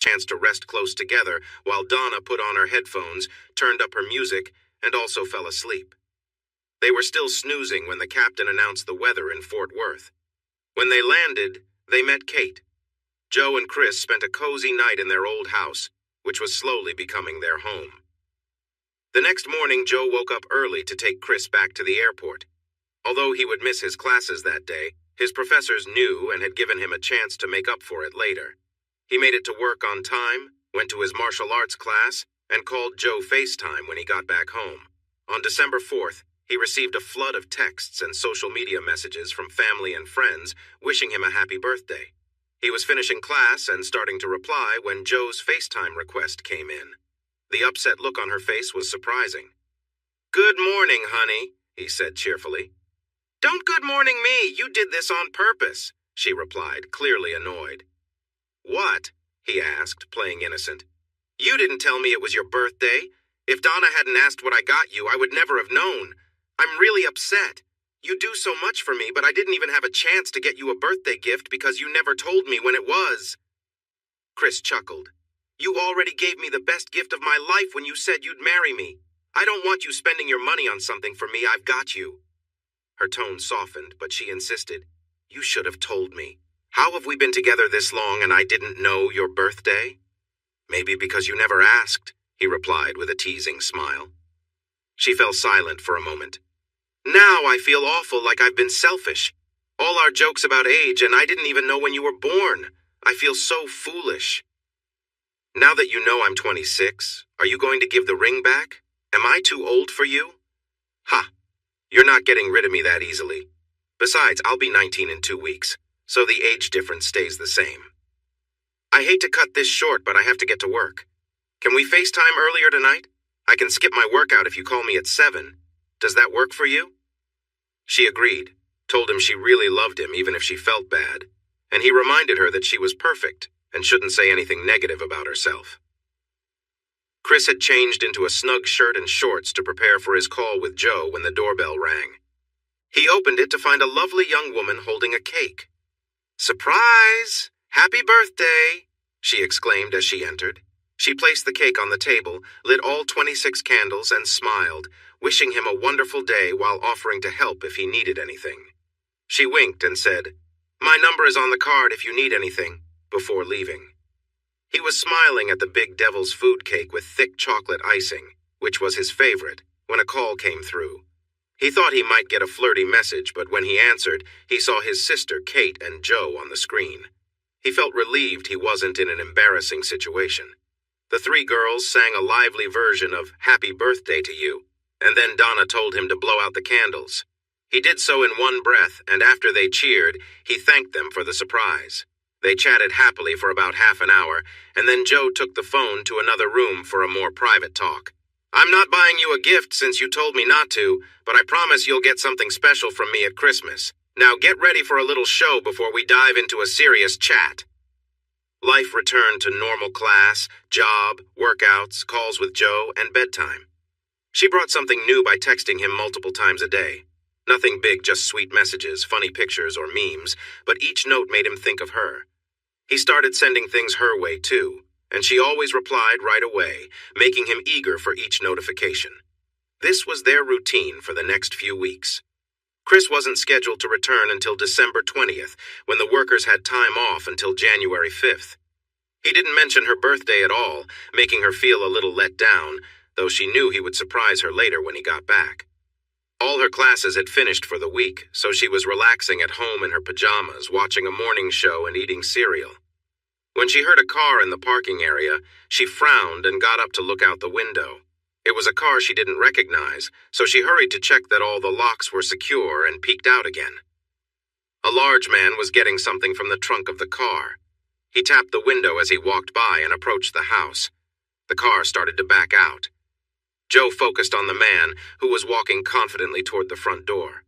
chance to rest close together while Donna put on her headphones, turned up her music, and also fell asleep. They were still snoozing when the captain announced the weather in Fort Worth. When they landed, they met Kate. Joe and Chris spent a cozy night in their old house, which was slowly becoming their home. The next morning, Joe woke up early to take Chris back to the airport. Although he would miss his classes that day, his professors knew and had given him a chance to make up for it later. He made it to work on time, went to his martial arts class, and called Joe FaceTime when he got back home. On December 4th, he received a flood of texts and social media messages from family and friends wishing him a happy birthday. He was finishing class and starting to reply when Joe's FaceTime request came in. The upset look on her face was surprising. "Good morning, honey," he said cheerfully. "Don't good morning me, you did this on purpose," she replied, clearly annoyed. "What?" he asked, playing innocent. "You didn't tell me it was your birthday. If Donna hadn't asked what I got you, I would never have known. I'm really upset. You do so much for me, but I didn't even have a chance to get you a birthday gift because you never told me when it was." Chris chuckled. "You already gave me the best gift of my life when you said you'd marry me. I don't want you spending your money on something for me. I've got you." Her tone softened, but she insisted. "You should have told me. How have we been together this long and I didn't know your birthday?" "Maybe because you never asked," he replied with a teasing smile. She fell silent for a moment. "Now I feel awful, like I've been selfish. All our jokes about age, and I didn't even know when you were born. I feel so foolish." "Now that you know I'm 26, are you going to give the ring back? Am I too old for you?" "Ha! You're not getting rid of me that easily. Besides, I'll be 19 in 2 weeks, so the age difference stays the same. I hate to cut this short, but I have to get to work. Can we FaceTime earlier tonight? I can skip my workout if you call me at 7. Does that work for you?" She agreed, told him she really loved him even if she felt bad, and he reminded her that she was perfect and shouldn't say anything negative about herself. Chris had changed into a snug shirt and shorts to prepare for his call with Joe when the doorbell rang. He opened it to find a lovely young woman holding a cake. "Surprise! Happy birthday!" she exclaimed as she entered. She placed the cake on the table, lit all 26 candles, and smiled, wishing him a wonderful day while offering to help if he needed anything. She winked and said, "My number is on the card if you need anything," before leaving. He was smiling at the big devil's food cake with thick chocolate icing, which was his favorite, when a call came through. He thought he might get a flirty message, but when he answered, he saw his sister Kate and Joe on the screen. He felt relieved he wasn't in an embarrassing situation. The 3 girls sang a lively version of "Happy Birthday to You," and then Donna told him to blow out the candles. He did so in one breath, and after they cheered, he thanked them for the surprise. They chatted happily for about half an hour, and then Joe took the phone to another room for a more private talk. "I'm not buying you a gift since you told me not to, but I promise you'll get something special from me at Christmas. Now get ready for a little show before we dive into a serious chat." Life returned to normal class, job, workouts, calls with Joe, and bedtime. She brought something new by texting him multiple times a day. Nothing big, just sweet messages, funny pictures, or memes, but each note made him think of her. He started sending things her way, too, and she always replied right away, making him eager for each notification. This was their routine for the next few weeks. Chris wasn't scheduled to return until December 20th, when the workers had time off until January 5th. He didn't mention her birthday at all, making her feel a little let down, though she knew he would surprise her later when he got back. All her classes had finished for the week, so she was relaxing at home in her pajamas, watching a morning show and eating cereal. When she heard a car in the parking area, she frowned and got up to look out the window. It was a car she didn't recognize, so she hurried to check that all the locks were secure and peeked out again. A large man was getting something from the trunk of the car. He tapped the window as he walked by and approached the house. The car started to back out. Joe focused on the man, who was walking confidently toward the front door.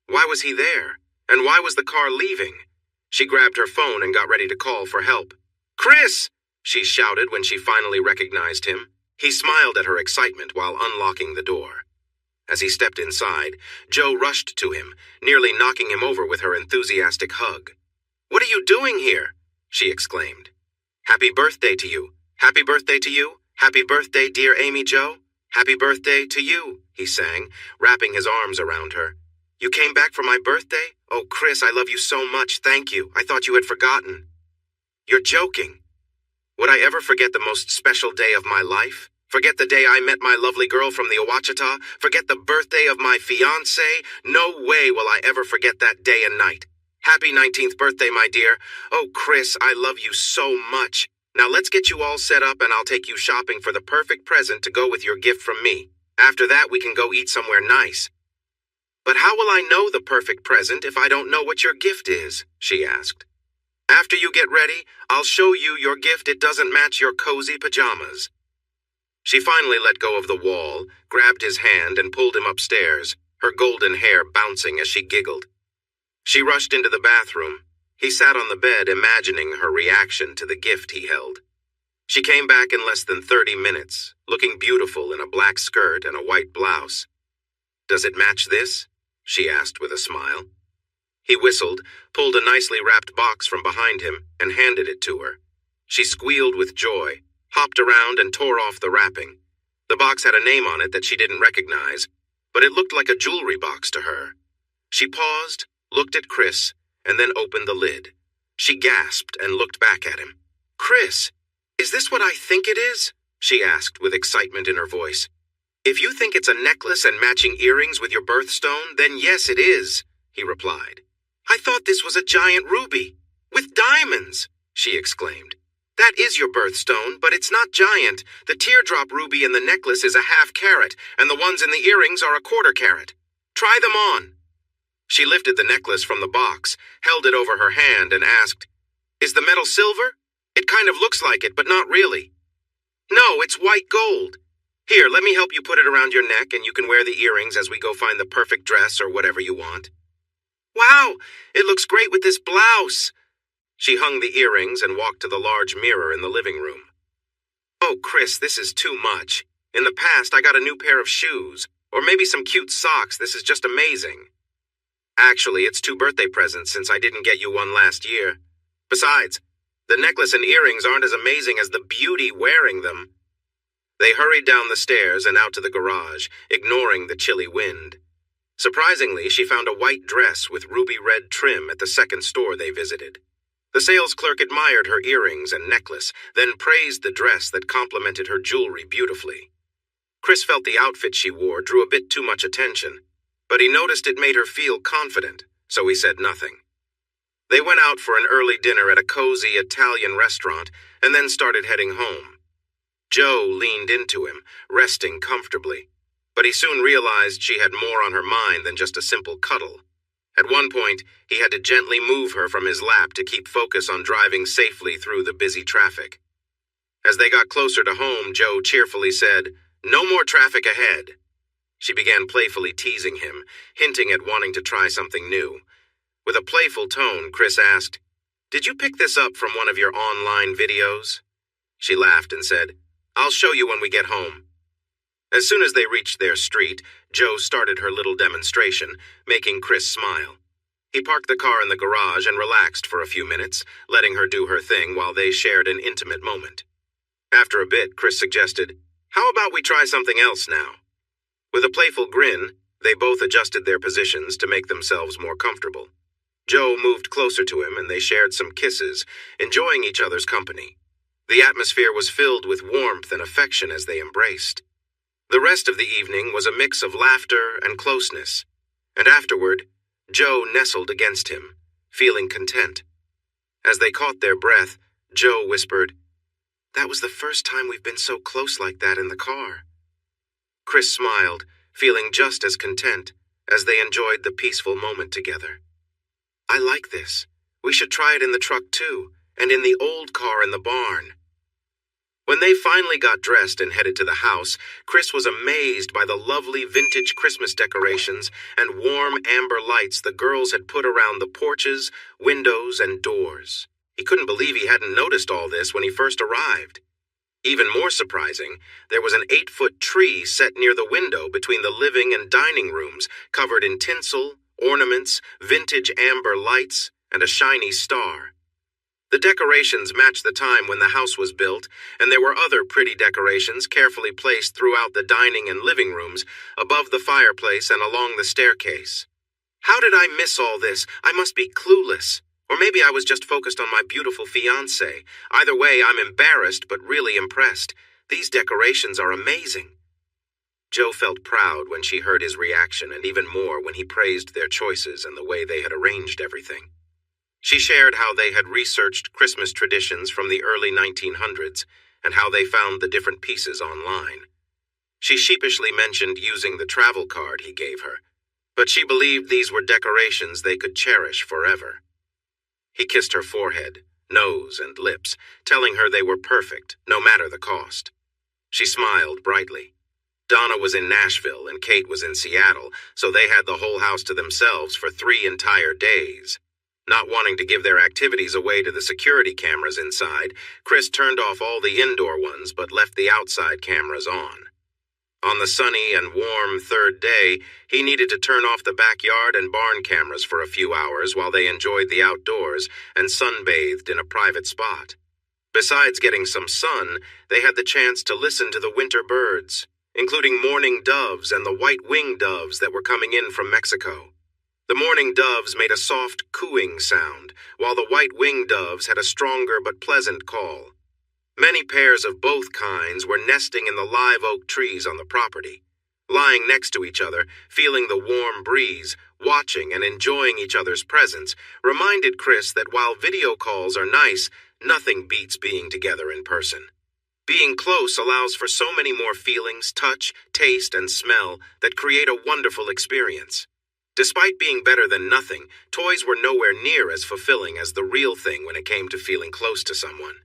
Why was he there? And why was the car leaving? She grabbed her phone and got ready to call for help. "Chris!" she shouted when she finally recognized him. He smiled at her excitement while unlocking the door. As he stepped inside, Joe rushed to him, nearly knocking him over with her enthusiastic hug. "What are you doing here?" she exclaimed. Happy birthday to you. Happy birthday to you. Happy birthday, dear Amy Jo. Happy birthday to you, he sang, wrapping his arms around her. You came back for my birthday? Oh, Chris, I love you so much. Thank you. I thought you had forgotten. You're joking. Would I ever forget the most special day of my life? Forget the day I met my lovely girl from the Ouachita? Forget the birthday of my fiancé? No way will I ever forget that day and night. Happy 19th birthday, my dear. Oh, Chris, I love you so much. Now let's get you all set up and I'll take you shopping for the perfect present to go with your gift from me. After that, we can go eat somewhere nice. But how will I know the perfect present if I don't know what your gift is? She asked. After you get ready, I'll show you your gift. It doesn't match your cozy pajamas. She finally let go of the wall, grabbed his hand, and pulled him upstairs, her golden hair bouncing as she giggled. She rushed into the bathroom. He sat on the bed, imagining her reaction to the gift he held. She came back in less than 30 minutes, looking beautiful in a black skirt and a white blouse. Does it match this? She asked with a smile. He whistled, pulled a nicely wrapped box from behind him, and handed it to her. She squealed with joy, hopped around and tore off the wrapping. The box had a name on it that she didn't recognize, but it looked like a jewelry box to her. She paused, looked at Chris, and then opened the lid. She gasped and looked back at him. Chris, is this what I think it is? She asked with excitement in her voice. If you think it's a necklace and matching earrings with your birthstone, then yes, it is, he replied. I thought this was a giant ruby. With diamonds, she exclaimed. That is your birthstone, but it's not giant. The teardrop ruby in the necklace is a ½ carat, and the ones in the earrings are a ¼ carat. Try them on. She lifted the necklace from the box, held it over her hand, and asked, Is the metal silver? It kind of looks like it, but not really. No, it's white gold. Here, let me help you put it around your neck, and you can wear the earrings as we go find the perfect dress or whatever you want. Wow, it looks great with this blouse. She hung the earrings and walked to the large mirror in the living room. Oh, Chris, this is too much. In the past, I got a new pair of shoes, or maybe some cute socks. This is just amazing. Actually, it's 2 birthday presents since I didn't get you one last year. Besides, the necklace and earrings aren't as amazing as the beauty wearing them. They hurried down the stairs and out to the garage, ignoring the chilly wind. Surprisingly, she found a white dress with ruby red trim at the second store they visited. The sales clerk admired her earrings and necklace, then praised the dress that complemented her jewelry beautifully. Chris felt the outfit she wore drew a bit too much attention, but he noticed it made her feel confident, so he said nothing. They went out for an early dinner at a cozy Italian restaurant and then started heading home. Joe leaned into him, resting comfortably, but he soon realized she had more on her mind than just a simple cuddle. At one point, he had to gently move her from his lap to keep focus on driving safely through the busy traffic. As they got closer to home, Joe cheerfully said, "No more traffic ahead." She began playfully teasing him, hinting at wanting to try something new. With a playful tone, Chris asked, "Did you pick this up from one of your online videos?" She laughed and said, "I'll show you when we get home." As soon as they reached their street, Joe started her little demonstration, making Chris smile. He parked the car in the garage and relaxed for a few minutes, letting her do her thing while they shared an intimate moment. After a bit, Chris suggested, "How about we try something else now?" With a playful grin, they both adjusted their positions to make themselves more comfortable. Joe moved closer to him and they shared some kisses, enjoying each other's company. The atmosphere was filled with warmth and affection as they embraced. The rest of the evening was a mix of laughter and closeness, and afterward, Joe nestled against him, feeling content. As they caught their breath, Joe whispered, "That was the first time we've been so close like that in the car." Chris smiled, feeling just as content as they enjoyed the peaceful moment together. "I like this. We should try it in the truck too, and in the old car in the barn." When they finally got dressed and headed to the house, Chris was amazed by the lovely vintage Christmas decorations and warm amber lights the girls had put around the porches, windows, and doors. He couldn't believe he hadn't noticed all this when he first arrived. Even more surprising, there was an 8-foot tree set near the window between the living and dining rooms, covered in tinsel, ornaments, vintage amber lights, and a shiny star. The decorations matched the time when the house was built, and there were other pretty decorations carefully placed throughout the dining and living rooms, above the fireplace and along the staircase. How did I miss all this? I must be clueless. Or maybe I was just focused on my beautiful fiancé. Either way, I'm embarrassed but really impressed. These decorations are amazing. Jo felt proud when she heard his reaction, and even more when he praised their choices and the way they had arranged everything. She shared how they had researched Christmas traditions from the early 1900s and how they found the different pieces online. She sheepishly mentioned using the travel card he gave her, but she believed these were decorations they could cherish forever. He kissed her forehead, nose, and lips, telling her they were perfect, no matter the cost. She smiled brightly. Donna was in Nashville and Kate was in Seattle, so they had the whole house to themselves for 3 entire days. Not wanting to give their activities away to the security cameras inside, Chris turned off all the indoor ones but left the outside cameras on. On the sunny and warm 3rd day, he needed to turn off the backyard and barn cameras for a few hours while they enjoyed the outdoors and sunbathed in a private spot. Besides getting some sun, they had the chance to listen to the winter birds, including mourning doves and the white-winged doves that were coming in from Mexico. The mourning doves made a soft cooing sound, while the white-winged doves had a stronger but pleasant call. Many pairs of both kinds were nesting in the live oak trees on the property. Lying next to each other, feeling the warm breeze, watching and enjoying each other's presence, reminded Chris that while video calls are nice, nothing beats being together in person. Being close allows for so many more feelings, touch, taste, and smell that create a wonderful experience. Despite being better than nothing, toys were nowhere near as fulfilling as the real thing when it came to feeling close to someone.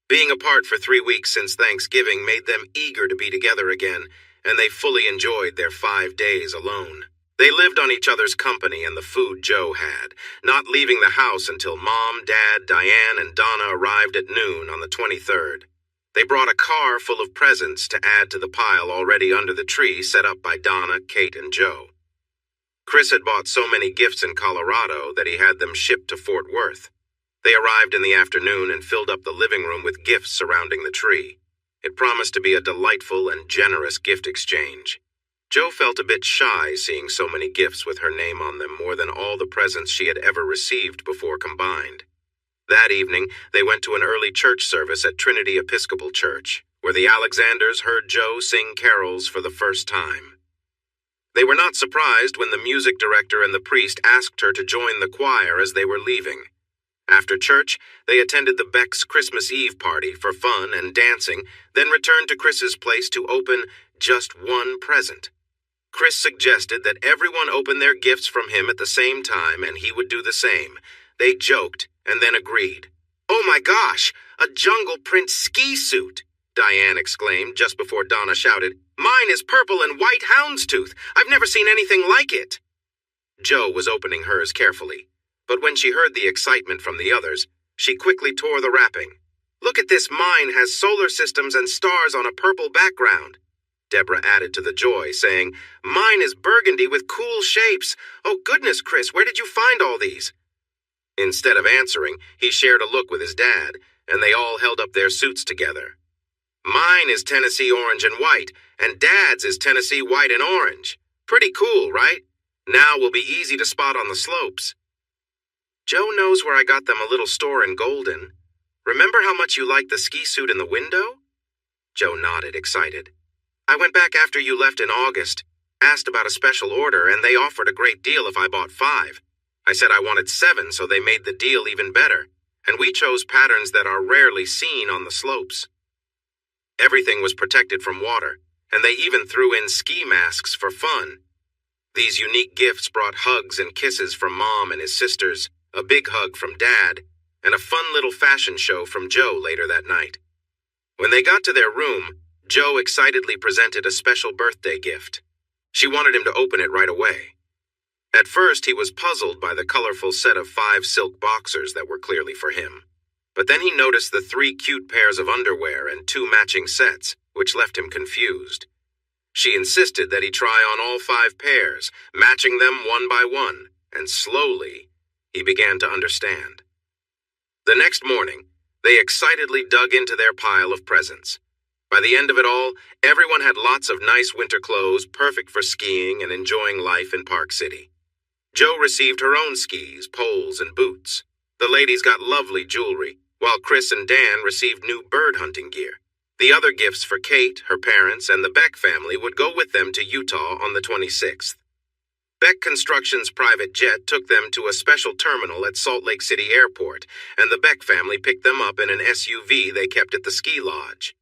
Being apart for 3 weeks since Thanksgiving made them eager to be together again, and they fully enjoyed their 5 days alone. They lived on each other's company and the food Jo had, not leaving the house until Mom, Dad, Diane, and Donna arrived at noon on the 23rd. They brought a car full of presents to add to the pile already under the tree set up by Donna, Kate, and Jo. Chris had bought so many gifts in Colorado that he had them shipped to Fort Worth. They arrived in the afternoon and filled up the living room with gifts surrounding the tree. It promised to be a delightful and generous gift exchange. Jo felt a bit shy seeing so many gifts with her name on them, more than all the presents she had ever received before combined. That evening, they went to an early church service at Trinity Episcopal Church, where the Alexanders heard Jo sing carols for the first time. They were not surprised when the music director and the priest asked her to join the choir as they were leaving. After church, they attended the Beck's Christmas Eve party for fun and dancing, then returned to Chris's place to open just one present. Chris suggested that everyone open their gifts from him at the same time and he would do the same. They joked and then agreed. "Oh my gosh, a Jungle Print ski suit!" Diane exclaimed just before Donna shouted, "Mine is purple and white houndstooth. I've never seen anything like it." Jo was opening hers carefully, but when she heard the excitement from the others, she quickly tore the wrapping. "Look at this, mine has solar systems and stars on a purple background." Deborah added to the joy, saying, "Mine is burgundy with cool shapes. Oh goodness, Chris, where did you find all these?" Instead of answering, he shared a look with his dad, and they all held up their suits together. "Mine is Tennessee orange and white, and Dad's is Tennessee white and orange. Pretty cool, right? Now will be easy to spot on the slopes." "Jo knows where I got them a little store in Golden. Remember how much you liked the ski suit in the window?" Jo nodded, excited. "I went back after you left in August, asked about a special order, and they offered a great deal if I bought 5. I said I wanted 7, so they made the deal even better, and we chose patterns that are rarely seen on the slopes. Everything was protected from water, and they even threw in ski masks for fun. These unique gifts brought hugs and kisses from Mom and his sisters, a big hug from Dad, and a fun little fashion show from Jo later that night. When they got to their room, Jo excitedly presented a special birthday gift. She wanted him to open it right away. At first, he was puzzled by the colorful set of 5 silk boxers that were clearly for him. But then he noticed the 3 cute pairs of underwear and 2 matching sets, which left him confused. She insisted that he try on all 5 pairs, matching them one by one, and slowly, he began to understand. The next morning, they excitedly dug into their pile of presents. By the end of it all, everyone had lots of nice winter clothes, perfect for skiing and enjoying life in Park City. Jo received her own skis, poles, and boots. The ladies got lovely jewelry, while Chris and Dan received new bird hunting gear. The other gifts for Kate, her parents, and the Beck family would go with them to Utah on the 26th. Beck Construction's private jet took them to a special terminal at Salt Lake City Airport, and the Beck family picked them up in an SUV they kept at the ski lodge.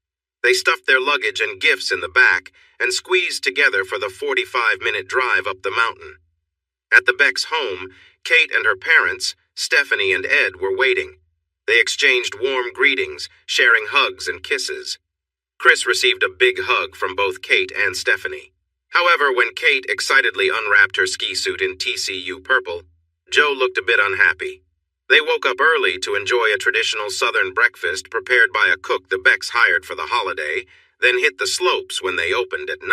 They stuffed their luggage and gifts in the back and squeezed together for the 45-minute drive up the mountain. At the Beck's home, Kate and her parents, Stephanie and Ed, were waiting. They exchanged warm greetings, sharing hugs and kisses. Chris received a big hug from both Kate and Stephanie. However, when Kate excitedly unwrapped her ski suit in TCU purple, Jo looked a bit unhappy. They woke up early to enjoy a traditional Southern breakfast prepared by a cook the Becks hired for the holiday, then hit the slopes when they opened at 9.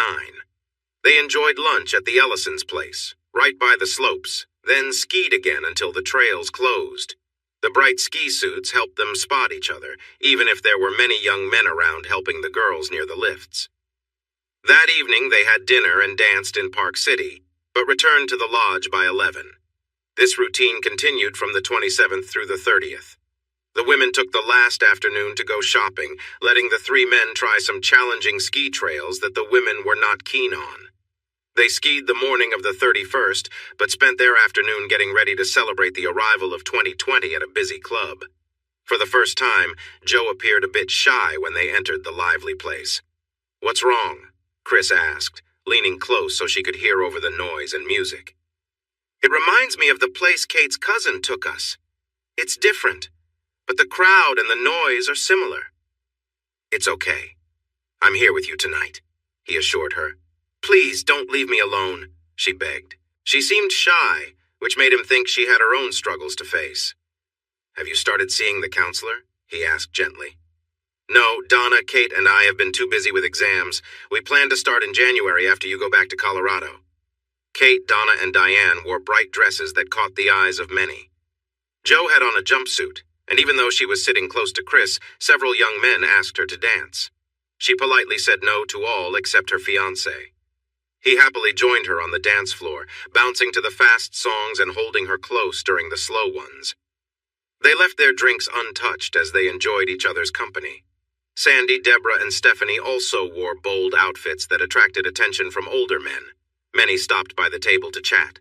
They enjoyed lunch at the Ellisons' place, right by the slopes, then skied again until the trails closed. The bright ski suits helped them spot each other, even if there were many young men around helping the girls near the lifts. That evening they had dinner and danced in Park City, but returned to the lodge by 11. This routine continued from the 27th through the 30th. The women took the last afternoon to go shopping, letting the three men try some challenging ski trails that the women were not keen on. They skied the morning of the 31st, but spent their afternoon getting ready to celebrate the arrival of 2020 at a busy club. For the first time, Jo appeared a bit shy when they entered the lively place. "What's wrong?" Chris asked, leaning close so she could hear over the noise and music. "It reminds me of the place Kate's cousin took us. It's different, but the crowd and the noise are similar." "It's okay. I'm here with you tonight," he assured her. "Please don't leave me alone," she begged. She seemed shy, which made him think she had her own struggles to face. "Have you started seeing the counselor?" he asked gently. "No, Donna, Kate, and I have been too busy with exams. We plan to start in January after you go back to Colorado." Kate, Donna, and Diane wore bright dresses that caught the eyes of many. Jo had on a jumpsuit, and even though she was sitting close to Chris, several young men asked her to dance. She politely said no to all except her fiancé. He happily joined her on the dance floor, bouncing to the fast songs and holding her close during the slow ones. They left their drinks untouched as they enjoyed each other's company. Sandy, Deborah, and Stephanie also wore bold outfits that attracted attention from older men. Many stopped by the table to chat.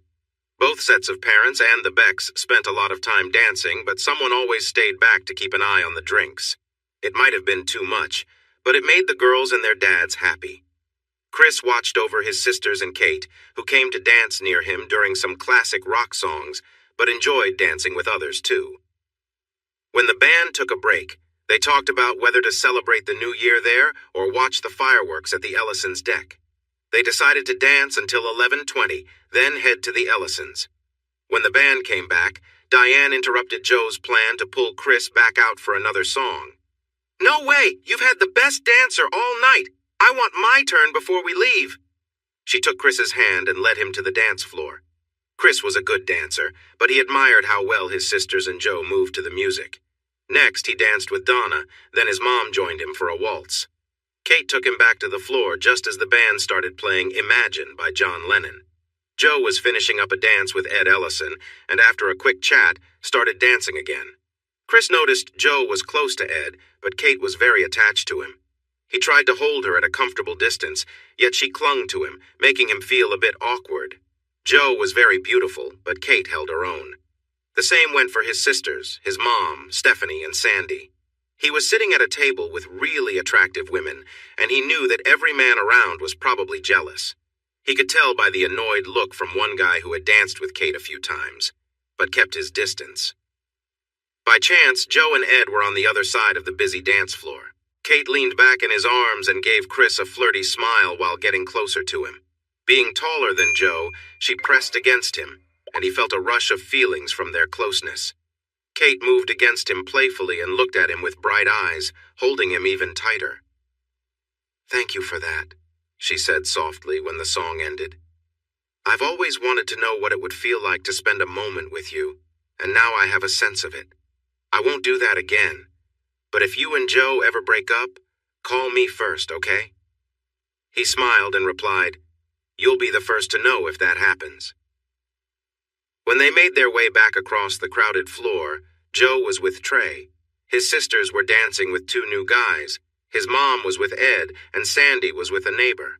Both sets of parents and the Becks spent a lot of time dancing, but someone always stayed back to keep an eye on the drinks. It might have been too much, but it made the girls and their dads happy. Chris watched over his sisters and Kate, who came to dance near him during some classic rock songs, but enjoyed dancing with others too. When the band took a break, they talked about whether to celebrate the new year there or watch the fireworks at the Ellisons' deck. They decided to dance until 11:20, then head to the Ellisons. When the band came back, Diane interrupted Jo's plan to pull Chris back out for another song. "No way! You've had the best dancer all night! I want my turn before we leave." She took Chris's hand and led him to the dance floor. Chris was a good dancer, but he admired how well his sisters and Jo moved to the music. Next, he danced with Donna, then his mom joined him for a waltz. Kate took him back to the floor just as the band started playing Imagine by John Lennon. Jo was finishing up a dance with Ed Ellison, and after a quick chat, started dancing again. Chris noticed Jo was close to Ed, but Kate was very attached to him. He tried to hold her at a comfortable distance, yet she clung to him, making him feel a bit awkward. Jo was very beautiful, but Kate held her own. The same went for his sisters, his mom, Stephanie, and Sandy. He was sitting at a table with really attractive women, and he knew that every man around was probably jealous. He could tell by the annoyed look from one guy who had danced with Kate a few times, but kept his distance. By chance, Jo and Ed were on the other side of the busy dance floor. Kate leaned back in his arms and gave Chris a flirty smile while getting closer to him. Being taller than Jo, she pressed against him, and he felt a rush of feelings from their closeness. Kate moved against him playfully and looked at him with bright eyes, holding him even tighter. "Thank you for that," she said softly when the song ended. "I've always wanted to know what it would feel like to spend a moment with you, and now I have a sense of it. I won't do that again. But if you and Joe ever break up, call me first, okay? He smiled and replied, You'll be the first to know if that happens. When they made their way back across the crowded floor, Joe was with Trey. His sisters were dancing with two new guys. His mom was with Ed, and Sandy was with a neighbor.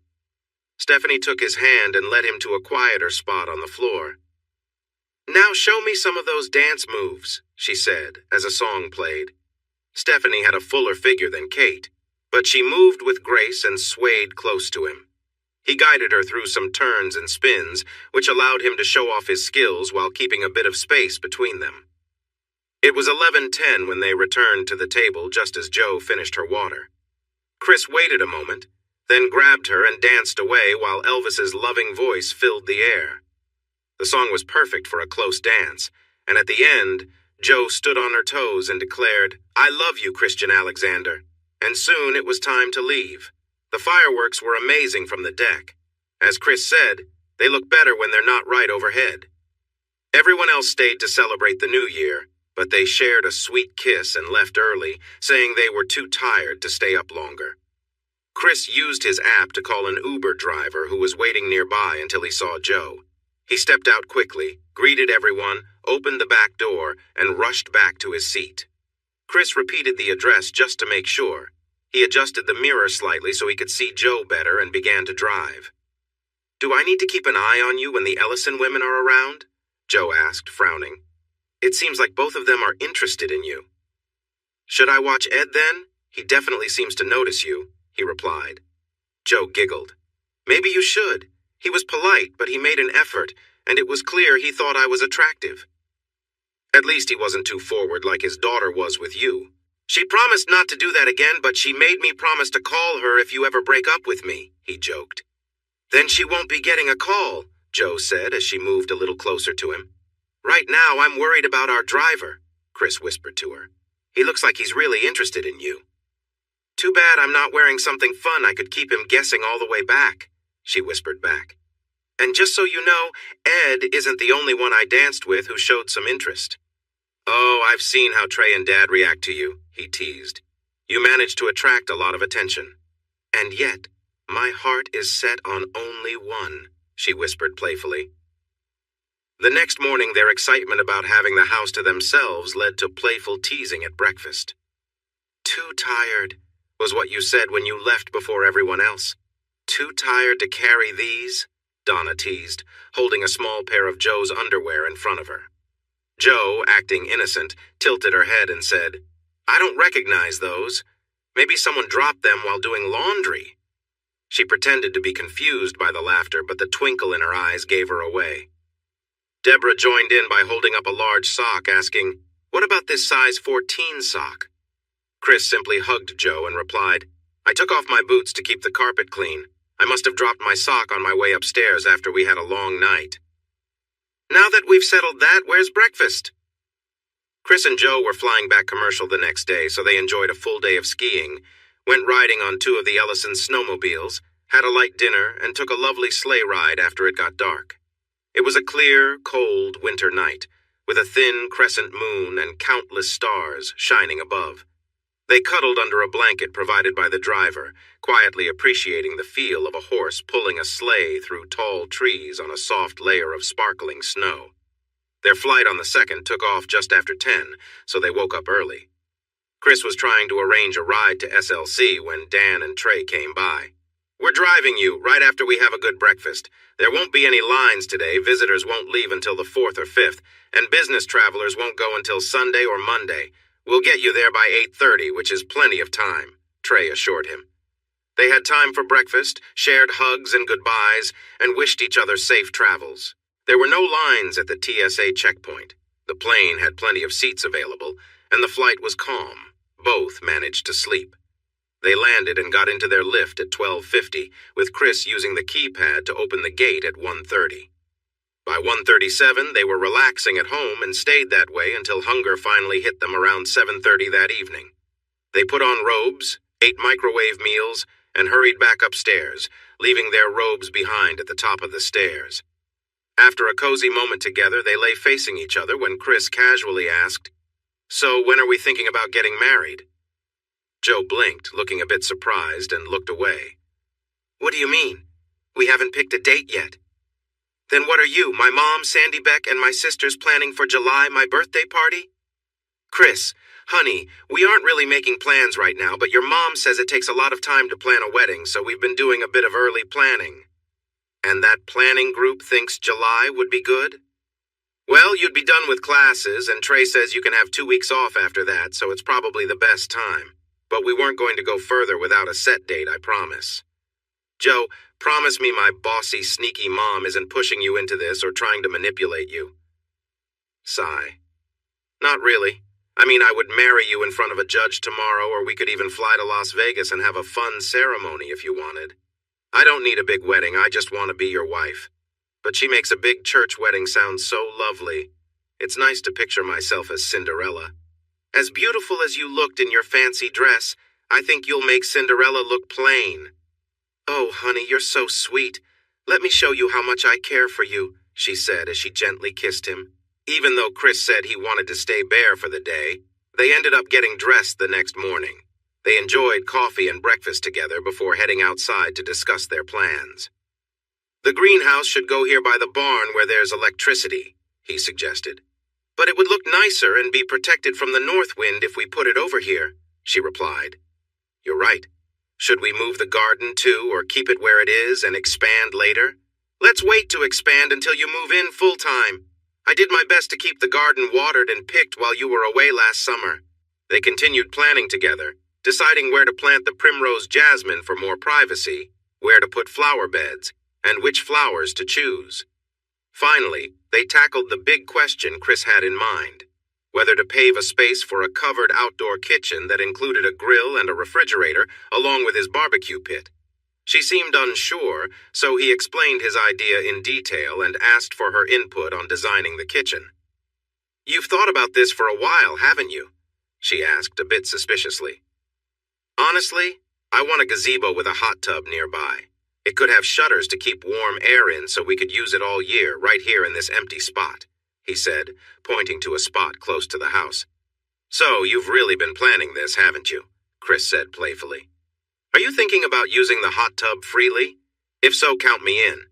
Stephanie took his hand and led him to a quieter spot on the floor. Now show me some of those dance moves, she said, as a song played. Stephanie had a fuller figure than Kate, but she moved with grace and swayed close to him. He guided her through some turns and spins, which allowed him to show off his skills while keeping a bit of space between them. It was 11:10 when they returned to the table just as Joe finished her water. Chris waited a moment, then grabbed her and danced away while Elvis's loving voice filled the air. The song was perfect for a close dance, and at the end, Joe stood on her toes and declared, I love you, Christian Alexander. And soon it was time to leave. The fireworks were amazing from the deck. As Chris said, they look better when they're not right overhead. Everyone else stayed to celebrate the new year, but they shared a sweet kiss and left early, saying they were too tired to stay up longer. Chris used his app to call an Uber driver who was waiting nearby until he saw Joe. He stepped out quickly, greeted everyone, opened the back door, and rushed back to his seat. Chris repeated the address just to make sure. He adjusted the mirror slightly so he could see Joe better and began to drive. Do I need to keep an eye on you when the Ellison women are around? Joe asked, frowning. It seems like both of them are interested in you. Should I watch Ed then? He definitely seems to notice you, he replied. Joe giggled. Maybe you should. He was polite, but he made an effort, and it was clear he thought I was attractive. At least he wasn't too forward like his daughter was with you. She promised not to do that again, but she made me promise to call her if you ever break up with me, he joked. Then she won't be getting a call, Joe said as she moved a little closer to him. Right now, I'm worried about our driver, Chris whispered to her. He looks like he's really interested in you. Too bad I'm not wearing something fun I could keep him guessing all the way back, she whispered back. And just so you know, Ed isn't the only one I danced with who showed some interest. Oh, I've seen how Trey and Dad react to you, he teased. You managed to attract a lot of attention. And yet, my heart is set on only one, she whispered playfully. The next morning, their excitement about having the house to themselves led to playful teasing at breakfast. Too tired, was what you said when you left before everyone else. Too tired to carry these? Donna teased, holding a small pair of Joe's underwear in front of her. Joe, acting innocent, tilted her head and said, I don't recognize those. Maybe someone dropped them while doing laundry. She pretended to be confused by the laughter, but the twinkle in her eyes gave her away. Deborah joined in by holding up a large sock, asking, What about this size 14 sock? Chris simply hugged Joe and replied, I took off my boots to keep the carpet clean. I must have dropped my sock on my way upstairs after we had a long night. Now that we've settled that, where's breakfast? Chris and Joe were flying back commercial the next day, so they enjoyed a full day of skiing, went riding on two of the Ellison snowmobiles, had a light dinner, and took a lovely sleigh ride after it got dark. It was a clear, cold winter night, with a thin crescent moon and countless stars shining above. They cuddled under a blanket provided by the driver, quietly appreciating the feel of a horse pulling a sleigh through tall trees on a soft layer of sparkling snow. Their flight on the 2nd took off just after 10, so they woke up early. Chris was trying to arrange a ride to SLC when Dan and Trey came by. We're driving you right after we have a good breakfast. There won't be any lines today, visitors won't leave until the 4th or 5th, and business travelers won't go until Sunday or Monday. We'll get you there by 8:30, which is plenty of time, Trey assured him. They had time for breakfast, shared hugs and goodbyes, and wished each other safe travels. There were no lines at the TSA checkpoint. The plane had plenty of seats available, and the flight was calm. Both managed to sleep. They landed and got into their lift at 12:50, with Chris using the keypad to open the gate at 1:30. By 1:37, they were relaxing at home and stayed that way until hunger finally hit them around 7:30 that evening. They put on robes, ate microwave meals, and hurried back upstairs, leaving their robes behind at the top of the stairs. After a cozy moment together, they lay facing each other when Chris casually asked, So when are we thinking about getting married? Joe blinked, looking a bit surprised, and looked away. What do you mean? We haven't picked a date yet. Then what are you, my mom, Sandy Beck, and my sisters planning for July, my birthday party? Chris, honey, we aren't really making plans right now, but your mom says it takes a lot of time to plan a wedding, so we've been doing a bit of early planning. And that planning group thinks July would be good? Well, you'd be done with classes, and Trey says you can have 2 weeks off after that, so it's probably the best time. But we weren't going to go further without a set date, I promise. Joe, promise me my bossy, sneaky mom isn't pushing you into this or trying to manipulate you. Sigh. Not really. I mean, I would marry you in front of a judge tomorrow, or we could even fly to Las Vegas and have a fun ceremony if you wanted. I don't need a big wedding, I just want to be your wife. But she makes a big church wedding sound so lovely. It's nice to picture myself as Cinderella. As beautiful as you looked in your fancy dress, I think you'll make Cinderella look plain. Oh, honey, you're so sweet. Let me show you how much I care for you, she said as she gently kissed him. Even though Chris said he wanted to stay bare for the day, they ended up getting dressed the next morning. They enjoyed coffee and breakfast together before heading outside to discuss their plans. The greenhouse should go here by the barn where there's electricity, he suggested. But it would look nicer and be protected from the north wind if we put it over here, she replied. You're right. Should we move the garden too, or keep it where it is and expand later? Let's wait to expand until you move in full time. I did my best to keep the garden watered and picked while you were away last summer. They continued planning together, deciding where to plant the primrose jasmine for more privacy, where to put flower beds, and which flowers to choose. Finally, they tackled the big question Chris had in mind, whether to pave a space for a covered outdoor kitchen that included a grill and a refrigerator along with his barbecue pit. She seemed unsure, so he explained his idea in detail and asked for her input on designing the kitchen. You've thought about this for a while, haven't you? She asked a bit suspiciously. Honestly, I want a gazebo with a hot tub nearby. It could have shutters to keep warm air in so we could use it all year right here in this empty spot, he said, pointing to a spot close to the house. So you've really been planning this, haven't you? Chris said playfully. Are you thinking about using the hot tub freely? If so, count me in.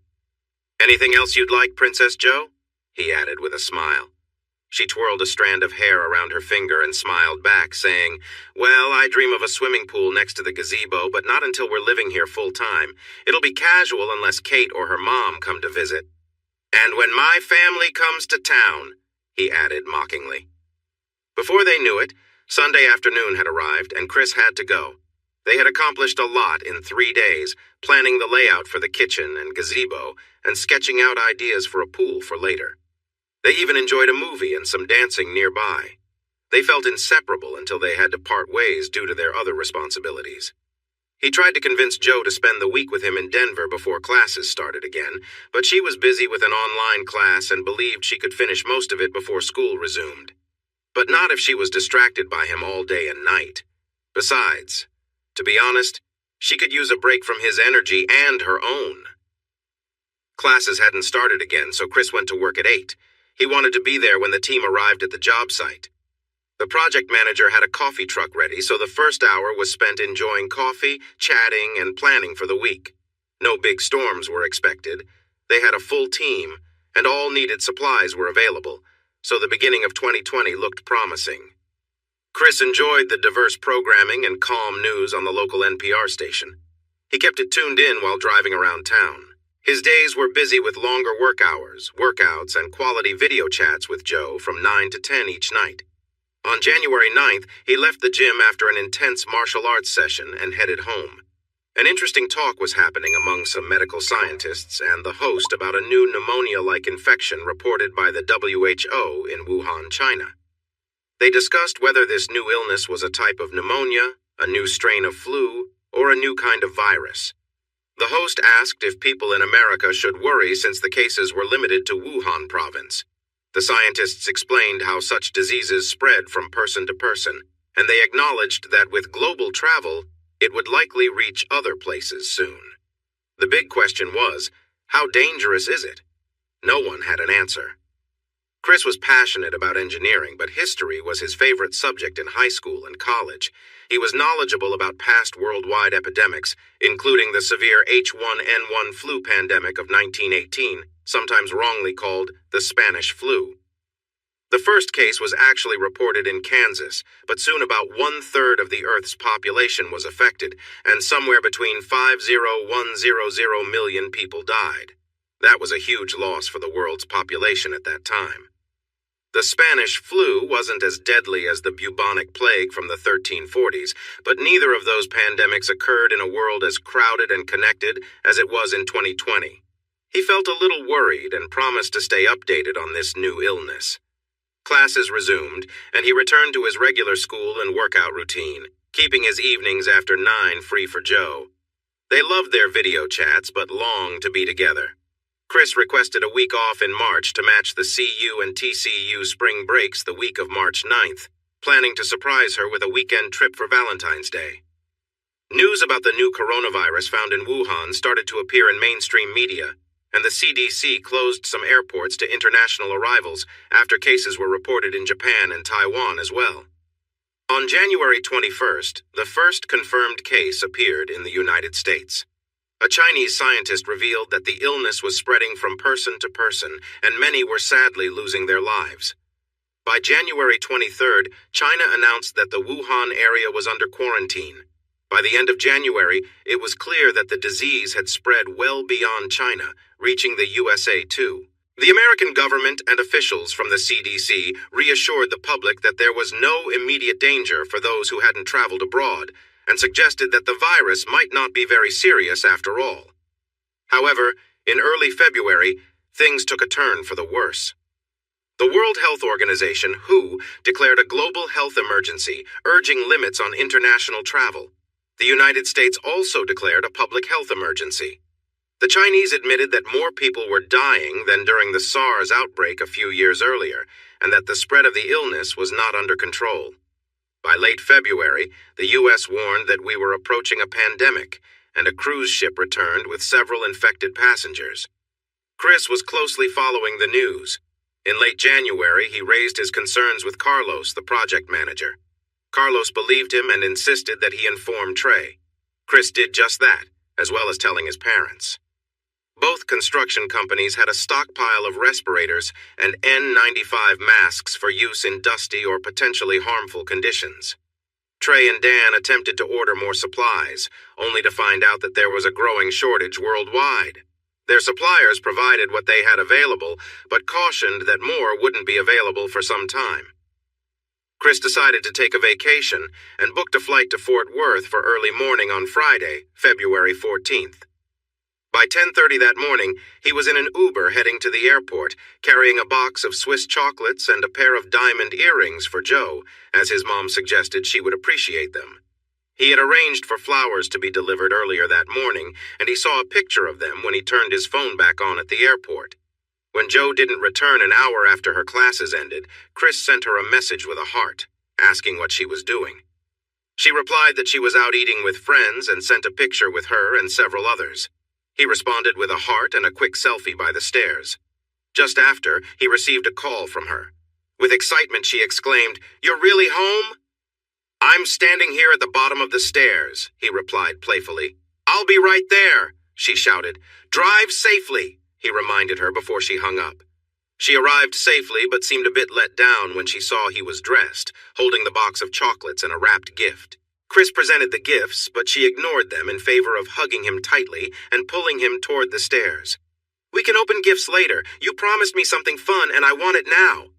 Anything else you'd like, Princess Joe? He added with a smile. She twirled a strand of hair around her finger and smiled back, saying, Well, I dream of a swimming pool next to the gazebo, but not until we're living here full time. It'll be casual unless Kate or her mom come to visit. And when my family comes to town, he added mockingly. Before they knew it, Sunday afternoon had arrived, and Chris had to go. They had accomplished a lot in 3 days, planning the layout for the kitchen and gazebo, and sketching out ideas for a pool for later. They even enjoyed a movie and some dancing nearby. They felt inseparable until they had to part ways due to their other responsibilities. He tried to convince Joe to spend the week with him in Denver before classes started again, but she was busy with an online class and believed she could finish most of it before school resumed. But not if she was distracted by him all day and night. Besides, to be honest, she could use a break from his energy and her own. Classes hadn't started again, so Chris went to work at 8. He wanted to be there when the team arrived at the job site. The project manager had a coffee truck ready, so the first hour was spent enjoying coffee, chatting, and planning for the week. No big storms were expected. They had a full team, and all needed supplies were available, so the beginning of 2020 looked promising. Chris enjoyed the diverse programming and calm news on the local NPR station. He kept it tuned in while driving around town. His days were busy with longer work hours, workouts, and quality video chats with Joe from 9 to 10 each night. On January 9th, he left the gym after an intense martial arts session and headed home. An interesting talk was happening among some medical scientists and the host about a new pneumonia-like infection reported by the WHO in Wuhan, China. They discussed whether this new illness was a type of pneumonia, a new strain of flu, or a new kind of virus. The host asked if people in America should worry since the cases were limited to Wuhan province. The scientists explained how such diseases spread from person to person, and they acknowledged that with global travel, it would likely reach other places soon. The big question was, how dangerous is it? No one had an answer. Chris was passionate about engineering, but history was his favorite subject in high school and college. He was knowledgeable about past worldwide epidemics, including the severe H1N1 flu pandemic of 1918, sometimes wrongly called the Spanish flu. The first case was actually reported in Kansas, but soon about 1/3 of the Earth's population was affected, and somewhere between 50–100 million people died. That was a huge loss for the world's population at that time. The Spanish flu wasn't as deadly as the bubonic plague from the 1340s, but neither of those pandemics occurred in a world as crowded and connected as it was in 2020. He felt a little worried and promised to stay updated on this new illness. Classes resumed, and he returned to his regular school and workout routine, keeping his evenings after 9 free for Joe. They loved their video chats, but longed to be together. Chris requested a week off in March to match the CU and TCU spring breaks the week of March 9th, planning to surprise her with a weekend trip for Valentine's Day. News about the new coronavirus found in Wuhan started to appear in mainstream media, and the CDC closed some airports to international arrivals after cases were reported in Japan and Taiwan as well. On January 21st, the first confirmed case appeared in the United States. A Chinese scientist revealed that the illness was spreading from person to person, and many were sadly losing their lives. By January 23rd, China announced that the Wuhan area was under quarantine. By the end of January, it was clear that the disease had spread well beyond China, reaching the USA too. The American government and officials from the CDC reassured the public that there was no immediate danger for those who hadn't traveled abroad, and suggested that the virus might not be very serious after all. However, in early February, things took a turn for the worse. The World Health Organization, WHO, declared a global health emergency, urging limits on international travel. The United States also declared a public health emergency. The Chinese admitted that more people were dying than during the SARS outbreak a few years earlier, and that the spread of the illness was not under control. By late February, the U.S. warned that we were approaching a pandemic, and a cruise ship returned with several infected passengers. Chris was closely following the news. In late January, he raised his concerns with Carlos, the project manager. Carlos believed him and insisted that he inform Trey. Chris did just that, as well as telling his parents. Both construction companies had a stockpile of respirators and N95 masks for use in dusty or potentially harmful conditions. Trey and Dan attempted to order more supplies, only to find out that there was a growing shortage worldwide. Their suppliers provided what they had available, but cautioned that more wouldn't be available for some time. Chris decided to take a vacation and booked a flight to Fort Worth for early morning on Friday, February 14th. By 10:30 that morning, he was in an Uber heading to the airport, carrying a box of Swiss chocolates and a pair of diamond earrings for Joe, as his mom suggested she would appreciate them. He had arranged for flowers to be delivered earlier that morning, and he saw a picture of them when he turned his phone back on at the airport. When Joe didn't return an hour after her classes ended, Chris sent her a message with a heart, asking what she was doing. She replied that she was out eating with friends and sent a picture with her and several others. He responded with a heart and a quick selfie by the stairs. Just after, he received a call from her. With excitement, she exclaimed, "You're really home?" "I'm standing here at the bottom of the stairs," he replied playfully. "I'll be right there," she shouted. "Drive safely," he reminded her before she hung up. She arrived safely but seemed a bit let down when she saw he was dressed, holding the box of chocolates and a wrapped gift. Chris presented the gifts, but she ignored them in favor of hugging him tightly and pulling him toward the stairs. "We can open gifts later. You promised me something fun, and I want it now."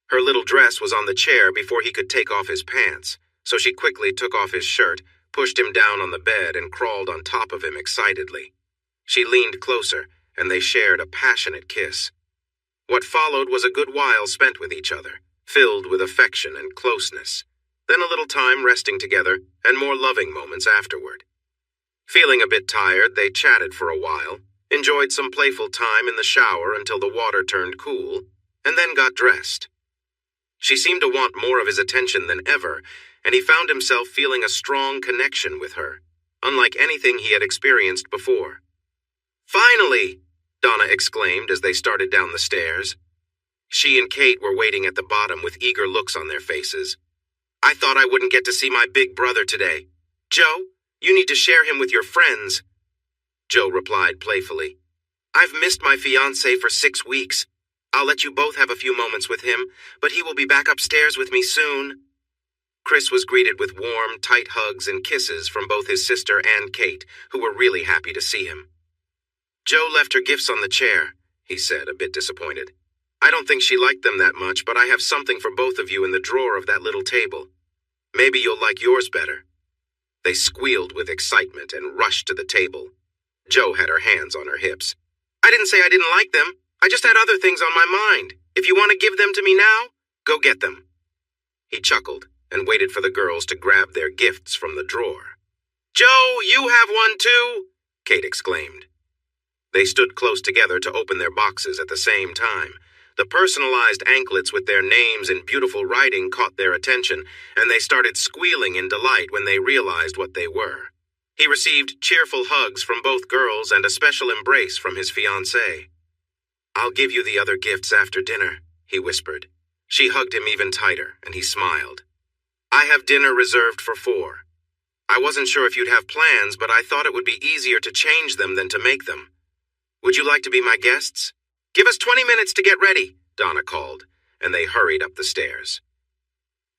Her little dress was on the chair before he could take off his pants, so she quickly took off his shirt, pushed him down on the bed, and crawled on top of him excitedly. She leaned closer, and they shared a passionate kiss. What followed was a good while spent with each other, filled with affection and closeness. Then a little time resting together, and more loving moments afterward. Feeling a bit tired, they chatted for a while, enjoyed some playful time in the shower until the water turned cool, and then got dressed. She seemed to want more of his attention than ever, and he found himself feeling a strong connection with her, unlike anything he had experienced before. "Finally!" Donna exclaimed as they started down the stairs. She and Kate were waiting at the bottom with eager looks on their faces. I thought I wouldn't get to see my big brother today. Joe, you need to share him with your friends. Joe replied playfully. I've missed my fiancé for 6 weeks. I'll let you both have a few moments with him, but he will be back upstairs with me soon. Chris was greeted with warm, tight hugs and kisses from both his sister and Kate, who were really happy to see him. Joe left her gifts on the chair, he said, a bit disappointed. I don't think she liked them that much, but I have something for both of you in the drawer of that little table. Maybe you'll like yours better. They squealed with excitement and rushed to the table. Joe had her hands on her hips. I didn't say I didn't like them. I just had other things on my mind. If you want to give them to me now, go get them. He chuckled and waited for the girls to grab their gifts from the drawer. Joe, you have one too, Kate exclaimed. They stood close together to open their boxes at the same time. The personalized anklets with their names in beautiful writing caught their attention, and they started squealing in delight when they realized what they were. He received cheerful hugs from both girls and a special embrace from his fiancée. I'll give you the other gifts after dinner, he whispered. She hugged him even tighter, and he smiled. I have dinner reserved for 4. I wasn't sure if you'd have plans, but I thought it would be easier to change them than to make them. Would you like to be my guests? Give us 20 minutes to get ready, Donna called, and they hurried up the stairs.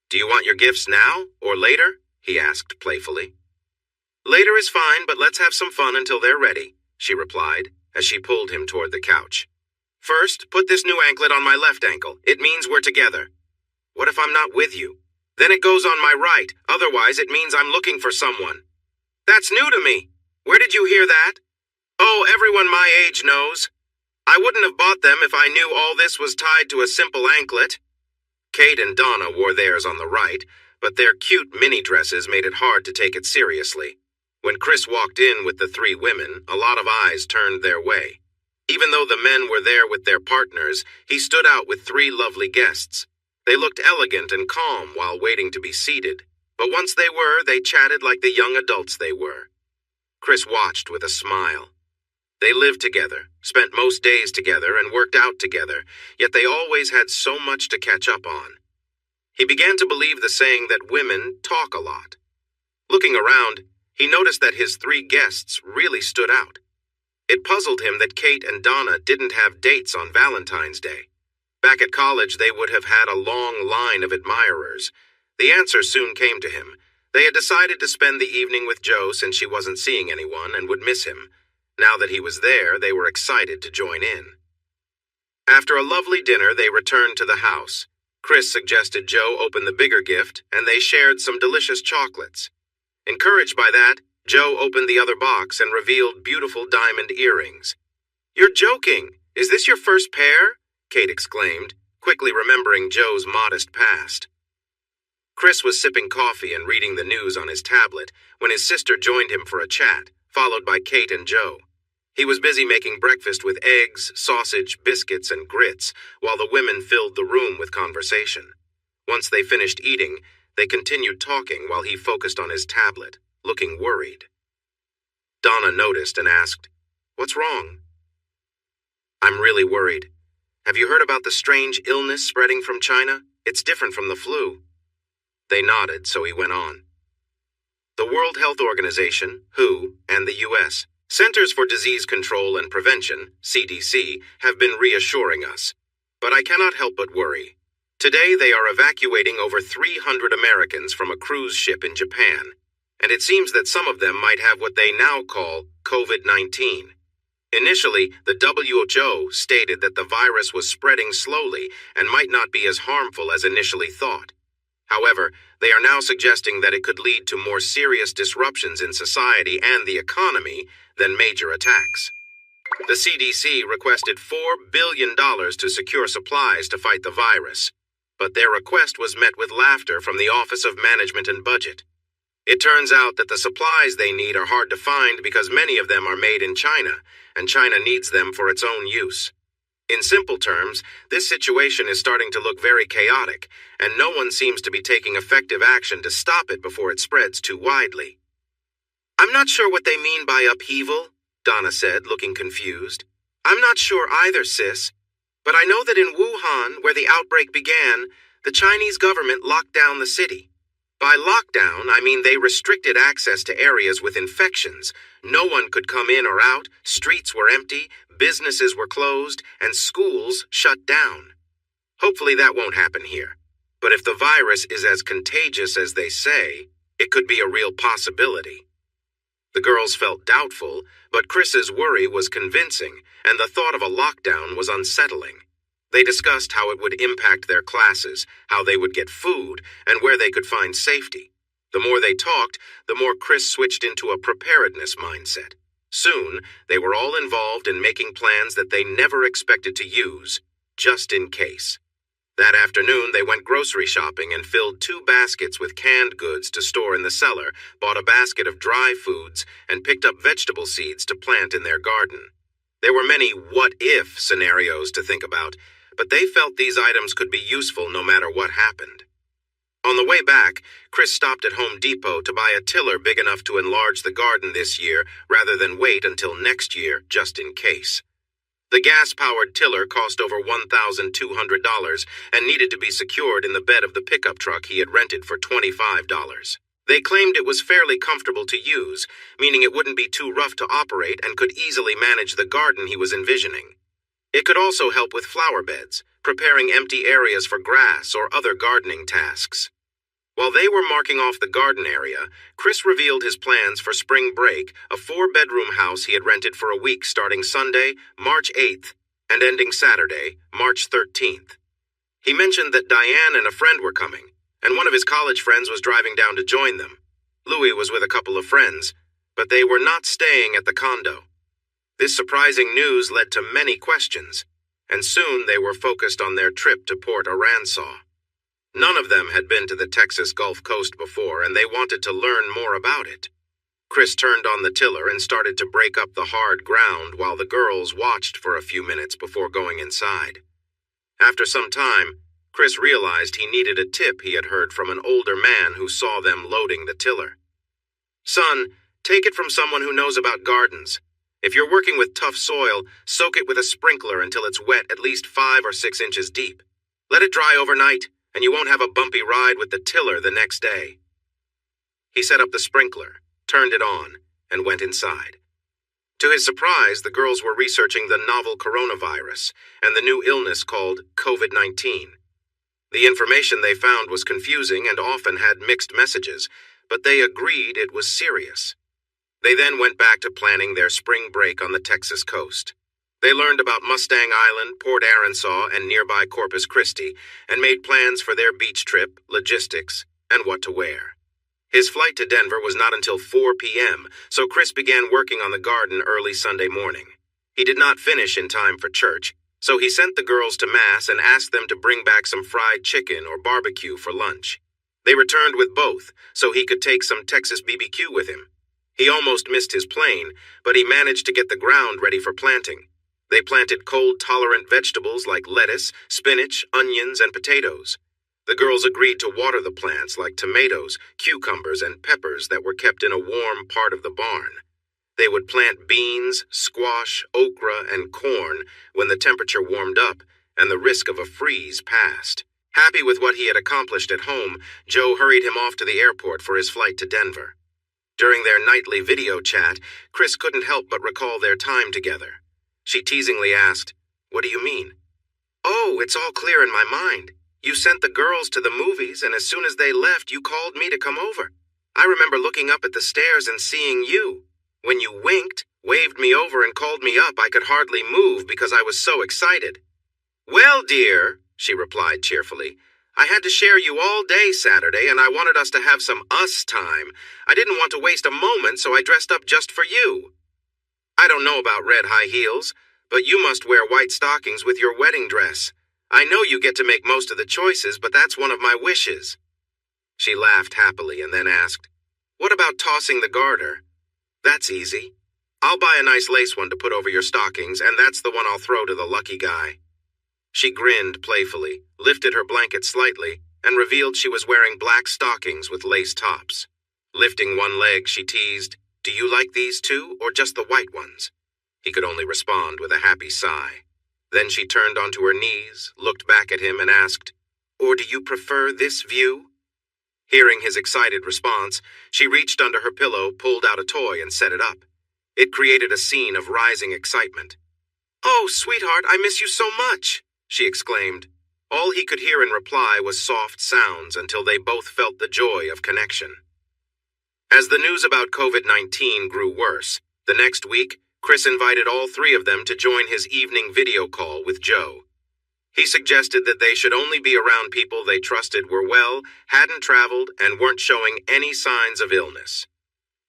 Do you want your gifts now or later? He asked playfully. Later is fine, but let's have some fun until they're ready, she replied, as she pulled him toward the couch. First, put this new anklet on my left ankle. It means we're together. What if I'm not with you? Then it goes on my right. Otherwise, it means I'm looking for someone. That's new to me. Where did you hear that? Oh, everyone my age knows. I wouldn't have bought them if I knew all this was tied to a simple anklet. Kate and Donna wore theirs on the right, but their cute mini dresses made it hard to take it seriously. When Chris walked in with the 3 women, a lot of eyes turned their way. Even though the men were there with their partners, he stood out with 3 lovely guests. They looked elegant and calm while waiting to be seated, but once they were, they chatted like the young adults they were. Chris watched with a smile. They lived together, spent most days together, and worked out together, yet they always had so much to catch up on. He began to believe the saying that women talk a lot. Looking around, he noticed that his 3 guests really stood out. It puzzled him that Kate and Donna didn't have dates on Valentine's Day. Back at college, they would have had a long line of admirers. The answer soon came to him. They had decided to spend the evening with Joe since she wasn't seeing anyone and would miss him. Now that he was there, they were excited to join in. After a lovely dinner, they returned to the house. Chris suggested Joe open the bigger gift, and they shared some delicious chocolates. Encouraged by that, Joe opened the other box and revealed beautiful diamond earrings. You're joking! Is this your first pair? Kate exclaimed, quickly remembering Joe's modest past. Chris was sipping coffee and reading the news on his tablet when his sister joined him for a chat, followed by Kate and Joe. He was busy making breakfast with eggs, sausage, biscuits, and grits, while the women filled the room with conversation. Once they finished eating, they continued talking while he focused on his tablet, looking worried. Donna noticed and asked, What's wrong? I'm really worried. Have you heard about the strange illness spreading from China? It's different from the flu. They nodded, so he went on. The World Health Organization, WHO, and the U.S. Centers for Disease Control and Prevention, CDC, have been reassuring us. But I cannot help but worry. Today they are evacuating over 300 Americans from a cruise ship in Japan, and it seems that some of them might have what they now call COVID-19. Initially, the WHO stated that the virus was spreading slowly and might not be as harmful as initially thought. However, they are now suggesting that it could lead to more serious disruptions in society and the economy than major attacks. The CDC requested $4 billion to secure supplies to fight the virus, but their request was met with laughter from the Office of Management and Budget. It turns out that the supplies they need are hard to find because many of them are made in China, and China needs them for its own use. In simple terms, this situation is starting to look very chaotic, and no one seems to be taking effective action to stop it before it spreads too widely. I'm not sure what they mean by upheaval, Donna said, looking confused. I'm not sure either, sis. But I know that in Wuhan, where the outbreak began, the Chinese government locked down the city. By lockdown, I mean they restricted access to areas with infections. No one could come in or out, streets were empty, businesses were closed, and schools shut down. Hopefully that won't happen here. But if the virus is as contagious as they say, it could be a real possibility. The girls felt doubtful, but Chris's worry was convincing, and the thought of a lockdown was unsettling. They discussed how it would impact their classes, how they would get food, and where they could find safety. The more they talked, the more Chris switched into a preparedness mindset. Soon, they were all involved in making plans that they never expected to use, just in case. That afternoon, they went grocery shopping and filled 2 baskets with canned goods to store in the cellar, bought a basket of dry foods, and picked up vegetable seeds to plant in their garden. There were many what-if scenarios to think about, but they felt these items could be useful no matter what happened. On the way back, Chris stopped at Home Depot to buy a tiller big enough to enlarge the garden this year rather than wait until next year just in case. The gas-powered tiller cost over $1,200 and needed to be secured in the bed of the pickup truck he had rented for $25. They claimed it was fairly comfortable to use, meaning it wouldn't be too rough to operate and could easily manage the garden he was envisioning. It could also help with flower beds, preparing empty areas for grass or other gardening tasks. While they were marking off the garden area, Chris revealed his plans for spring break, a 4-bedroom house he had rented for a week starting Sunday, March 8th, and ending Saturday, March 13th. He mentioned that Diane and a friend were coming, and one of his college friends was driving down to join them. Louis was with a couple of friends, but they were not staying at the condo. This surprising news led to many questions, and soon they were focused on their trip to Port Aransas. None of them had been to the Texas Gulf Coast before, and they wanted to learn more about it. Chris turned on the tiller and started to break up the hard ground while the girls watched for a few minutes before going inside. After some time, Chris realized he needed a tip he had heard from an older man who saw them loading the tiller. "Son, take it from someone who knows about gardens. If you're working with tough soil, soak it with a sprinkler until it's wet at least 5 or 6 inches deep. Let it dry overnight, and you won't have a bumpy ride with the tiller the next day." He set up the sprinkler, turned it on, and went inside. To his surprise, the girls were researching the novel coronavirus and the new illness called COVID-19. The information they found was confusing and often had mixed messages, but they agreed it was serious. They then went back to planning their spring break on the Texas coast. They learned about Mustang Island, Port Aransas, and nearby Corpus Christi, and made plans for their beach trip, logistics, and what to wear. His flight to Denver was not until 4 p.m., so Chris began working on the garden early Sunday morning. He did not finish in time for church, so he sent the girls to Mass and asked them to bring back some fried chicken or barbecue for lunch. They returned with both, so he could take some Texas BBQ with him. He almost missed his plane, but he managed to get the ground ready for planting. They planted cold-tolerant vegetables like lettuce, spinach, onions, and potatoes. The girls agreed to water the plants like tomatoes, cucumbers, and peppers that were kept in a warm part of the barn. They would plant beans, squash, okra, and corn when the temperature warmed up and the risk of a freeze passed. Happy with what he had accomplished at home, Joe hurried him off to the airport for his flight to Denver. During their nightly video chat, Chris couldn't help but recall their time together. She teasingly asked, "What do you mean?" "Oh, it's all clear in my mind. You sent the girls to the movies, and as soon as they left, you called me to come over. I remember looking up at the stairs and seeing you. When you winked, waved me over, and called me up, I could hardly move because I was so excited." "Well, dear," she replied cheerfully, "I had to share you all day Saturday, and I wanted us to have some us time. I didn't want to waste a moment, so I dressed up just for you. I don't know about red high heels, but you must wear white stockings with your wedding dress. I know you get to make most of the choices, but that's one of my wishes." She laughed happily and then asked, "What about tossing the garter?" "That's easy. I'll buy a nice lace one to put over your stockings, and that's the one I'll throw to the lucky guy." She grinned playfully, lifted her blanket slightly, and revealed she was wearing black stockings with lace tops. Lifting one leg, she teased, "Do you like these too, or just the white ones?" He could only respond with a happy sigh. Then she turned onto her knees, looked back at him, and asked, "Or do you prefer this view?" Hearing his excited response, she reached under her pillow, pulled out a toy, and set it up. It created a scene of rising excitement. "Oh, sweetheart, I miss you so much," she exclaimed. All he could hear in reply was soft sounds until they both felt the joy of connection. As the news about COVID-19 grew worse, the next week, Chris invited all three of them to join his evening video call with Joe. He suggested that they should only be around people they trusted were well, hadn't traveled, and weren't showing any signs of illness.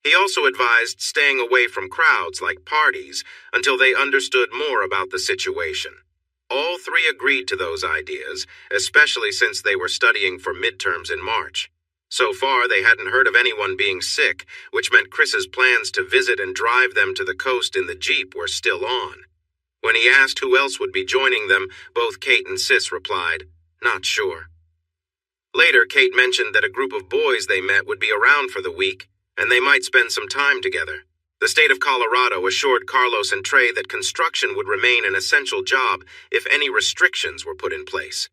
He also advised staying away from crowds like parties until they understood more about the situation. All three agreed to those ideas, especially since they were studying for midterms in March. So far, they hadn't heard of anyone being sick, which meant Chris's plans to visit and drive them to the coast in the Jeep were still on. When he asked who else would be joining them, both Kate and Sis replied, "Not sure." Later, Kate mentioned that a group of boys they met would be around for the week, and they might spend some time together. The state of Colorado assured Carlos and Trey that construction would remain an essential job if any restrictions were put in place.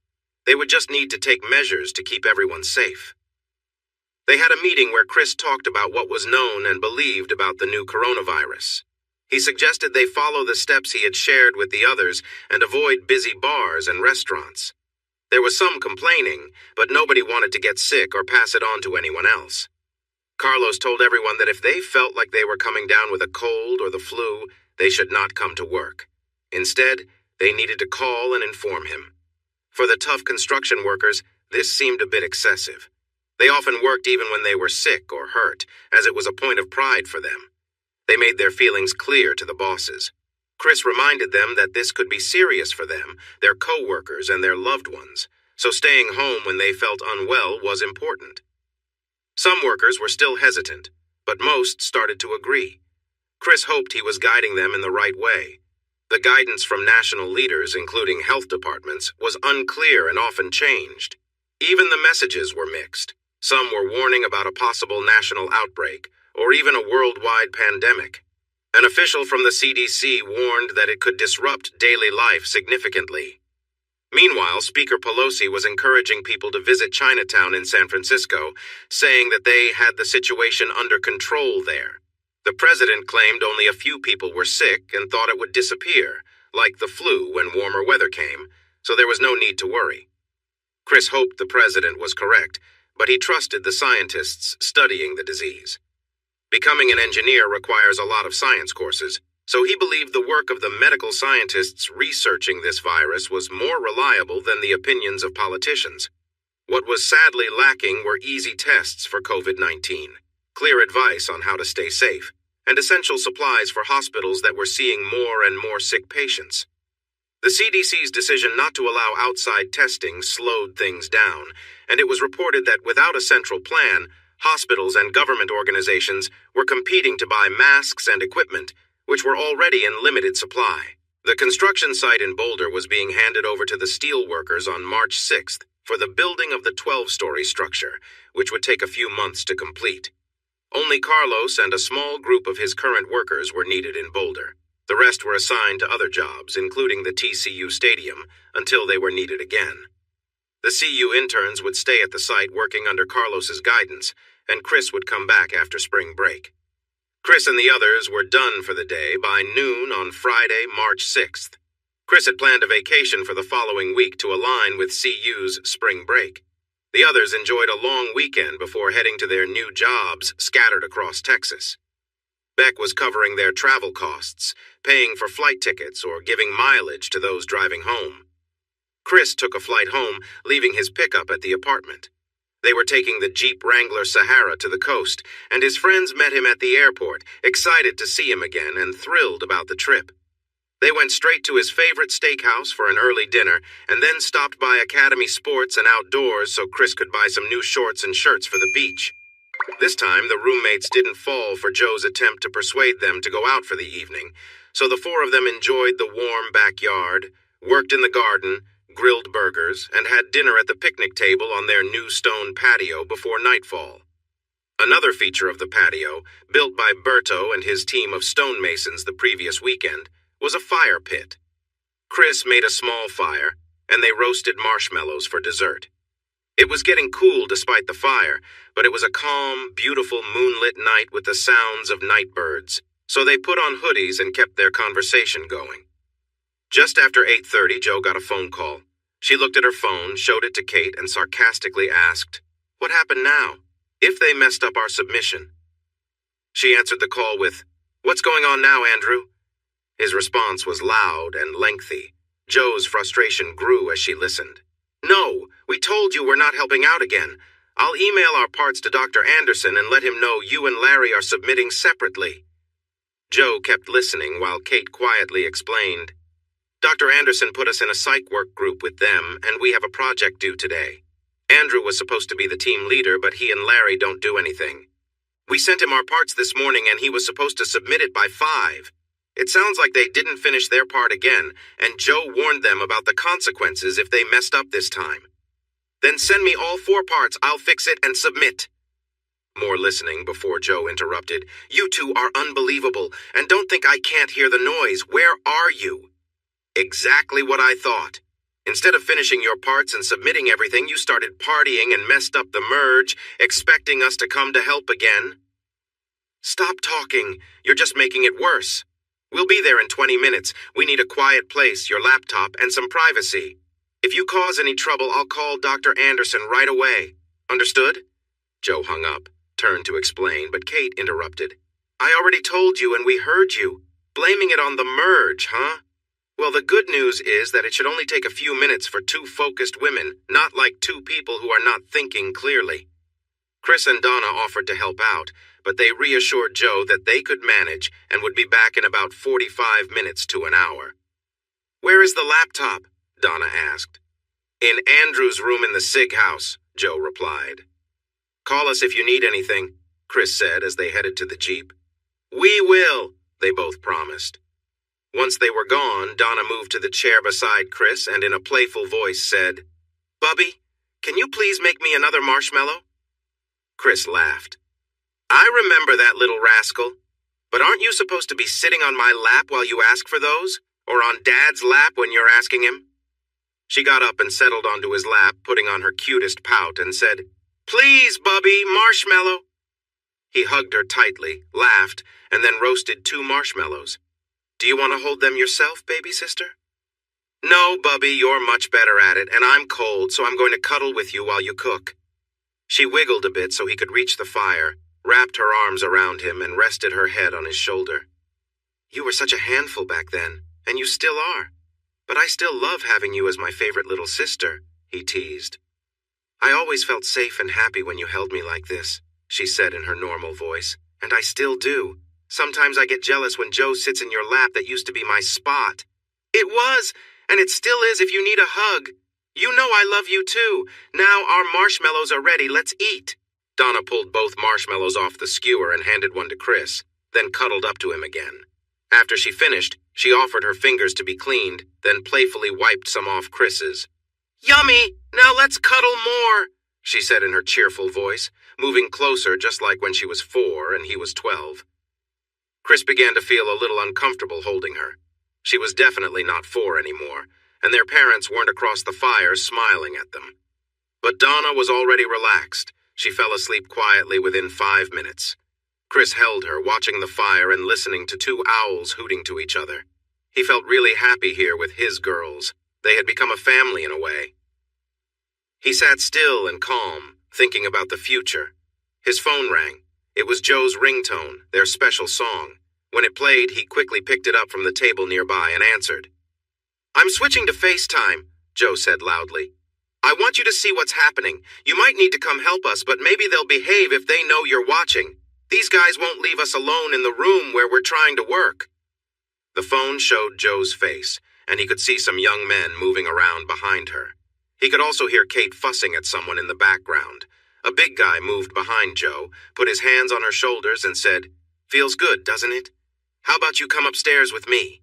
They would just need to take measures to keep everyone safe. They had a meeting where Chris talked about what was known and believed about the new coronavirus. He suggested they follow the steps he had shared with the others and avoid busy bars and restaurants. There was some complaining, but nobody wanted to get sick or pass it on to anyone else. Carlos told everyone that if they felt like they were coming down with a cold or the flu, they should not come to work. Instead, they needed to call and inform him. For the tough construction workers, this seemed a bit excessive. They often worked even when they were sick or hurt, as it was a point of pride for them. They made their feelings clear to the bosses. Chris reminded them that this could be serious for them, their co-workers, and their loved ones, so staying home when they felt unwell was important. Some workers were still hesitant, but most started to agree. Chris hoped he was guiding them in the right way. The guidance from national leaders, including health departments, was unclear and often changed. Even the messages were mixed. Some were warning about a possible national outbreak, or even a worldwide pandemic. An official from the CDC warned that it could disrupt daily life significantly. Meanwhile, Speaker Pelosi was encouraging people to visit Chinatown in San Francisco, saying that they had the situation under control there. The president claimed only a few people were sick and thought it would disappear, like the flu when warmer weather came, so there was no need to worry. Chris hoped the president was correct, but he trusted the scientists studying the disease. Becoming an engineer requires a lot of science courses, so he believed the work of the medical scientists researching this virus was more reliable than the opinions of politicians. What was sadly lacking were easy tests for COVID-19, clear advice on how to stay safe, and essential supplies for hospitals that were seeing more and more sick patients. The CDC's decision not to allow outside testing slowed things down, and it was reported that without a central plan, hospitals and government organizations were competing to buy masks and equipment, which were already in limited supply. The construction site in Boulder was being handed over to the steel workers on March 6th for the building of the 12-story structure, which would take a few months to complete. Only Carlos and a small group of his current workers were needed in Boulder. The rest were assigned to other jobs, including the TCU Stadium, until they were needed again. The CU interns would stay at the site working under Carlos's guidance, and Chris would come back after spring break. Chris and the others were done for the day by noon on Friday, March 6th. Chris had planned a vacation for the following week to align with CU's spring break. The others enjoyed a long weekend before heading to their new jobs scattered across Texas. Beck was covering their travel costs, paying for flight tickets or giving mileage to those driving home. Chris took a flight home, leaving his pickup at the apartment. They were taking the Jeep Wrangler Sahara to the coast, and his friends met him at the airport, excited to see him again and thrilled about the trip. They went straight to his favorite steakhouse for an early dinner, and then stopped by Academy Sports and Outdoors so Chris could buy some new shorts and shirts for the beach. This time, the roommates didn't fall for Joe's attempt to persuade them to go out for the evening, so the four of them enjoyed the warm backyard, worked in the garden, grilled burgers, and had dinner at the picnic table on their new stone patio before nightfall. Another feature of the patio, built by Berto and his team of stonemasons the previous weekend, was a fire pit. Chris made a small fire, and they roasted marshmallows for dessert. It was getting cool despite the fire, but it was a calm, beautiful moonlit night with the sounds of night birds, so they put on hoodies and kept their conversation going. Just after 8:30, Jo got a phone call. She looked at her phone, showed it to Kate, and sarcastically asked, "What happened now? If they messed up our submission?" She answered the call with, "What's going on now, Andrew?" His response was loud and lengthy. Jo's frustration grew as she listened. "No, we told you we're not helping out again. I'll email our parts to Dr. Anderson and let him know you and Larry are submitting separately." Jo kept listening while Kate quietly explained, "Dr. Anderson put us in a psych work group with them, and we have a project due today. Andrew was supposed to be the team leader, but he and Larry don't do anything. We sent him our parts this morning, and he was supposed to submit it by 5. It sounds like they didn't finish their part again, and Jo warned them about the consequences if they messed up this time. Then send me all 4 parts, I'll fix it and submit." More listening before Jo interrupted. "You two are unbelievable, and don't think I can't hear the noise. Where are you?" "Exactly what I thought. Instead of finishing your parts and submitting everything, you started partying and messed up the merge, expecting us to come to help again." "Stop talking. You're just making it worse. We'll be there in 20 minutes. We need a quiet place, your laptop, and some privacy. If you cause any trouble, I'll call Dr. Anderson right away. Understood?" Jo hung up, turned to explain, but Kate interrupted. "I already told you and we heard you. Blaming it on the merge, huh? Well, the good news is that it should only take a few minutes for 2 focused women, not like 2 people who are not thinking clearly." Chris and Donna offered to help out, but they reassured Jo that they could manage and would be back in about 45 minutes to an hour. "Where is the laptop?" Donna asked. "In Andrew's room in the SIG house," Jo replied. "Call us if you need anything," Chris said as they headed to the Jeep. "We will," they both promised. Once they were gone, Donna moved to the chair beside Chris and in a playful voice said, "Bubby, can you please make me another marshmallow?" Chris laughed. "I remember that little rascal. But aren't you supposed to be sitting on my lap while you ask for those? Or on Dad's lap when you're asking him?" She got up and settled onto his lap, putting on her cutest pout, and said, "Please, Bubby, marshmallow." He hugged her tightly, laughed, and then roasted 2 marshmallows. "Do you want to hold them yourself, baby sister?" "No, Bubby, you're much better at it, and I'm cold, so I'm going to cuddle with you while you cook." She wiggled a bit so he could reach the fire, wrapped her arms around him, and rested her head on his shoulder. "You were such a handful back then, and you still are. But I still love having you as my favorite little sister," he teased. "I always felt safe and happy when you held me like this," she said in her normal voice, "and I still do. Sometimes I get jealous when Jo sits in your lap that used to be my spot." "It was, and it still is if you need a hug. You know I love you too. Now our marshmallows are ready, let's eat." Donna pulled both marshmallows off the skewer and handed one to Chris, then cuddled up to him again. After she finished, she offered her fingers to be cleaned, then playfully wiped some off Chris's. "Yummy! Now let's cuddle more," she said in her cheerful voice, moving closer just like when she was 4 and he was 12. Chris began to feel a little uncomfortable holding her. She was definitely not 4 anymore, and their parents weren't across the fire smiling at them. But Donna was already relaxed. She fell asleep quietly within 5 minutes. Chris held her, watching the fire and listening to 2 owls hooting to each other. He felt really happy here with his girls. They had become a family in a way. He sat still and calm, thinking about the future. His phone rang. It was Jo's ringtone, their special song. When it played, he quickly picked it up from the table nearby and answered. "I'm switching to FaceTime," Jo said loudly. "I want you to see what's happening. You might need to come help us, but maybe they'll behave if they know you're watching. These guys won't leave us alone in the room where we're trying to work." The phone showed Jo's face, and he could see some young men moving around behind her. He could also hear Kate fussing at someone in the background. A big guy moved behind Jo, put his hands on her shoulders and said, "Feels good, doesn't it? How about you come upstairs with me?"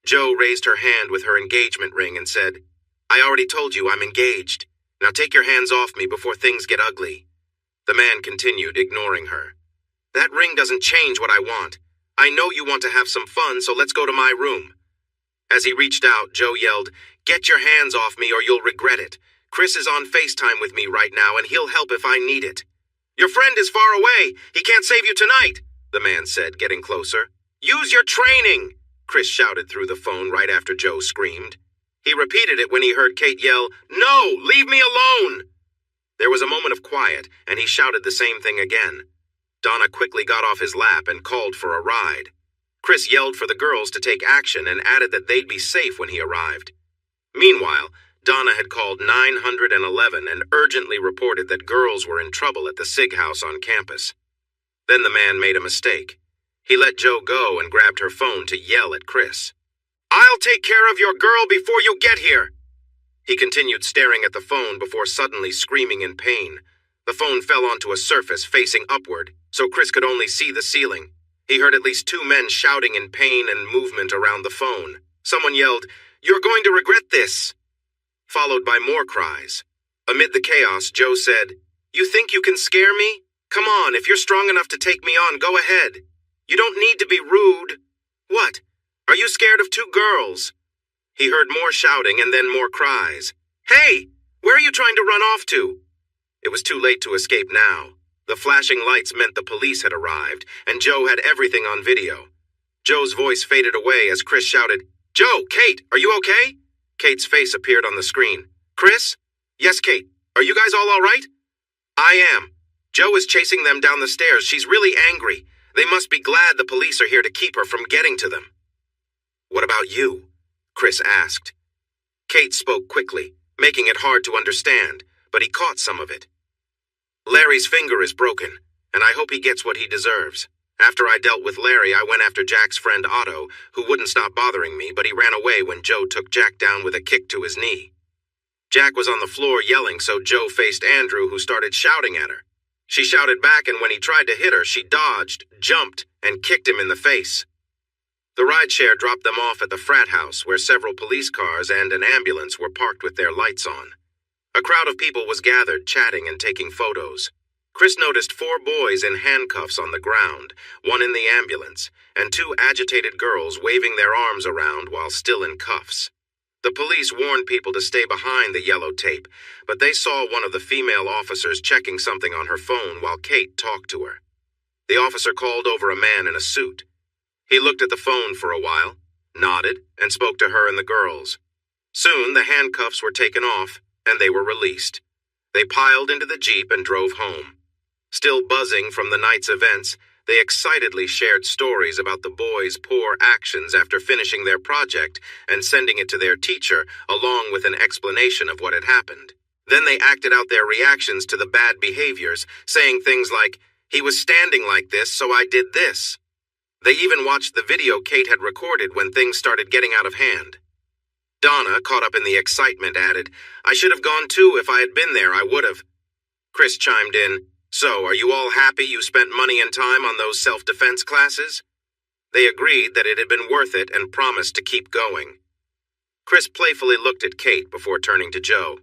Jo raised her hand with her engagement ring and said, "I already told you I'm engaged. Now take your hands off me before things get ugly." The man continued, ignoring her. "That ring doesn't change what I want. I know you want to have some fun, so let's go to my room." As he reached out, Joe yelled, "Get your hands off me or you'll regret it. Chris is on FaceTime with me right now and he'll help if I need it." "Your friend is far away. He can't save you tonight," the man said, getting closer. "Use your training," Chris shouted through the phone right after Joe screamed. He repeated it when he heard Kate yell, "No, leave me alone!" There was a moment of quiet, and he shouted the same thing again. Donna quickly got off his lap and called for a ride. Chris yelled for the girls to take action and added that they'd be safe when he arrived. Meanwhile, Donna had called 911 and urgently reported that girls were in trouble at the SIG house on campus. Then the man made a mistake. He let Joe go and grabbed her phone to yell at Chris. "I'll take care of your girl before you get here." He continued staring at the phone before suddenly screaming in pain. The phone fell onto a surface facing upward, so Chris could only see the ceiling. He heard at least 2 men shouting in pain and movement around the phone. Someone yelled, "You're going to regret this," followed by more cries. Amid the chaos, Joe said, "You think you can scare me? Come on, if you're strong enough to take me on, go ahead. You don't need to be rude." "What? Are you scared of 2 girls?" He heard more shouting and then more cries. "Hey, where are you trying to run off to?" It was too late to escape now. The flashing lights meant the police had arrived, and Joe had everything on video. Joe's voice faded away as Chris shouted, "Joe, Kate, are you okay?" Kate's face appeared on the screen. "Chris?" "Yes, Kate. Are you guys all right?" "I am. Joe is chasing them down the stairs. She's really angry. They must be glad the police are here to keep her from getting to them." "What about you?" Chris asked. Kate spoke quickly, making it hard to understand, but he caught some of it. "Larry's finger is broken, and I hope he gets what he deserves. After I dealt with Larry, I went after Jack's friend Otto, who wouldn't stop bothering me, but he ran away when Joe took Jack down with a kick to his knee. Jack was on the floor yelling, so Joe faced Andrew, who started shouting at her. She shouted back, and when he tried to hit her, she dodged, jumped, and kicked him in the face. The rideshare dropped them off at the frat house, where several police cars and an ambulance were parked with their lights on. A crowd of people was gathered, chatting and taking photos. Chris noticed 4 boys in handcuffs on the ground, 1 in the ambulance, and 2 agitated girls waving their arms around while still in cuffs. The police warned people to stay behind the yellow tape, but they saw one of the female officers checking something on her phone while Kate talked to her. The officer called over a man in a suit. He looked at the phone for a while, nodded, and spoke to her and the girls. Soon the handcuffs were taken off, and they were released. They piled into the Jeep and drove home. Still buzzing from the night's events, they excitedly shared stories about the boys' poor actions after finishing their project and sending it to their teacher, along with an explanation of what had happened. Then they acted out their reactions to the bad behaviors, saying things like, "He was standing like this, so I did this." They even watched the video Kate had recorded when things started getting out of hand. Donna, caught up in the excitement, added, "I should have gone too. If I had been there, I would have." Chris chimed in, "So, are you all happy you spent money and time on those self-defense classes?" They agreed that it had been worth it and promised to keep going. Chris playfully looked at Kate before turning to Joe.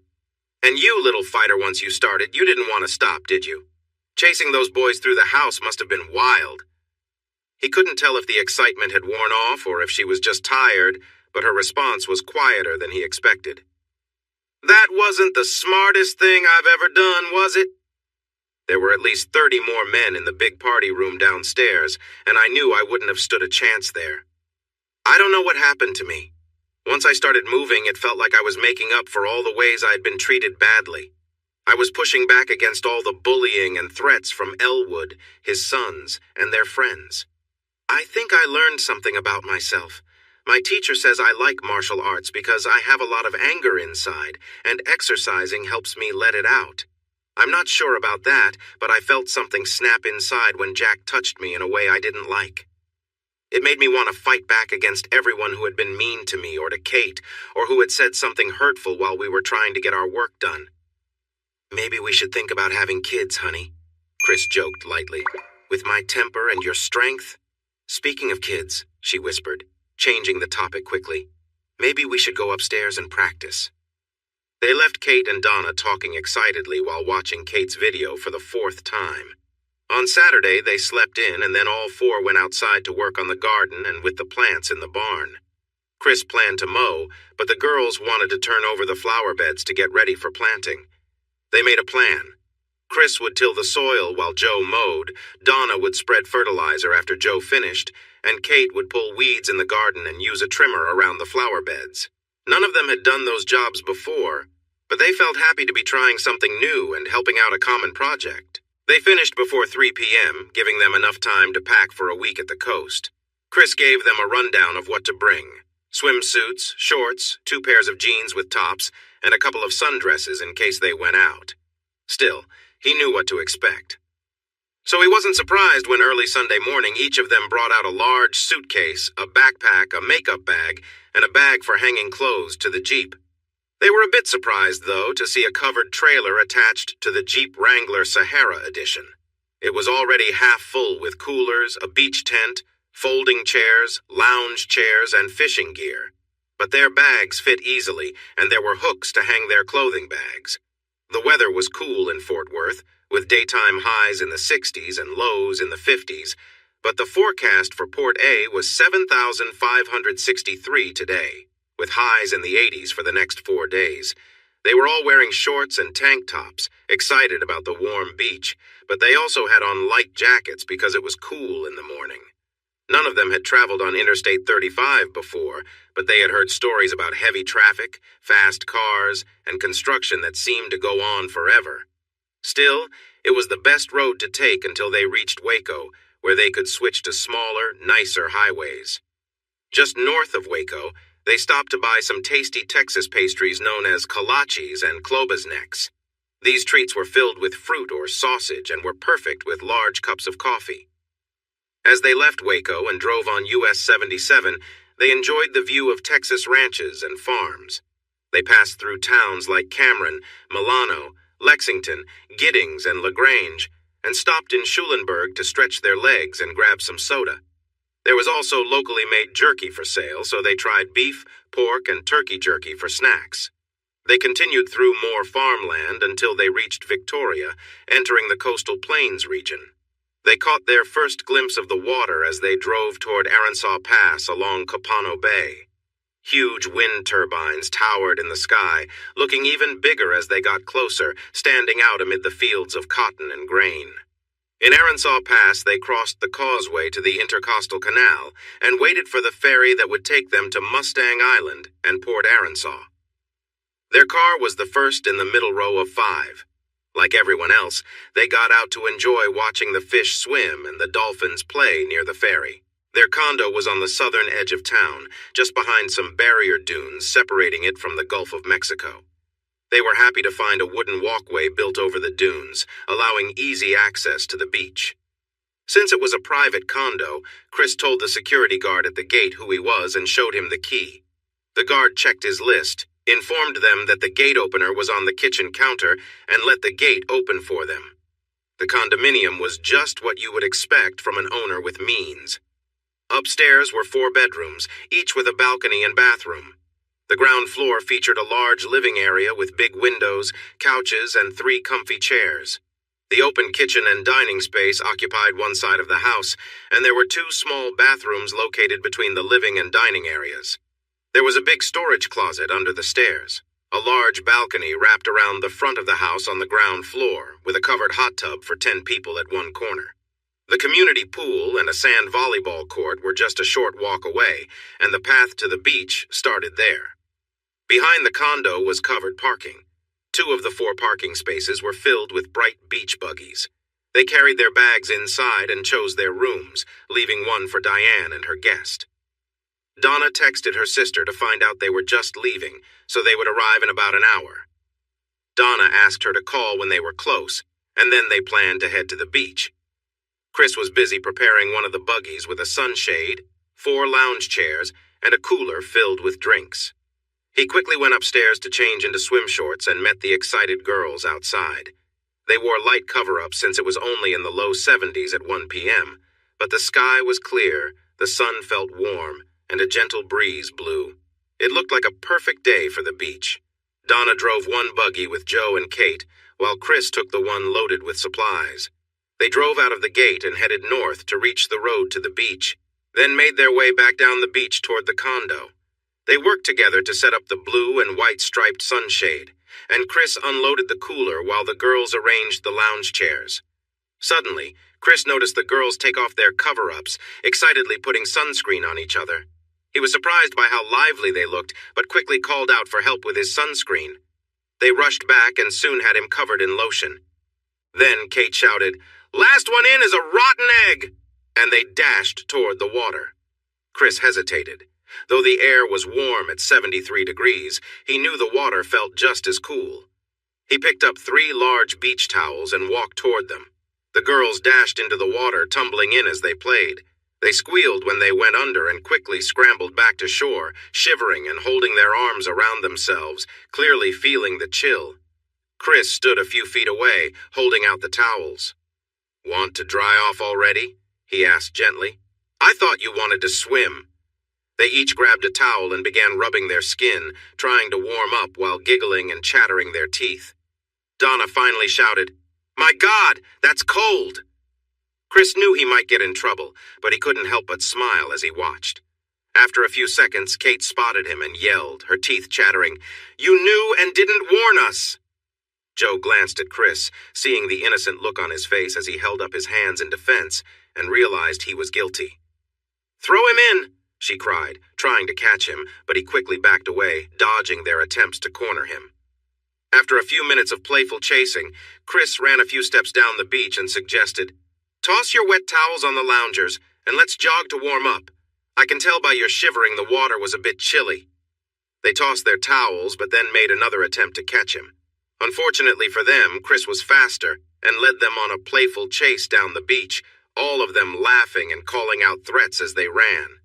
"And you, little fighter, once you started, you didn't want to stop, did you? Chasing those boys through the house must have been wild." He couldn't tell if the excitement had worn off or if she was just tired, but her response was quieter than he expected. "That wasn't the smartest thing I've ever done, was it?" There were at least 30 more men in the big party room downstairs, and I knew I wouldn't have stood a chance there. I don't know what happened to me. Once I started moving, it felt like I was making up for all the ways I had been treated badly. I was pushing back against all the bullying and threats from Elwood, his sons, and their friends. I think I learned something about myself. My teacher says I like martial arts because I have a lot of anger inside, and exercising helps me let it out. I'm not sure about that, but I felt something snap inside when Jack touched me in a way I didn't like. It made me want to fight back against everyone who had been mean to me or to Kate, or who had said something hurtful while we were trying to get our work done. "Maybe we should think about having kids, honey," Chris joked lightly. "With my temper and your strength." "Speaking of kids," she whispered, changing the topic quickly, "maybe we should go upstairs and practice." They left Kate and Donna talking excitedly while watching Kate's video for the 4th time. On Saturday, they slept in, and then all 4 went outside to work on the garden and with the plants in the barn. Chris planned to mow, but the girls wanted to turn over the flower beds to get ready for planting. They made a plan. Chris would till the soil while Joe mowed, Donna would spread fertilizer after Joe finished, and Kate would pull weeds in the garden and use a trimmer around the flower beds. None of them had done those jobs before, but they felt happy to be trying something new and helping out a common project. They finished before 3 p.m., giving them enough time to pack for a week at the coast. Chris gave them a rundown of what to bring: swimsuits, shorts, 2 pairs of jeans with tops, and a couple of sundresses in case they went out. Still, he knew what to expect. So he wasn't surprised when early Sunday morning each of them brought out a large suitcase, a backpack, a makeup bag, and a bag for hanging clothes to the Jeep. They were a bit surprised, though, to see a covered trailer attached to the Jeep Wrangler Sahara Edition. It was already half full with coolers, a beach tent, folding chairs, lounge chairs, and fishing gear. But their bags fit easily, and there were hooks to hang their clothing bags. The weather was cool in Fort Worth, with daytime highs in the 60s and lows in the 50s, but the forecast for Port A was 7,563 today, with highs in the 80s for the next 4 days. They were all wearing shorts and tank tops, excited about the warm beach, but they also had on light jackets because it was cool in the morning. None of them had traveled on Interstate 35 before, but they had heard stories about heavy traffic, fast cars, and construction that seemed to go on forever. Still, it was the best road to take until they reached Waco, where they could switch to smaller, nicer highways. Just north of Waco, they stopped to buy some tasty Texas pastries known as kolaches and clobas necks. These treats were filled with fruit or sausage and were perfect with large cups of coffee. As they left Waco and drove on US 77, they enjoyed the view of Texas ranches and farms. They passed through towns like Cameron, Milano, Lexington, Giddings, and LaGrange, and stopped in Schulenburg to stretch their legs and grab some soda. There was also locally made jerky for sale, so they tried beef, pork, and turkey jerky for snacks. They continued through more farmland until they reached Victoria, entering the coastal plains region. They caught their first glimpse of the water as they drove toward Aransaw Pass along Copano Bay. Huge wind turbines towered in the sky, looking even bigger as they got closer, standing out amid the fields of cotton and grain. In Aransaw Pass, they crossed the causeway to the Intercoastal Canal and waited for the ferry that would take them to Mustang Island and Port Aransaw. Their car was the first in the middle row of 5. Like everyone else, they got out to enjoy watching the fish swim and the dolphins play near the ferry. Their condo was on the southern edge of town, just behind some barrier dunes separating it from the Gulf of Mexico. They were happy to find a wooden walkway built over the dunes, allowing easy access to the beach. Since it was a private condo, Chris told the security guard at the gate who he was and showed him the key. The guard checked his list, informed them that the gate opener was on the kitchen counter, and let the gate open for them. The condominium was just what you would expect from an owner with means. Upstairs were 4 bedrooms, each with a balcony and bathroom. The ground floor featured a large living area with big windows, couches, and 3 comfy chairs. The open kitchen and dining space occupied one side of the house, and there were 2 small bathrooms located between the living and dining areas. There was a big storage closet under the stairs. A large balcony wrapped around the front of the house on the ground floor, with a covered hot tub for 10 people at one corner. The community pool and a sand volleyball court were just a short walk away, and the path to the beach started there. Behind the condo was covered parking. 2 of the 4 parking spaces were filled with bright beach buggies. They carried their bags inside and chose their rooms, leaving one for Diane and her guest. Donna texted her sister to find out they were just leaving, so they would arrive in about an hour. Donna asked her to call when they were close, and then they planned to head to the beach. Chris was busy preparing one of the buggies with a sunshade, 4 lounge chairs, and a cooler filled with drinks. He quickly went upstairs to change into swim shorts and met the excited girls outside. They wore light cover-ups since it was only in the low 70s at 1 p.m., but the sky was clear, the sun felt warm, and a gentle breeze blew. It looked like a perfect day for the beach. Donna drove one buggy with Joe and Kate, while Chris took the one loaded with supplies. They drove out of the gate and headed north to reach the road to the beach, then made their way back down the beach toward the condo. They worked together to set up the blue and white striped sunshade, and Chris unloaded the cooler while the girls arranged the lounge chairs. Suddenly, Chris noticed the girls take off their cover-ups, excitedly putting sunscreen on each other. He was surprised by how lively they looked, but quickly called out for help with his sunscreen. They rushed back and soon had him covered in lotion. Then Kate shouted, "Last one in is a rotten egg!" And they dashed toward the water. Chris hesitated. Though the air was warm at 73 degrees, he knew the water felt just as cool. He picked up 3 large beach towels and walked toward them. The girls dashed into the water, tumbling in as they played. They squealed when they went under and quickly scrambled back to shore, shivering and holding their arms around themselves, clearly feeling the chill. Chris stood a few feet away, holding out the towels. "Want to dry off already?" he asked gently. "I thought you wanted to swim." They each grabbed a towel and began rubbing their skin, trying to warm up while giggling and chattering their teeth. Donna finally shouted, "My God, that's cold!" Chris knew he might get in trouble, but he couldn't help but smile as he watched. After a few seconds, Kate spotted him and yelled, her teeth chattering, "You knew and didn't warn us!" Joe glanced at Chris, seeing the innocent look on his face as he held up his hands in defense, and realized he was guilty. "Throw him in!" she cried, trying to catch him, but he quickly backed away, dodging their attempts to corner him. After a few minutes of playful chasing, Chris ran a few steps down the beach and suggested, "Toss your wet towels on the loungers, and let's jog to warm up. I can tell by your shivering the water was a bit chilly." They tossed their towels, but then made another attempt to catch him. Unfortunately for them, Chris was faster and led them on a playful chase down the beach, all of them laughing and calling out threats as they ran.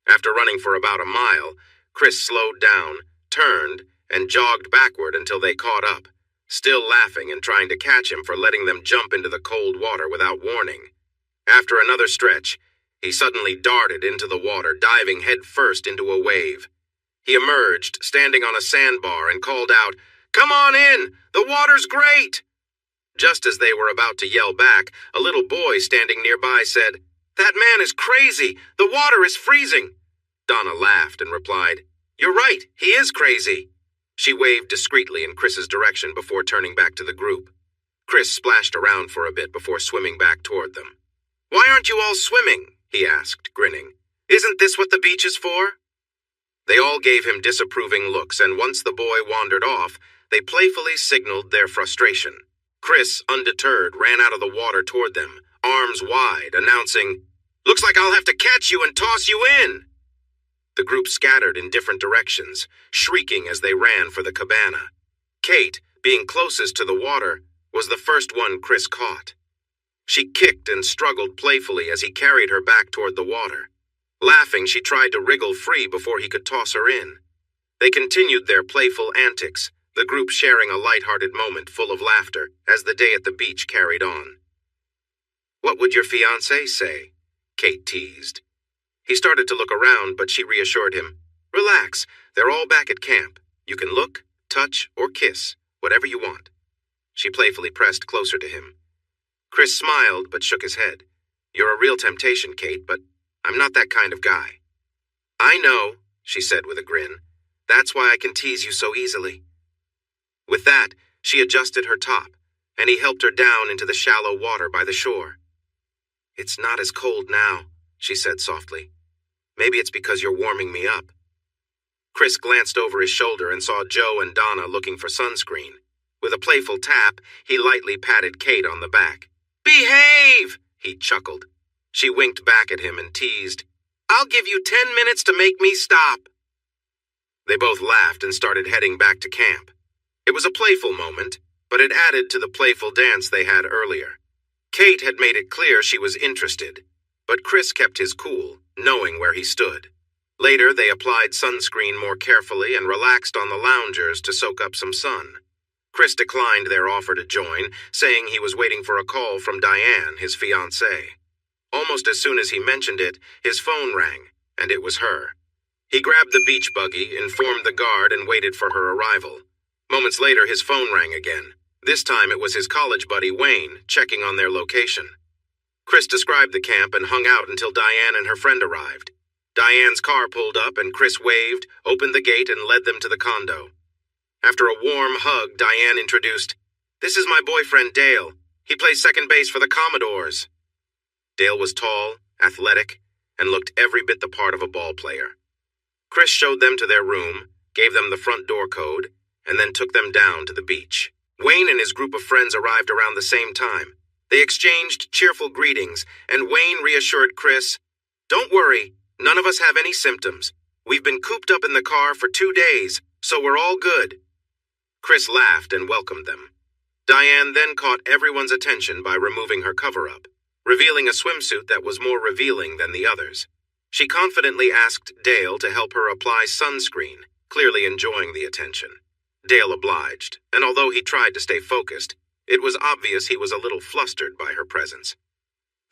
After running for about a mile, Chris slowed down, turned, and jogged backward until they caught up, still laughing and trying to catch him for letting them jump into the cold water without warning. After another stretch, he suddenly darted into the water, diving headfirst into a wave. He emerged, standing on a sandbar, and called out, "Come on in! The water's great!" Just as they were about to yell back, a little boy standing nearby said, "That man is crazy! The water is freezing!" Donna laughed and replied, "You're right, he is crazy." She waved discreetly in Chris's direction before turning back to the group. Chris splashed around for a bit before swimming back toward them. "Why aren't you all swimming?" he asked, grinning. "Isn't this what the beach is for?" They all gave him disapproving looks, and once the boy wandered off, they playfully signaled their frustration. Chris, undeterred, ran out of the water toward them, arms wide, announcing, "Looks like I'll have to catch you and toss you in." The group scattered in different directions, shrieking as they ran for the cabana. Kate, being closest to the water, was the first one Chris caught. She kicked and struggled playfully as he carried her back toward the water. Laughing, she tried to wriggle free before he could toss her in. They continued their playful antics, the group sharing a light-hearted moment full of laughter as the day at the beach carried on. "What would your fiancé say?" Kate teased. He started to look around, but she reassured him, "Relax, they're all back at camp. You can look, touch, or kiss, whatever you want." She playfully pressed closer to him. Chris smiled but shook his head. "You're a real temptation, Kate, but I'm not that kind of guy." "I know," she said with a grin. "That's why I can tease you so easily." With that, she adjusted her top, and he helped her down into the shallow water by the shore. "It's not as cold now," she said softly. "Maybe it's because you're warming me up." Chris glanced over his shoulder and saw Joe and Donna looking for sunscreen. With a playful tap, he lightly patted Kate on the back. "Behave!" he chuckled. She winked back at him and teased, "I'll give you 10 minutes to make me stop." They both laughed and started heading back to camp. It was a playful moment, but it added to the playful dance they had earlier. Kate had made it clear she was interested, but Chris kept his cool, knowing where he stood. Later, they applied sunscreen more carefully and relaxed on the loungers to soak up some sun. Chris declined their offer to join, saying he was waiting for a call from Diane, his fiancée. Almost as soon as he mentioned it, his phone rang, and it was her. He grabbed the beach buggy, informed the guard, and waited for her arrival. Moments later, his phone rang again. This time it was his college buddy, Wayne, checking on their location. Chris described the camp and hung out until Diane and her friend arrived. Diane's car pulled up and Chris waved, opened the gate, and led them to the condo. After a warm hug, Diane introduced, "This is my boyfriend, Dale. He plays second base for the Commodores." Dale was tall, athletic, and looked every bit the part of a ball player. Chris showed them to their room, gave them the front door code, and then took them down to the beach. Wayne and his group of friends arrived around the same time. They exchanged cheerful greetings, and Wayne reassured Chris, "Don't worry, none of us have any symptoms. We've been cooped up in the car for 2 days, so we're all good." Chris laughed and welcomed them. Diane then caught everyone's attention by removing her cover-up, revealing a swimsuit that was more revealing than the others. She confidently asked Dale to help her apply sunscreen, clearly enjoying the attention. Dale obliged, and although he tried to stay focused, it was obvious he was a little flustered by her presence.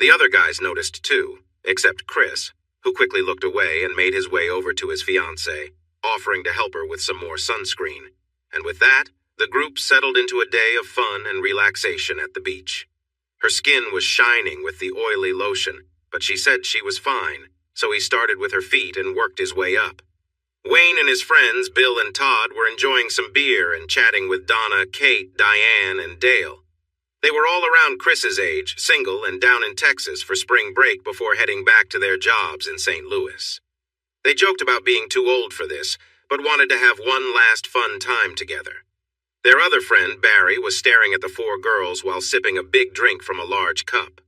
The other guys noticed too, except Chris, who quickly looked away and made his way over to his fiancée, offering to help her with some more sunscreen. And with that, the group settled into a day of fun and relaxation at the beach. Her skin was shining with the oily lotion, but she said she was fine, so he started with her feet and worked his way up. Wayne and his friends, Bill and Todd, were enjoying some beer and chatting with Donna, Kate, Diane, and Dale. They were all around Chris's age, single and down in Texas for spring break before heading back to their jobs in St. Louis. They joked about being too old for this, but wanted to have one last fun time together. Their other friend, Barry, was staring at the 4 girls while sipping a big drink from a large cup.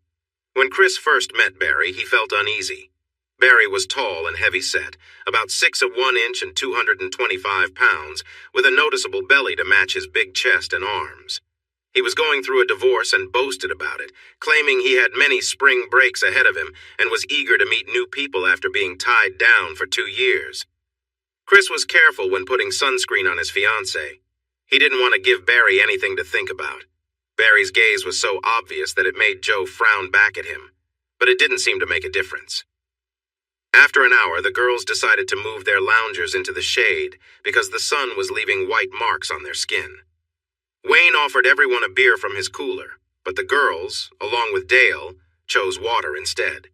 When Chris first met Barry, he felt uneasy. Barry was tall and heavy-set, about 6 of 1 inch and 225 pounds, with a noticeable belly to match his big chest and arms. He was going through a divorce and boasted about it, claiming he had many spring breaks ahead of him and was eager to meet new people after being tied down for 2 years. Chris was careful when putting sunscreen on his fiancée. He didn't want to give Barry anything to think about. Barry's gaze was so obvious that it made Joe frown back at him, but it didn't seem to make a difference. After an hour, the girls decided to move their loungers into the shade because the sun was leaving white marks on their skin. Wayne offered everyone a beer from his cooler, but the girls, along with Dale, chose water instead.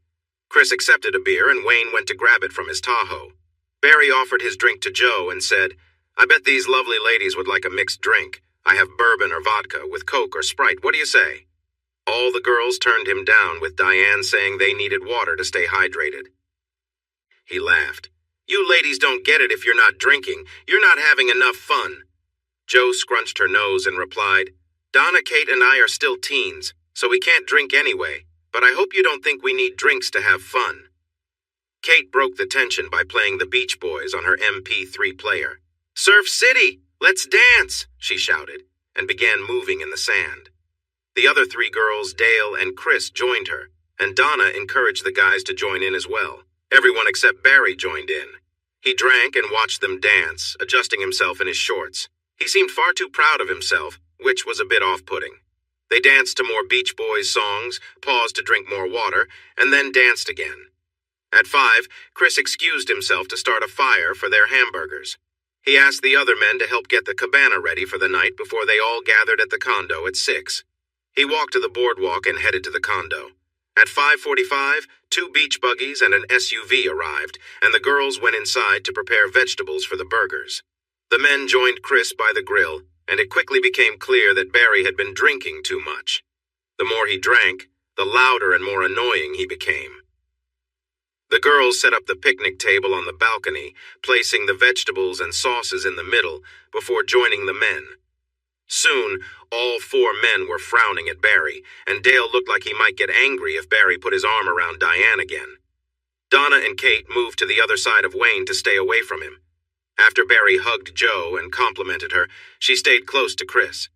Chris accepted a beer and Wayne went to grab it from his Tahoe. Barry offered his drink to Joe and said, "I bet these lovely ladies would like a mixed drink. I have bourbon or vodka with Coke or Sprite. What do you say?" All the girls turned him down, with Diane saying they needed water to stay hydrated. He laughed. "You ladies don't get it if you're not drinking. You're not having enough fun." Joe scrunched her nose and replied, "Donna, Kate, and I are still teens, so we can't drink anyway, but I hope you don't think we need drinks to have fun." Kate broke the tension by playing the Beach Boys on her MP3 player. "Surf City! Let's dance!" she shouted, and began moving in the sand. The other 3 girls, Dale and Chris, joined her, and Donna encouraged the guys to join in as well. Everyone except Barry joined in. He drank and watched them dance, adjusting himself in his shorts. He seemed far too proud of himself, which was a bit off-putting. They danced to more Beach Boys songs, paused to drink more water, and then danced again. At 5, Chris excused himself to start a fire for their hamburgers. He asked the other men to help get the cabana ready for the night before they all gathered at the condo at 6. He walked to the boardwalk and headed to the condo. At 5:45, 2 beach buggies and an SUV arrived, and the girls went inside to prepare vegetables for the burgers. The men joined Chris by the grill, and it quickly became clear that Barry had been drinking too much. The more he drank, the louder and more annoying he became. The girls set up the picnic table on the balcony, placing the vegetables and sauces in the middle before joining the men. Soon, all 4 men were frowning at Barry, and Dale looked like he might get angry if Barry put his arm around Diane again. Donna and Kate moved to the other side of Wayne to stay away from him. After Barry hugged Joe and complimented her, she stayed close to Chris.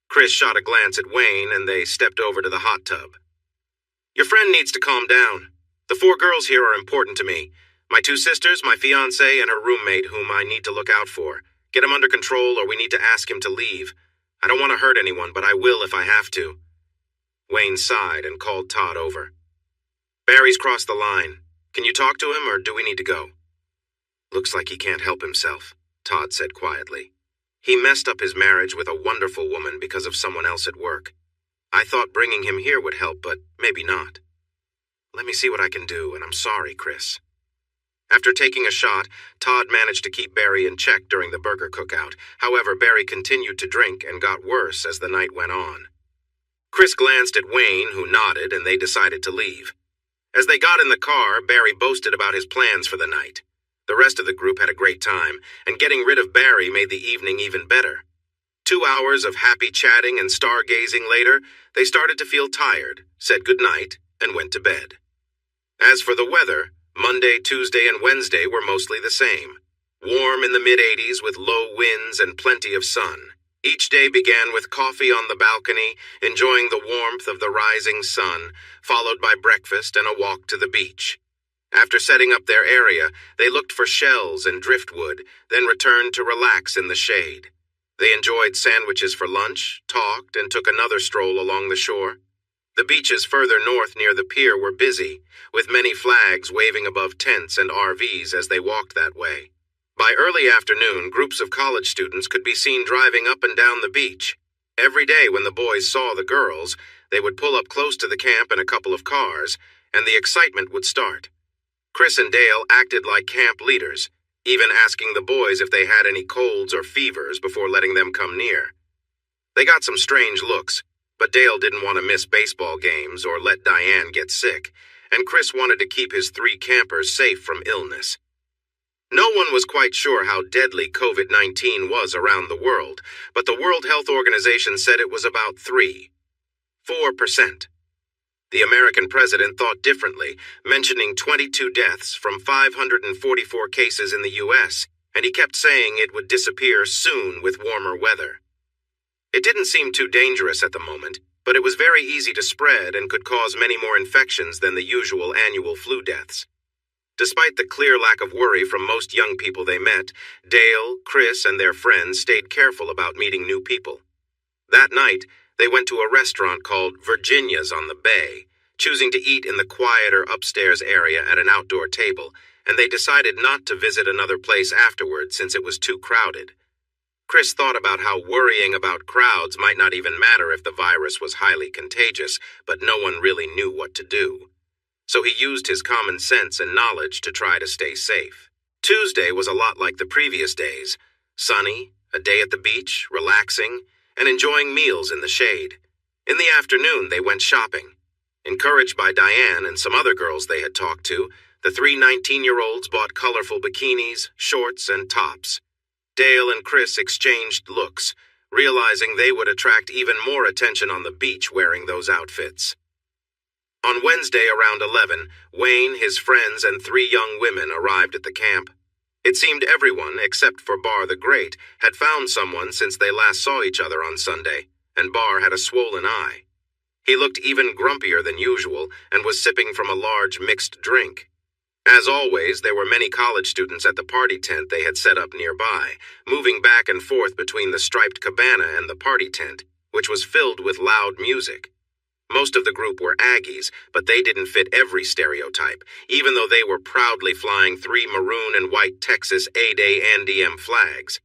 Chris shot a glance at Wayne, and they stepped over to the hot tub. "Your friend needs to calm down. The 4 girls here are important to me. My 2 sisters, my fiancée, and her roommate, whom I need to look out for. Get him under control, or we need to ask him to leave. I don't want to hurt anyone, but I will if I have to." Wayne sighed and called Todd over. "Barry's crossed the line. Can you talk to him, or do we need to go?" "Looks like he can't help himself," Todd said quietly. "He messed up his marriage with a wonderful woman because of someone else at work. I thought bringing him here would help, but maybe not. Let me see what I can do, and I'm sorry, Chris." After taking a shot, Todd managed to keep Barry in check during the burger cookout. However, Barry continued to drink and got worse as the night went on. Chris glanced at Wayne, who nodded, and they decided to leave. As they got in the car, Barry boasted about his plans for the night. The rest of the group had a great time, and getting rid of Barry made the evening even better. 2 hours of happy chatting and stargazing later, they started to feel tired, said goodnight, and went to bed. As for the weather, Monday, Tuesday, and Wednesday were mostly the same. Warm in the mid-80s with low winds and plenty of sun. Each day began with coffee on the balcony, enjoying the warmth of the rising sun, followed by breakfast and a walk to the beach. After setting up their area, they looked for shells and driftwood, then returned to relax in the shade. They enjoyed sandwiches for lunch, talked, and took another stroll along the shore. The beaches further north near the pier were busy, with many flags waving above tents and RVs as they walked that way. By early afternoon, groups of college students could be seen driving up and down the beach. Every day when the boys saw the girls, they would pull up close to the camp in a couple of cars, and the excitement would start. Chris and Dale acted like camp leaders, even asking the boys if they had any colds or fevers before letting them come near. They got some strange looks, but Dale didn't want to miss baseball games or let Diane get sick, and Chris wanted to keep his 3 campers safe from illness. No one was quite sure how deadly COVID-19 was around the world, but the World Health Organization said it was about 4%. The American president thought differently, mentioning 22 deaths from 544 cases in the U.S., and he kept saying it would disappear soon with warmer weather. It didn't seem too dangerous at the moment, but it was very easy to spread and could cause many more infections than the usual annual flu deaths. Despite the clear lack of worry from most young people they met, Dale, Chris, and their friends stayed careful about meeting new people. That night, they went to a restaurant called Virginia's on the Bay, choosing to eat in the quieter upstairs area at an outdoor table, and they decided not to visit another place afterward since it was too crowded. Chris thought about how worrying about crowds might not even matter if the virus was highly contagious, but no one really knew what to do. So he used his common sense and knowledge to try to stay safe. Tuesday was a lot like the previous days. Sunny, a day at the beach, relaxing, and enjoying meals in the shade. In the afternoon, they went shopping. Encouraged by Diane and some other girls they had talked to, the 3 19-year-olds bought colorful bikinis, shorts, and tops. Dale and Chris exchanged looks, realizing they would attract even more attention on the beach wearing those outfits. On Wednesday around 11, Wayne, his friends, and 3 young women arrived at the camp. It seemed everyone, except for Bar the Great, had found someone since they last saw each other on Sunday, and Bar had a swollen eye. He looked even grumpier than usual and was sipping from a large mixed drink. As always, there were many college students at the party tent they had set up nearby, moving back and forth between the striped cabana and the party tent, which was filled with loud music. Most of the group were Aggies, but they didn't fit every stereotype, even though they were proudly flying 3 maroon and white Texas A-Day and flags.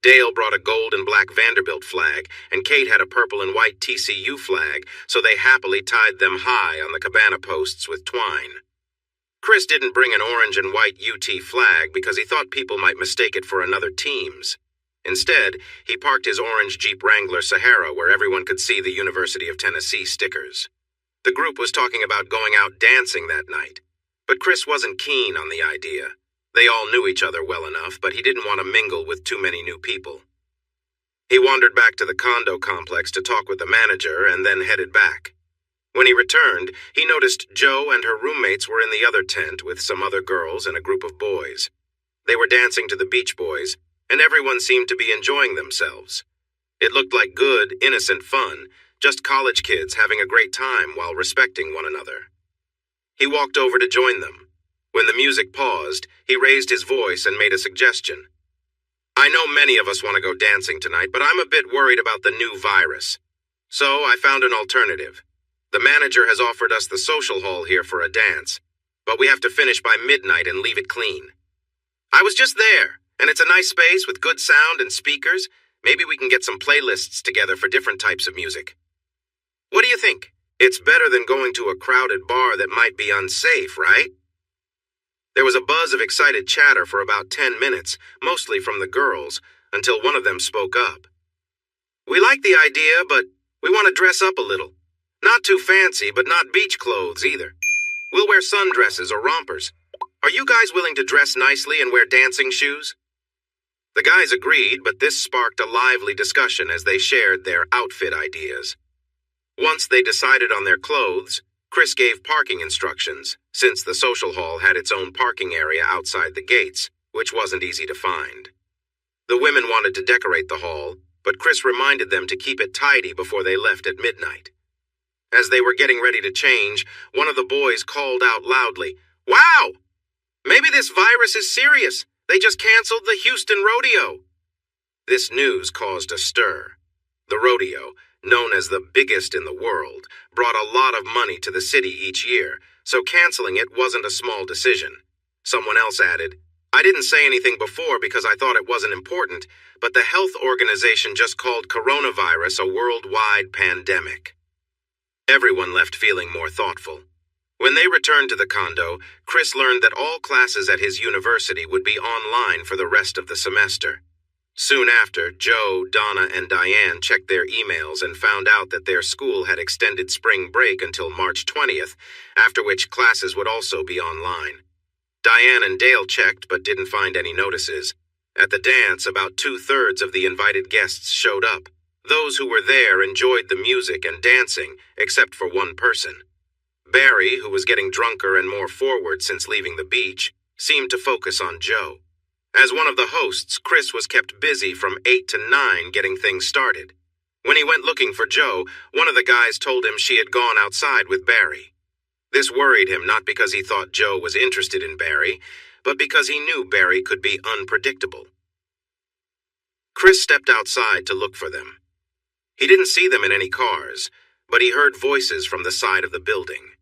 Dale brought a gold and black Vanderbilt flag, and Kate had a purple and white TCU flag, so they happily tied them high on the cabana posts with twine. Chris didn't bring an orange and white UT flag because he thought people might mistake it for another team's. Instead, he parked his orange Jeep Wrangler Sahara where everyone could see the University of Tennessee stickers. The group was talking about going out dancing that night, but Chris wasn't keen on the idea. They all knew each other well enough, but he didn't want to mingle with too many new people. He wandered back to the condo complex to talk with the manager and then headed back. When he returned, he noticed Jo and her roommates were in the other tent with some other girls and a group of boys. They were dancing to the Beach Boys, and everyone seemed to be enjoying themselves. It looked like good, innocent fun, just college kids having a great time while respecting one another. He walked over to join them. When the music paused, he raised his voice and made a suggestion. "I know many of us want to go dancing tonight, but I'm a bit worried about the new virus. So I found an alternative. The manager has offered us the social hall here for a dance, but we have to finish by midnight and leave it clean. I was just there, and it's a nice space with good sound and speakers. Maybe we can get some playlists together for different types of music. What do you think? It's better than going to a crowded bar that might be unsafe, right?" There was a buzz of excited chatter for about 10 minutes, mostly from the girls, until one of them spoke up. "We like the idea, but we want to dress up a little. Not too fancy, but not beach clothes either. We'll wear sundresses or rompers. Are you guys willing to dress nicely and wear dancing shoes?" The guys agreed, but this sparked a lively discussion as they shared their outfit ideas. Once they decided on their clothes, Chris gave parking instructions, since the social hall had its own parking area outside the gates, which wasn't easy to find. The women wanted to decorate the hall, but Chris reminded them to keep it tidy before they left at midnight. As they were getting ready to change, one of the boys called out loudly, "Wow! Maybe this virus is serious. They just canceled the Houston rodeo." This news caused a stir. The rodeo, known as the biggest in the world, brought a lot of money to the city each year, so canceling it wasn't a small decision. Someone else added, "I didn't say anything before because I thought it wasn't important, but the health organization just called coronavirus a worldwide pandemic." Everyone left feeling more thoughtful. When they returned to the condo, Chris learned that all classes at his university would be online for the rest of the semester. Soon after, Joe, Donna, and Diane checked their emails and found out that their school had extended spring break until March 20th, after which classes would also be online. Diane and Dale checked but didn't find any notices. At the dance, about 2/3 of the invited guests showed up. Those who were there enjoyed the music and dancing, except for one person. Barry, who was getting drunker and more forward since leaving the beach, seemed to focus on Joe. As one of the hosts, Chris was kept busy from 8 to 9 getting things started. When he went looking for Joe, one of the guys told him she had gone outside with Barry. This worried him not because he thought Joe was interested in Barry, but because he knew Barry could be unpredictable. Chris stepped outside to look for them. He didn't see them in any cars, but he heard voices from the side of the building.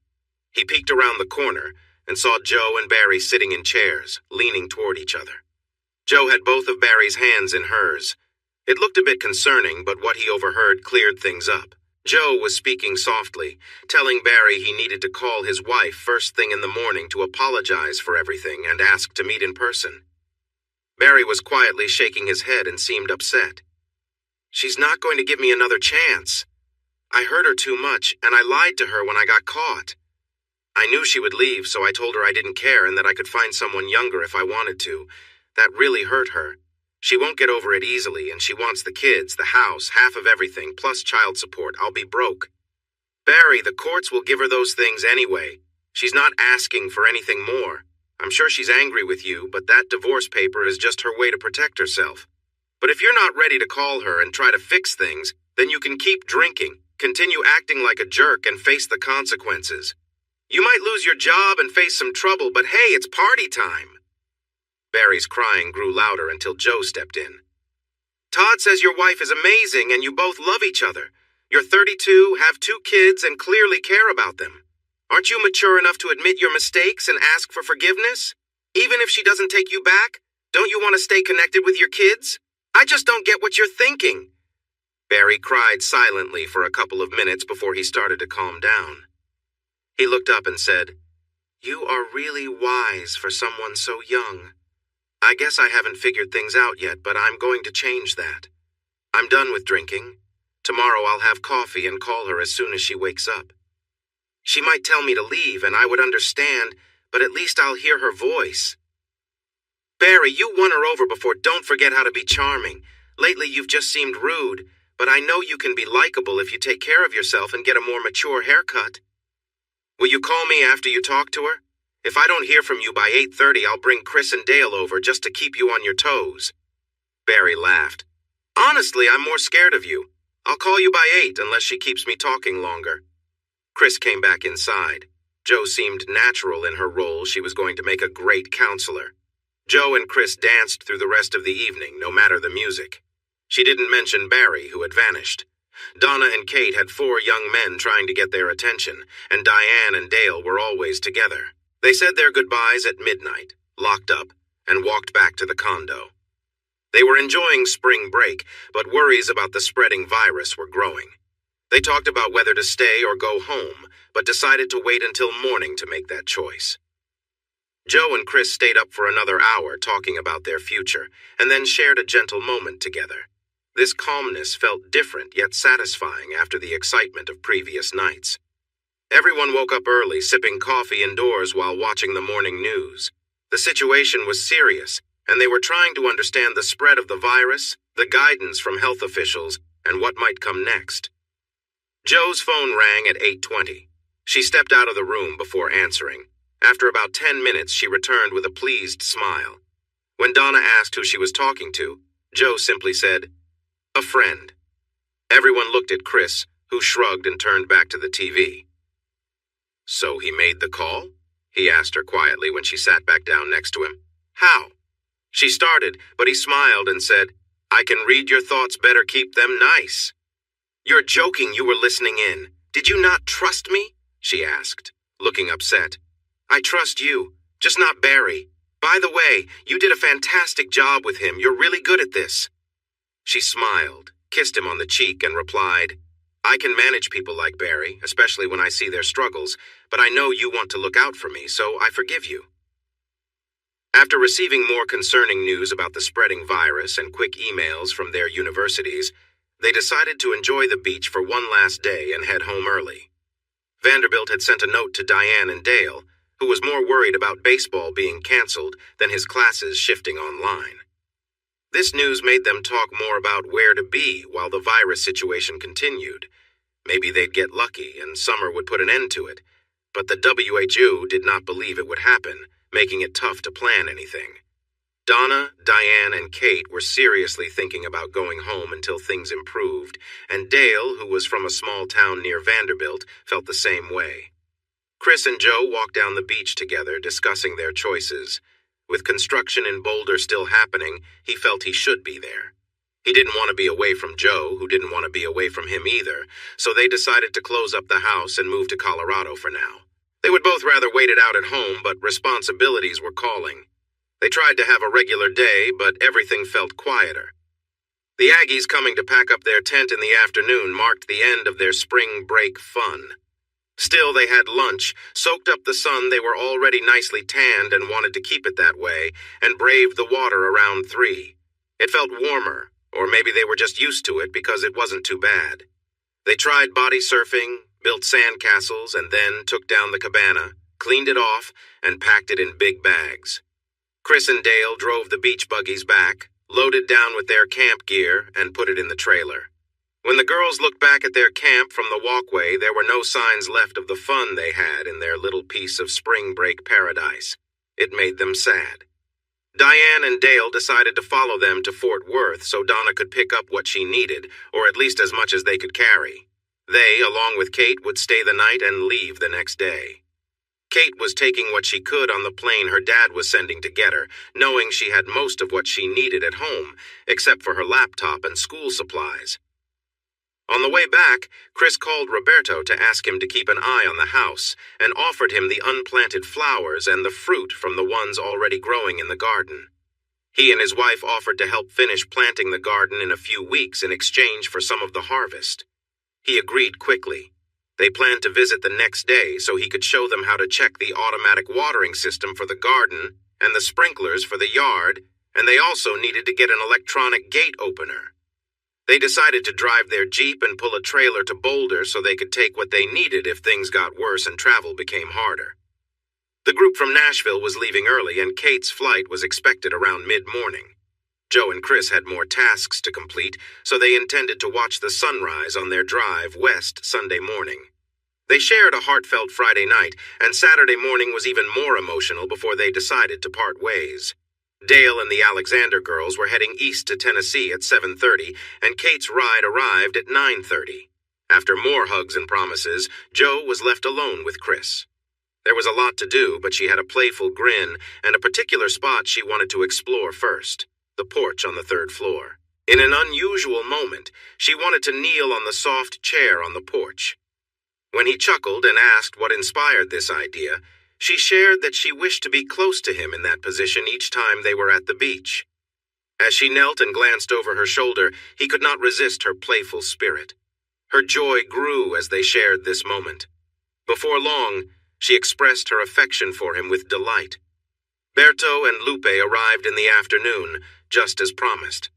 He peeked around the corner and saw Joe and Barry sitting in chairs, leaning toward each other. Joe had both of Barry's hands in hers. It looked a bit concerning, but what he overheard cleared things up. Joe was speaking softly, telling Barry he needed to call his wife first thing in the morning to apologize for everything and ask to meet in person. Barry was quietly shaking his head and seemed upset. "She's not going to give me another chance. I hurt her too much, and I lied to her when I got caught. I knew she would leave, so I told her I didn't care and that I could find someone younger if I wanted to. That really hurt her. She won't get over it easily, and she wants the kids, the house, half of everything, plus child support. I'll be broke. Barry, the courts will give her those things anyway. She's not asking for anything more. I'm sure she's angry with you, but that divorce paper is just her way to protect herself. But if you're not ready to call her and try to fix things, then you can keep drinking, continue acting like a jerk, and face the consequences. You might lose your job and face some trouble, but hey, it's party time." Barry's crying grew louder until Joe stepped in. "Todd says your wife is amazing and you both love each other. You're 32, have 2 kids, and clearly care about them. Aren't you mature enough to admit your mistakes and ask for forgiveness? Even if she doesn't take you back, don't you want to stay connected with your kids? I just don't get what you're thinking." Barry cried silently for a couple of minutes before he started to calm down. He looked up and said, "You are really wise for someone so young. I guess I haven't figured things out yet, but I'm going to change that. I'm done with drinking. Tomorrow I'll have coffee and call her as soon as she wakes up. She might tell me to leave and I would understand, but at least I'll hear her voice. Barry, you won her over before. Don't forget how to be charming. Lately you've just seemed rude, but I know you can be likable if you take care of yourself and get a more mature haircut. Will you call me after you talk to her? If I don't hear from you by 8:30, I'll bring Chris and Dale over just to keep you on your toes." Barry laughed. "Honestly, I'm more scared of you. I'll call you by 8 unless she keeps me talking longer." Chris came back inside. Joe seemed natural in her role. She was going to make a great counselor. Joe and Chris danced through the rest of the evening, no matter the music. She didn't mention Barry, who had vanished. Donna and Kate had 4 young men trying to get their attention, and Diane and Dale were always together. They said their goodbyes at midnight, locked up, and walked back to the condo. They were enjoying spring break, but worries about the spreading virus were growing. They talked about whether to stay or go home, but decided to wait until morning to make that choice. Joe and Chris stayed up for another hour talking about their future, and then shared a gentle moment together. This calmness felt different yet satisfying after the excitement of previous nights. Everyone woke up early, sipping coffee indoors while watching the morning news. The situation was serious, and they were trying to understand the spread of the virus, the guidance from health officials, and what might come next. Joe's phone rang at 8:20. She stepped out of the room before answering. After about 10 minutes, she returned with a pleased smile. When Donna asked who she was talking to, Joe simply said, "A friend." Everyone looked at Chris, who shrugged and turned back to the TV. "So he made the call?" he asked her quietly when she sat back down next to him. "How?" She started, but he smiled and said, "I can read your thoughts better, keep them nice." "You're joking you were listening in. Did you not trust me?" she asked, looking upset. "I trust you, just not Barry. By the way, you did a fantastic job with him. You're really good at this." She smiled, kissed him on the cheek, and replied, "I can manage people like Barry, especially when I see their struggles, but I know you want to look out for me, so I forgive you." After receiving more concerning news about the spreading virus and quick emails from their universities, they decided to enjoy the beach for one last day and head home early. Vanderbilt had sent a note to Diane and Dale, who was more worried about baseball being canceled than his classes shifting online. This news made them talk more about where to be while the virus situation continued. Maybe they'd get lucky and summer would put an end to it, but the WHO did not believe it would happen, making it tough to plan anything. Donna, Diane, and Kate were seriously thinking about going home until things improved, and Dale, who was from a small town near Vanderbilt, felt the same way. Chris and Joe walked down the beach together, discussing their choices. With construction in Boulder still happening, he felt he should be there. He didn't want to be away from Joe, who didn't want to be away from him either, so they decided to close up the house and move to Colorado for now. They would both rather wait it out at home, but responsibilities were calling. They tried to have a regular day, but everything felt quieter. The Aggies coming to pack up their tent in the afternoon marked the end of their spring break fun. Still, they had lunch, soaked up the sun. They were already nicely tanned and wanted to keep it that way, and braved the water around 3. It felt warmer, or maybe they were just used to it because it wasn't too bad. They tried body surfing, built sand castles, and then took down the cabana, cleaned it off, and packed it in big bags. Chris and Dale drove the beach buggies back, loaded down with their camp gear, and put it in the trailer. When the girls looked back at their camp from the walkway, there were no signs left of the fun they had in their little piece of spring break paradise. It made them sad. Diane and Dale decided to follow them to Fort Worth so Donna could pick up what she needed, or at least as much as they could carry. They, along with Kate, would stay the night and leave the next day. Kate was taking what she could on the plane her dad was sending to get her, knowing she had most of what she needed at home, except for her laptop and school supplies. On the way back, Chris called Roberto to ask him to keep an eye on the house and offered him the unplanted flowers and the fruit from the ones already growing in the garden. He and his wife offered to help finish planting the garden in a few weeks in exchange for some of the harvest. He agreed quickly. They planned to visit the next day so he could show them how to check the automatic watering system for the garden and the sprinklers for the yard, and they also needed to get an electronic gate opener. They decided to drive their Jeep and pull a trailer to Boulder so they could take what they needed if things got worse and travel became harder. The group from Nashville was leaving early, and Kate's flight was expected around mid-morning. Joe and Chris had more tasks to complete, so they intended to watch the sunrise on their drive west Sunday morning. They shared a heartfelt Friday night, and Saturday morning was even more emotional before they decided to part ways. Dale and the Alexander girls were heading east to Tennessee at 7:30, and Kate's ride arrived at 9:30. After more hugs and promises, Joe was left alone with Chris. There was a lot to do, but she had a playful grin and a particular spot she wanted to explore first, the porch on the 3rd floor. In an unusual moment, she wanted to kneel on the soft chair on the porch. When he chuckled and asked what inspired this idea, she shared that she wished to be close to him in that position each time they were at the beach. As she knelt and glanced over her shoulder, he could not resist her playful spirit. Her joy grew as they shared this moment. Before long, she expressed her affection for him with delight. Berto and Lupe arrived in the afternoon, just as promised.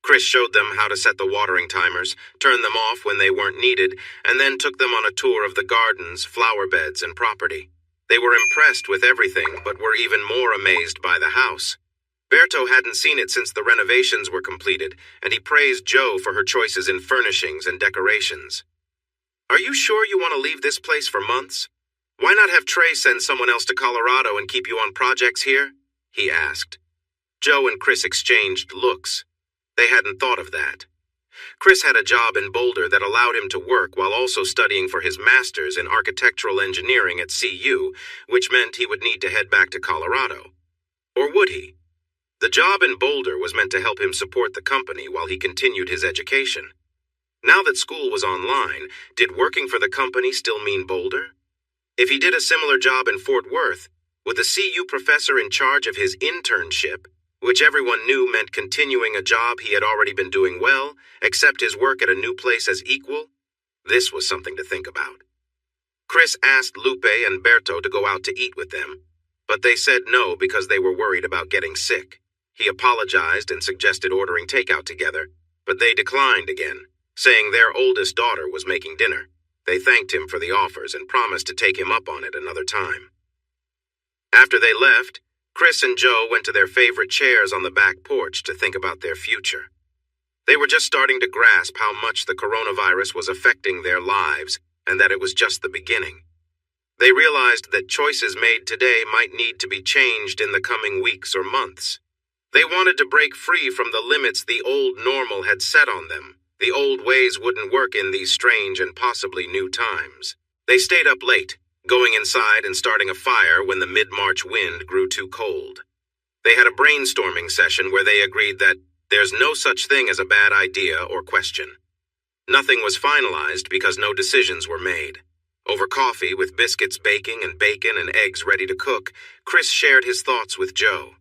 Chris showed them how to set the watering timers, turn them off when they weren't needed, and then took them on a tour of the gardens, flower beds, and property. They were impressed with everything, but were even more amazed by the house. Berto hadn't seen it since the renovations were completed, and he praised Joe for her choices in furnishings and decorations. "Are you sure you want to leave this place for months? Why not have Trey send someone else to Colorado and keep you on projects here?" he asked. Joe and Chris exchanged looks. They hadn't thought of that. Chris had a job in Boulder that allowed him to work while also studying for his master's in architectural engineering at CU, which meant he would need to head back to Colorado. Or would he? The job in Boulder was meant to help him support the company while he continued his education. Now that school was online, did working for the company still mean Boulder? If he did a similar job in Fort Worth, would the CU professor in charge of his internship, which everyone knew meant continuing a job he had already been doing well, accept his work at a new place as equal? This was something to think about. Chris asked Lupe and Berto to go out to eat with them, but they said no because they were worried about getting sick. He apologized and suggested ordering takeout together, but they declined again, saying their oldest daughter was making dinner. They thanked him for the offers and promised to take him up on it another time. After they left, Chris and Joe went to their favorite chairs on the back porch to think about their future. They were just starting to grasp how much the coronavirus was affecting their lives and that it was just the beginning. They realized that choices made today might need to be changed in the coming weeks or months. They wanted to break free from the limits the old normal had set on them. The old ways wouldn't work in these strange and possibly new times. They stayed up late, going inside and starting a fire when the mid-March wind grew too cold. They had a brainstorming session where they agreed that there's no such thing as a bad idea or question. Nothing was finalized because no decisions were made. Over coffee with biscuits baking and bacon and eggs ready to cook, Chris shared his thoughts with Joe.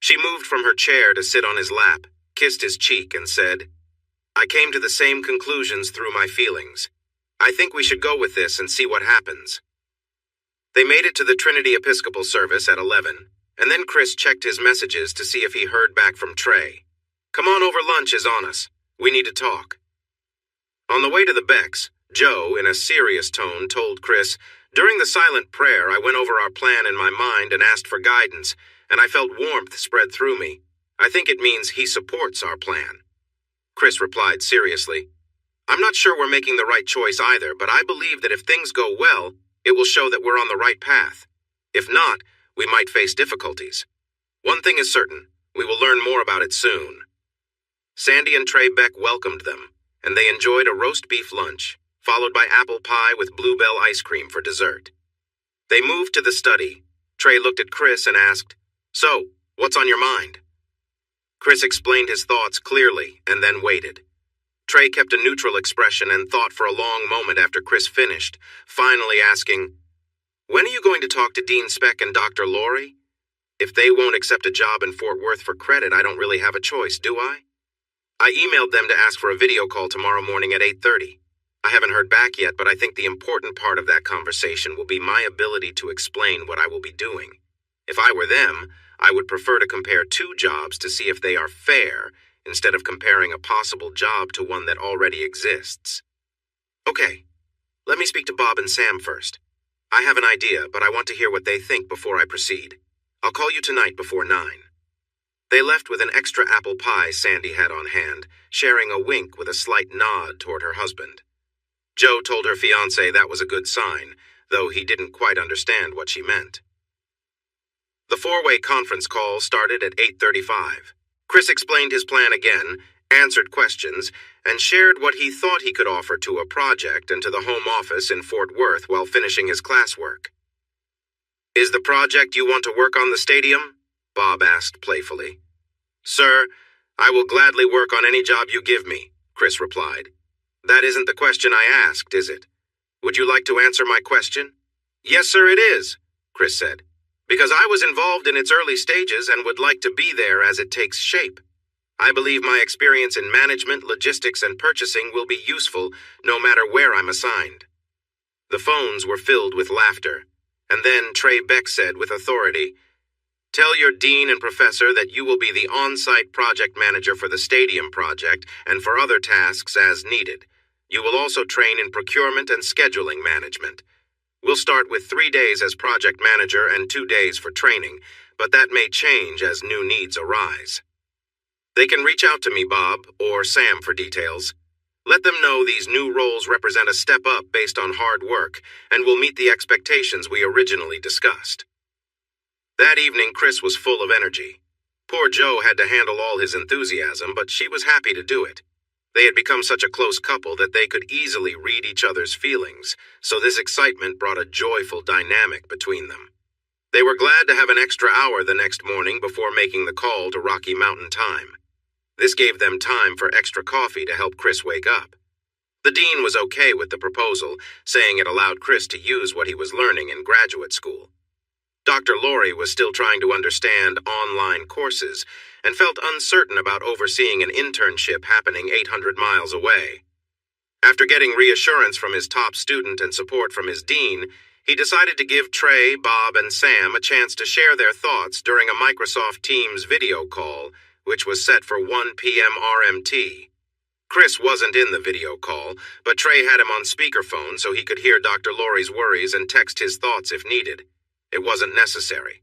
She moved from her chair to sit on his lap, kissed his cheek, and said, "I came to the same conclusions through my feelings. I think we should go with this and see what happens." They made it to the Trinity Episcopal service at 11, and then Chris checked his messages to see if he heard back from Trey. "Come on over, lunch is on us. We need to talk." On the way to the Becks, Joe, in a serious tone, told Chris, "During the silent prayer, I went over our plan in my mind and asked for guidance, and I felt warmth spread through me. I think it means he supports our plan." Chris replied seriously, "I'm not sure we're making the right choice either, but I believe that if things go well, it will show that we're on the right path. If not, we might face difficulties. One thing is certain, we will learn more about it soon." Sandy and Trey Beck welcomed them, and they enjoyed a roast beef lunch, followed by apple pie with Bluebell ice cream for dessert. They moved to the study. Trey looked at Chris and asked, "So, what's on your mind?" Chris explained his thoughts clearly and then waited. Trey kept a neutral expression and thought for a long moment after Chris finished, finally asking, "When are you going to talk to Dean Speck and Dr. Laurie? If they won't accept a job in Fort Worth for credit, I don't really have a choice, do I? I emailed them to ask for a video call tomorrow morning at 8:30. I haven't heard back yet, but I think the important part of that conversation will be my ability to explain what I will be doing. If I were them, I would prefer to compare two jobs to see if they are fair, instead of comparing a possible job to one that already exists. Okay, let me speak to Bob and Sam first. I have an idea, but I want to hear what they think before I proceed. I'll call you tonight before 9. They left with an extra apple pie Sandy had on hand, sharing a wink with a slight nod toward her husband. Joe told her fiancé that was a good sign, though he didn't quite understand what she meant. The four-way conference call started at 8:35. Chris explained his plan again, answered questions, and shared what he thought he could offer to a project and to the home office in Fort Worth while finishing his classwork. "Is the project you want to work on the stadium?" Bob asked playfully. "Sir, I will gladly work on any job you give me," Chris replied. "That isn't the question I asked, is it? Would you like to answer my question?" "Yes, sir, it is," Chris said, "because I was involved in its early stages and would like to be there as it takes shape. I believe my experience in management, logistics, and purchasing will be useful no matter where I'm assigned." The phones were filled with laughter, and then Trey Beck said with authority, Tell your dean and professor that you will be the on-site project manager for the stadium project and for other tasks as needed. You will also train in procurement and scheduling management. We'll start with 3 days as project manager and 2 days for training, but that may change as new needs arise. They can reach out to me, Bob, or Sam for details. Let them know these new roles represent a step up based on hard work and will meet the expectations we originally discussed. That evening, Chris was full of energy. Poor Joe had to handle all his enthusiasm, but she was happy to do it. They had become such a close couple that they could easily read each other's feelings, so this excitement brought a joyful dynamic between them. They were glad to have an extra hour the next morning before making the call to Rocky Mountain time. This gave them time for extra coffee to help Chris wake up. The dean was okay with the proposal, saying it allowed Chris to use what he was learning in graduate school. Dr. Laurie was still trying to understand online courses and felt uncertain about overseeing an internship happening 800 miles away. After getting reassurance from his top student and support from his dean, he decided to give Trey, Bob, and Sam a chance to share their thoughts during a Microsoft Teams video call, which was set for 1 p.m. RMT. Chris wasn't in the video call, but Trey had him on speakerphone so he could hear Dr. Laurie's worries and text his thoughts if needed. It wasn't necessary.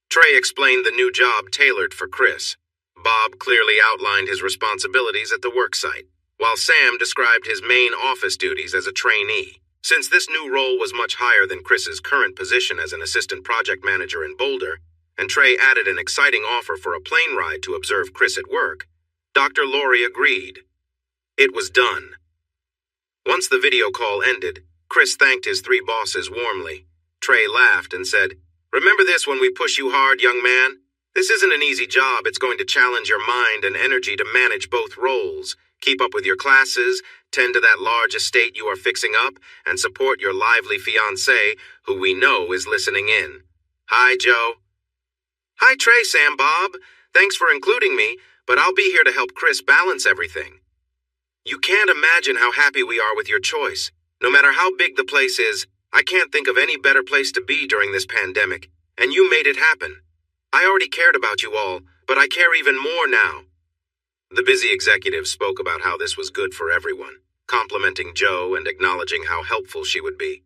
Trey explained the new job tailored for Chris. Bob clearly outlined his responsibilities at the worksite, while Sam described his main office duties as a trainee. Since this new role was much higher than Chris's current position as an assistant project manager in Boulder, and Trey added an exciting offer for a plane ride to observe Chris at work, Dr. Laurie agreed. It was done. Once the video call ended, Chris thanked his 3 bosses warmly. Trey laughed and said, "Remember this when we push you hard, young man? This isn't an easy job. It's going to challenge your mind and energy to manage both roles, keep up with your classes, tend to that large estate you are fixing up, and support your lively fiancé, who we know is listening in. Hi, Joe." "Hi, Trey, Sam, Bob. Thanks for including me, but I'll be here to help Chris balance everything. You can't imagine how happy we are with your choice. No matter how big the place is, I can't think of any better place to be during this pandemic, and you made it happen. I already cared about you all, but I care even more now." The busy executive spoke about how this was good for everyone, complimenting Joe and acknowledging how helpful she would be.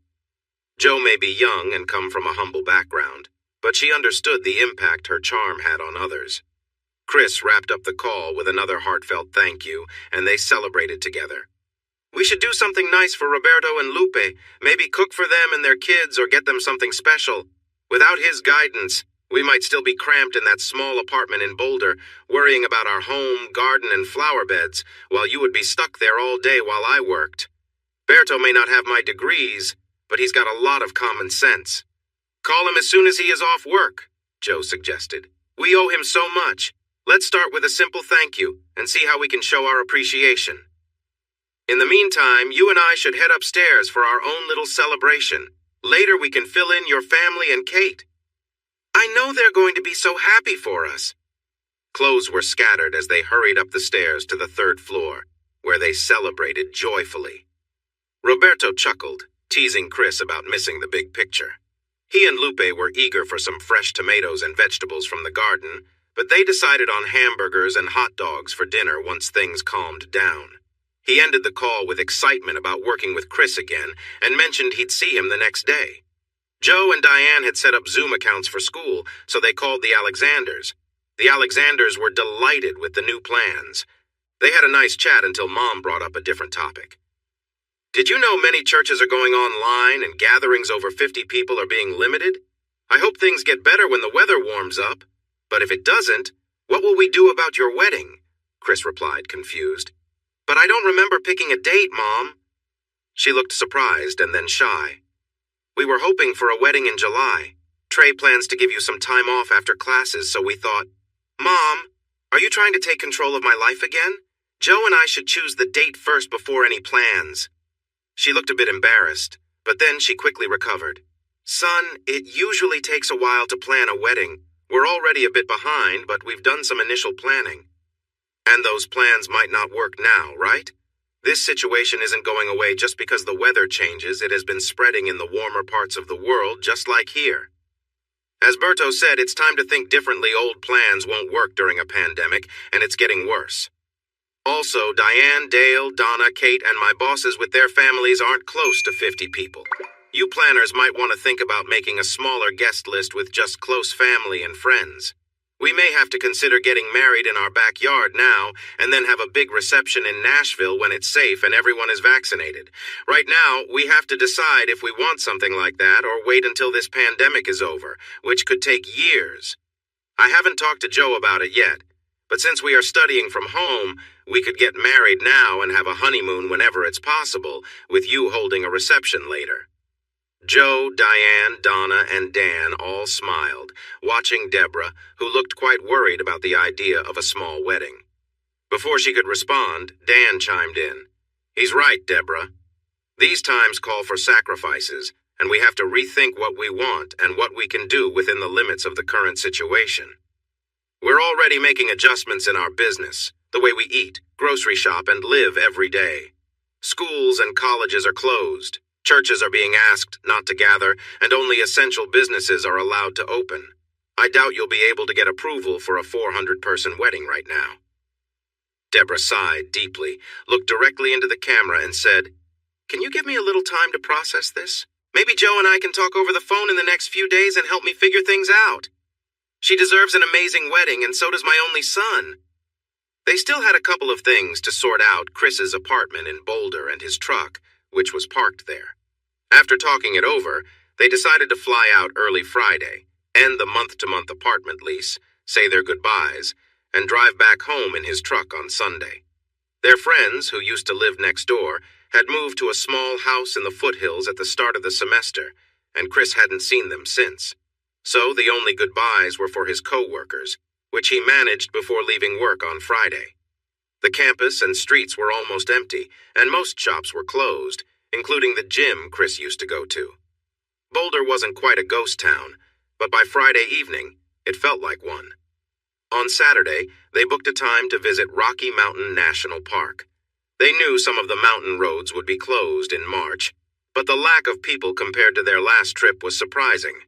Joe may be young and come from a humble background, but she understood the impact her charm had on others. Chris wrapped up the call with another heartfelt thank you, and they celebrated together. "We should do something nice for Roberto and Lupe, maybe cook for them and their kids or get them something special. Without his guidance, we might still be cramped in that small apartment in Boulder, worrying about our home, garden, and flower beds, while you would be stuck there all day while I worked. Berto may not have my degrees, but he's got a lot of common sense. Call him as soon as he is off work," Joe suggested. "We owe him so much. Let's start with a simple thank you and see how we can show our appreciation. In the meantime, you and I should head upstairs for our own little celebration. Later we can fill in your family and Kate. I know they're going to be so happy for us." Clothes were scattered as they hurried up the stairs to the 3rd floor, where they celebrated joyfully. Roberto chuckled, teasing Chris about missing the big picture. He and Lupe were eager for some fresh tomatoes and vegetables from the garden, but they decided on hamburgers and hot dogs for dinner once things calmed down. He ended the call with excitement about working with Chris again and mentioned he'd see him the next day. Joe and Diane had set up Zoom accounts for school, so they called the Alexanders. The Alexanders were delighted with the new plans. They had a nice chat until Mom brought up a different topic. "Did you know many churches are going online and gatherings over 50 people are being limited? I hope things get better when the weather warms up. But if it doesn't, what will we do about your wedding?" Chris replied, confused. "But I don't remember picking a date, Mom." She looked surprised and then shy. "We were hoping for a wedding in July. Trey plans to give you some time off after classes, so we thought, Mom, are you trying to take control of my life again? Joe and I should choose the date first before any plans." She looked a bit embarrassed, but then she quickly recovered. "Son, it usually takes a while to plan a wedding. We're already a bit behind, but we've done some initial planning. And those plans might not work now, right? This situation isn't going away just because the weather changes. It has been spreading in the warmer parts of the world, just like here." As Berto said, it's time to think differently. Old plans won't work during a pandemic, and it's getting worse. Also, Diane, Dale, Donna, Kate, and my bosses with their families aren't close to 50 people. You planners might want to think about making a smaller guest list with just close family and friends. We may have to consider getting married in our backyard now, and then have a big reception in Nashville when it's safe and everyone is vaccinated. Right now, we have to decide if we want something like that or wait until this pandemic is over, which could take years. I haven't talked to Joe about it yet, but since we are studying from home, we could get married now and have a honeymoon whenever it's possible, with you holding a reception later. Joe, Diane, Donna, and Dan all smiled, watching Deborah, who looked quite worried about the idea of a small wedding. Before she could respond, Dan chimed in. He's right, Deborah. These times call for sacrifices, and we have to rethink what we want and what we can do within the limits of the current situation. We're already making adjustments in our business, the way we eat, grocery shop, and live every day. Schools and colleges are closed. Churches are being asked not to gather, and only essential businesses are allowed to open. I doubt you'll be able to get approval for a 400-person wedding right now. Deborah sighed deeply, looked directly into the camera, and said, Can you give me a little time to process this? Maybe Joe and I can talk over the phone in the next few days and help me figure things out. She deserves an amazing wedding, and so does my only son. They still had a couple of things to sort out: Chris's apartment in Boulder and his truck, which was parked there. After talking it over, they decided to fly out early Friday, end the month-to-month apartment lease, say their goodbyes, and drive back home in his truck on Sunday. Their friends, who used to live next door, had moved to a small house in the foothills at the start of the semester, and Chris hadn't seen them since. So the only goodbyes were for his co-workers, which he managed before leaving work on Friday. The campus and streets were almost empty, and most shops were closed, including the gym Chris used to go to. Boulder wasn't quite a ghost town, but by Friday evening, it felt like one. On Saturday, they booked a time to visit Rocky Mountain National Park. They knew some of the mountain roads would be closed in March, but the lack of people compared to their last trip was surprising.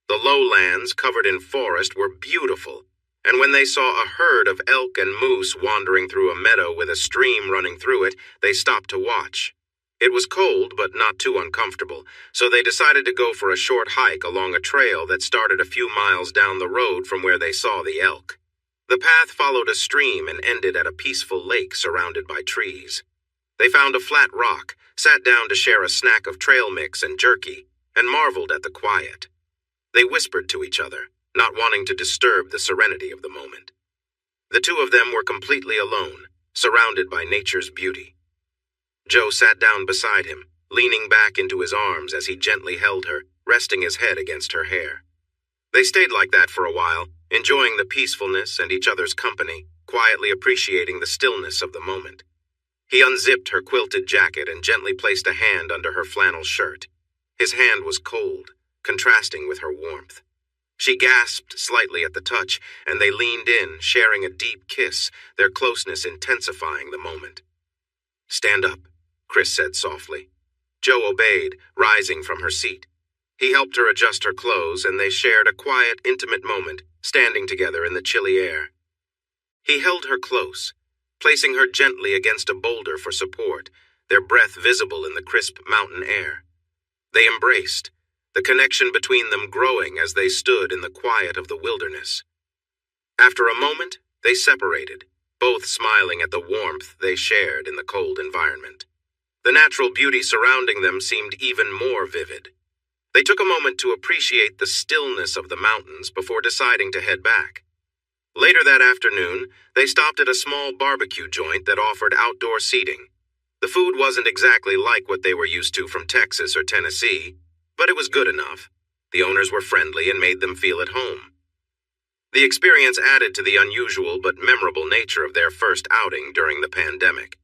The lowlands covered in forest were beautiful, and when they saw a herd of elk and moose wandering through a meadow with a stream running through it, they stopped to watch. It was cold, but not too uncomfortable, so they decided to go for a short hike along a trail that started a few miles down the road from where they saw the elk. The path followed a stream and ended at a peaceful lake surrounded by trees. They found a flat rock, sat down to share a snack of trail mix and jerky, and marveled at the quiet. They whispered to each other, not wanting to disturb the serenity of the moment. The two of them were completely alone, surrounded by nature's beauty. Joe sat down beside him, leaning back into his arms as he gently held her, resting his head against her hair. They stayed like that for a while, enjoying the peacefulness and each other's company, quietly appreciating the stillness of the moment. He unzipped her quilted jacket and gently placed a hand under her flannel shirt. His hand was cold, contrasting with her warmth. She gasped slightly at the touch, and they leaned in, sharing a deep kiss, their closeness intensifying the moment. "Stand up," Chris said softly. Joe obeyed, rising from her seat. He helped her adjust her clothes, and they shared a quiet, intimate moment, standing together in the chilly air. He held her close, placing her gently against a boulder for support, their breath visible in the crisp mountain air. They embraced, the connection between them growing as they stood in the quiet of the wilderness. After a moment, they separated, both smiling at the warmth they shared in the cold environment. The natural beauty surrounding them seemed even more vivid. They took a moment to appreciate the stillness of the mountains before deciding to head back. Later that afternoon, they stopped at a small barbecue joint that offered outdoor seating. The food wasn't exactly like what they were used to from Texas or Tennessee, but it was good enough. The owners were friendly and made them feel at home. The experience added to the unusual but memorable nature of their first outing during the pandemic.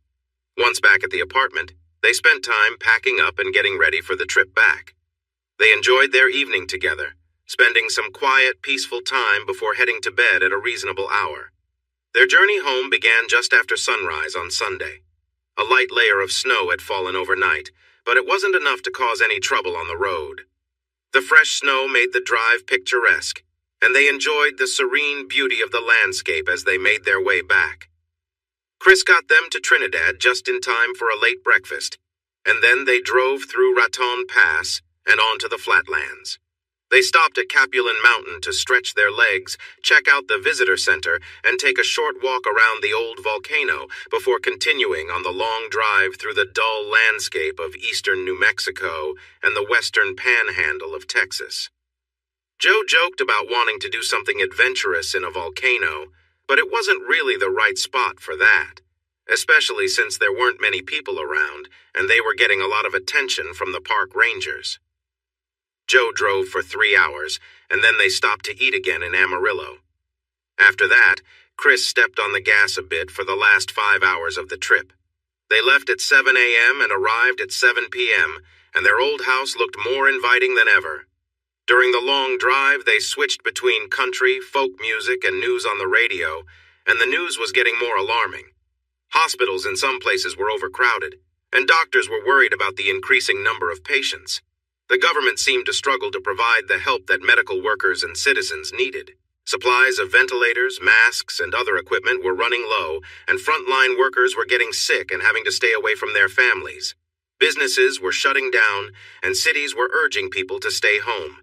Once back at the apartment, they spent time packing up and getting ready for the trip back. They enjoyed their evening together, spending some quiet, peaceful time before heading to bed at a reasonable hour. Their journey home began just after sunrise on Sunday. A light layer of snow had fallen overnight, but it wasn't enough to cause any trouble on the road. The fresh snow made the drive picturesque, and they enjoyed the serene beauty of the landscape as they made their way back. Chris got them to Trinidad just in time for a late breakfast, and then they drove through Raton Pass and onto the flatlands. They stopped at Capulan Mountain to stretch their legs, check out the visitor center, and take a short walk around the old volcano before continuing on the long drive through the dull landscape of eastern New Mexico and the western panhandle of Texas. Joe joked about wanting to do something adventurous in a volcano, but it wasn't really the right spot for that, especially since there weren't many people around and they were getting a lot of attention from the park rangers. Joe drove for 3 hours, and then they stopped to eat again in Amarillo. After that, Chris stepped on the gas a bit for the last 5 hours of the trip. They left at 7 a.m. and arrived at 7 p.m., and their old house looked more inviting than ever. During the long drive, they switched between country, folk music, and news on the radio, and the news was getting more alarming. Hospitals in some places were overcrowded, and doctors were worried about the increasing number of patients. The government seemed to struggle to provide the help that medical workers and citizens needed. Supplies of ventilators, masks, and other equipment were running low, and frontline workers were getting sick and having to stay away from their families. Businesses were shutting down, and cities were urging people to stay home.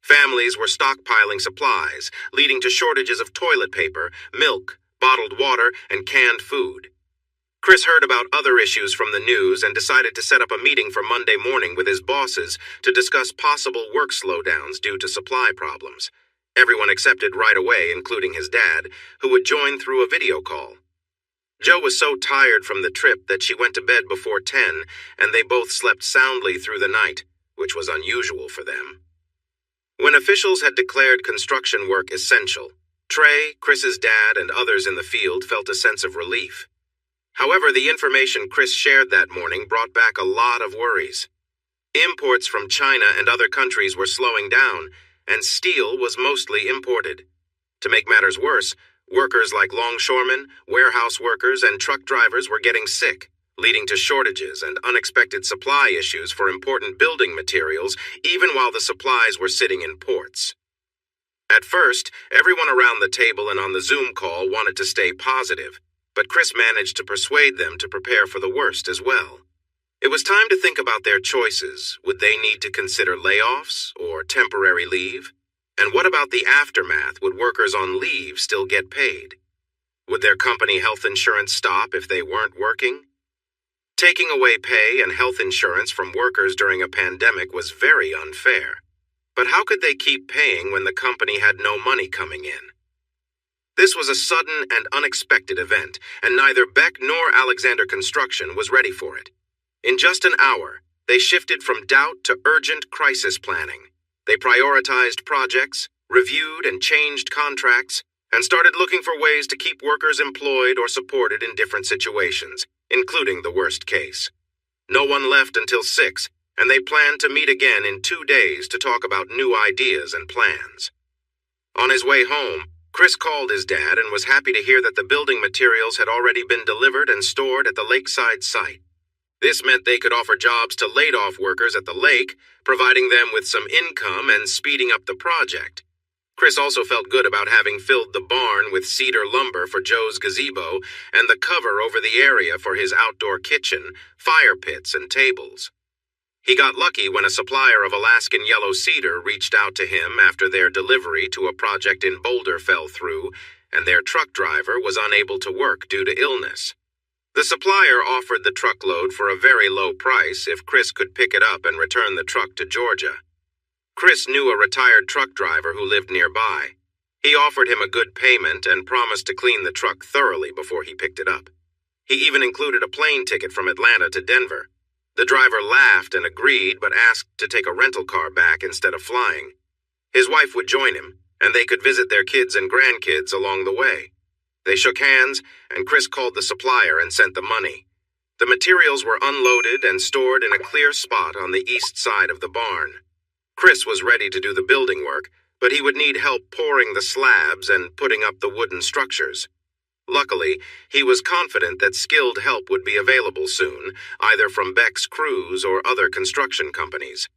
Families were stockpiling supplies, leading to shortages of toilet paper, milk, bottled water, and canned food. Chris heard about other issues from the news and decided to set up a meeting for Monday morning with his bosses to discuss possible work slowdowns due to supply problems. Everyone accepted right away, including his dad, who would join through a video call. Joe was so tired from the trip that she went to bed before 10, and they both slept soundly through the night, which was unusual for them. When officials had declared construction work essential, Trey, Chris's dad, and others in the field felt a sense of relief. However, the information Chris shared that morning brought back a lot of worries. Imports from China and other countries were slowing down, and steel was mostly imported. To make matters worse, workers like longshoremen, warehouse workers, and truck drivers were getting sick, leading to shortages and unexpected supply issues for important building materials, even while the supplies were sitting in ports. At first, everyone around the table and on the Zoom call wanted to stay positive, but Chris managed to persuade them to prepare for the worst as well. It was time to think about their choices. Would they need to consider layoffs or temporary leave? And what about the aftermath? Would workers on leave still get paid? Would their company health insurance stop if they weren't working? Taking away pay and health insurance from workers during a pandemic was very unfair. But how could they keep paying when the company had no money coming in? This was a sudden and unexpected event, and neither Beck nor Alexander Construction was ready for it. In just an hour, they shifted from doubt to urgent crisis planning. They prioritized projects, reviewed and changed contracts, and started looking for ways to keep workers employed or supported in different situations, including the worst case. No one left until 6, and they planned to meet again in 2 days to talk about new ideas and plans. On his way home, Chris called his dad and was happy to hear that the building materials had already been delivered and stored at the lakeside site. This meant they could offer jobs to laid-off workers at the lake, providing them with some income and speeding up the project. Chris also felt good about having filled the barn with cedar lumber for Joe's gazebo and the cover over the area for his outdoor kitchen, fire pits, and tables. He got lucky when a supplier of Alaskan yellow cedar reached out to him after their delivery to a project in Boulder fell through, and their truck driver was unable to work due to illness. The supplier offered the truckload for a very low price if Chris could pick it up and return the truck to Georgia. Chris knew a retired truck driver who lived nearby. He offered him a good payment and promised to clean the truck thoroughly before he picked it up. He even included a plane ticket from Atlanta to Denver. The driver laughed and agreed, but asked to take a rental car back instead of flying. His wife would join him, and they could visit their kids and grandkids along the way. They shook hands, and Chris called the supplier and sent the money. The materials were unloaded and stored in a clear spot on the east side of the barn. Chris was ready to do the building work, but he would need help pouring the slabs and putting up the wooden structures. Luckily, he was confident that skilled help would be available soon, either from Beck's crews or other construction companies.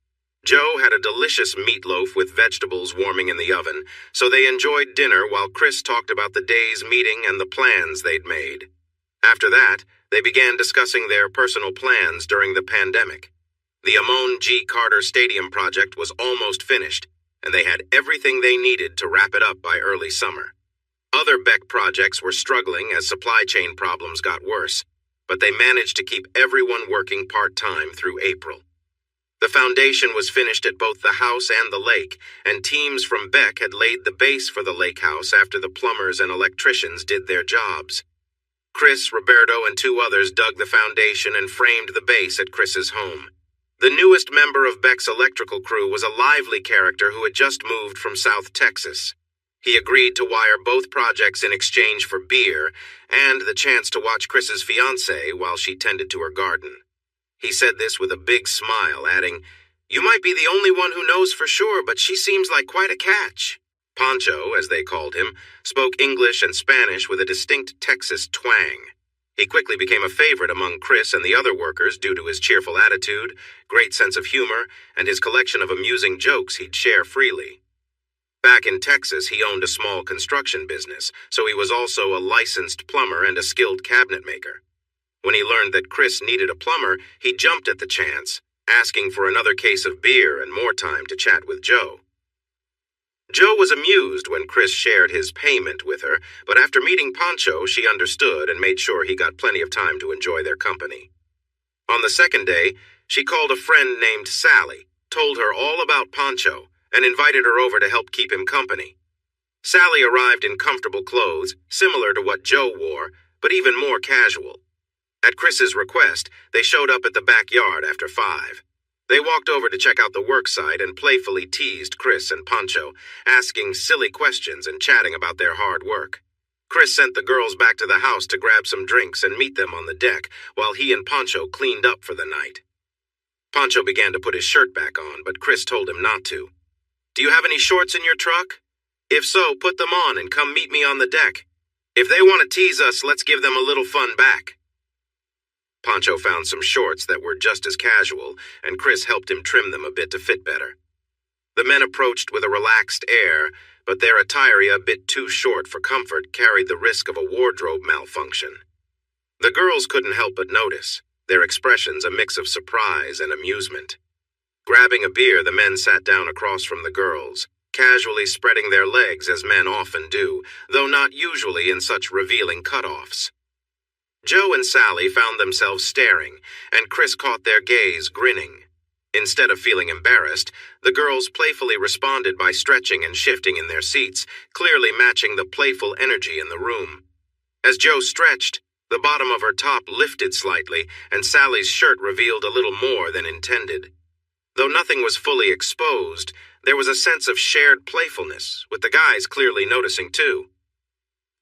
Joe had a delicious meatloaf with vegetables warming in the oven, so they enjoyed dinner while Chris talked about the day's meeting and the plans they'd made. After that, they began discussing their personal plans during the pandemic. The Amon G. Carter Stadium project was almost finished, and they had everything they needed to wrap it up by early summer. Other Beck projects were struggling as supply chain problems got worse, but they managed to keep everyone working part-time through April. The foundation was finished at both the house and the lake, and teams from Beck had laid the base for the lake house after the plumbers and electricians did their jobs. Chris, Roberto, and two others dug the foundation and framed the base at Chris's home. The newest member of Beck's electrical crew was a lively character who had just moved from South Texas. He agreed to wire both projects in exchange for beer and the chance to watch Chris's fiancée while she tended to her garden. He said this with a big smile, adding, "You might be the only one who knows for sure, but she seems like quite a catch." Pancho, as they called him, spoke English and Spanish with a distinct Texas twang. He quickly became a favorite among Chris and the other workers due to his cheerful attitude, great sense of humor, and his collection of amusing jokes he'd share freely. Back in Texas, he owned a small construction business, so he was also a licensed plumber and a skilled cabinet maker. When he learned that Chris needed a plumber, he jumped at the chance, asking for another case of beer and more time to chat with Joe. Joe was amused when Chris shared his payment with her, but after meeting Pancho, she understood and made sure he got plenty of time to enjoy their company. On the second day, she called a friend named Sally, told her all about Pancho, and invited her over to help keep him company. Sally arrived in comfortable clothes, similar to what Joe wore, but even more casual. At Chris's request, they showed up at the backyard after 5. They walked over to check out the work site and playfully teased Chris and Pancho, asking silly questions and chatting about their hard work. Chris sent the girls back to the house to grab some drinks and meet them on the deck, while he and Pancho cleaned up for the night. Pancho began to put his shirt back on, but Chris told him not to. "Do you have any shorts in your truck? If so, put them on and come meet me on the deck. If they want to tease us, let's give them a little fun back." Pancho found some shorts that were just as casual, and Chris helped him trim them a bit to fit better. The men approached with a relaxed air, but their attire, a bit too short for comfort, carried the risk of a wardrobe malfunction. The girls couldn't help but notice, their expressions a mix of surprise and amusement. Grabbing a beer, the men sat down across from the girls, casually spreading their legs as men often do, though not usually in such revealing cutoffs. Joe and Sally found themselves staring, and Chris caught their gaze, grinning. Instead of feeling embarrassed, the girls playfully responded by stretching and shifting in their seats, clearly matching the playful energy in the room. As Joe stretched, the bottom of her top lifted slightly, and Sally's shirt revealed a little more than intended. Though nothing was fully exposed, there was a sense of shared playfulness, with the guys clearly noticing too.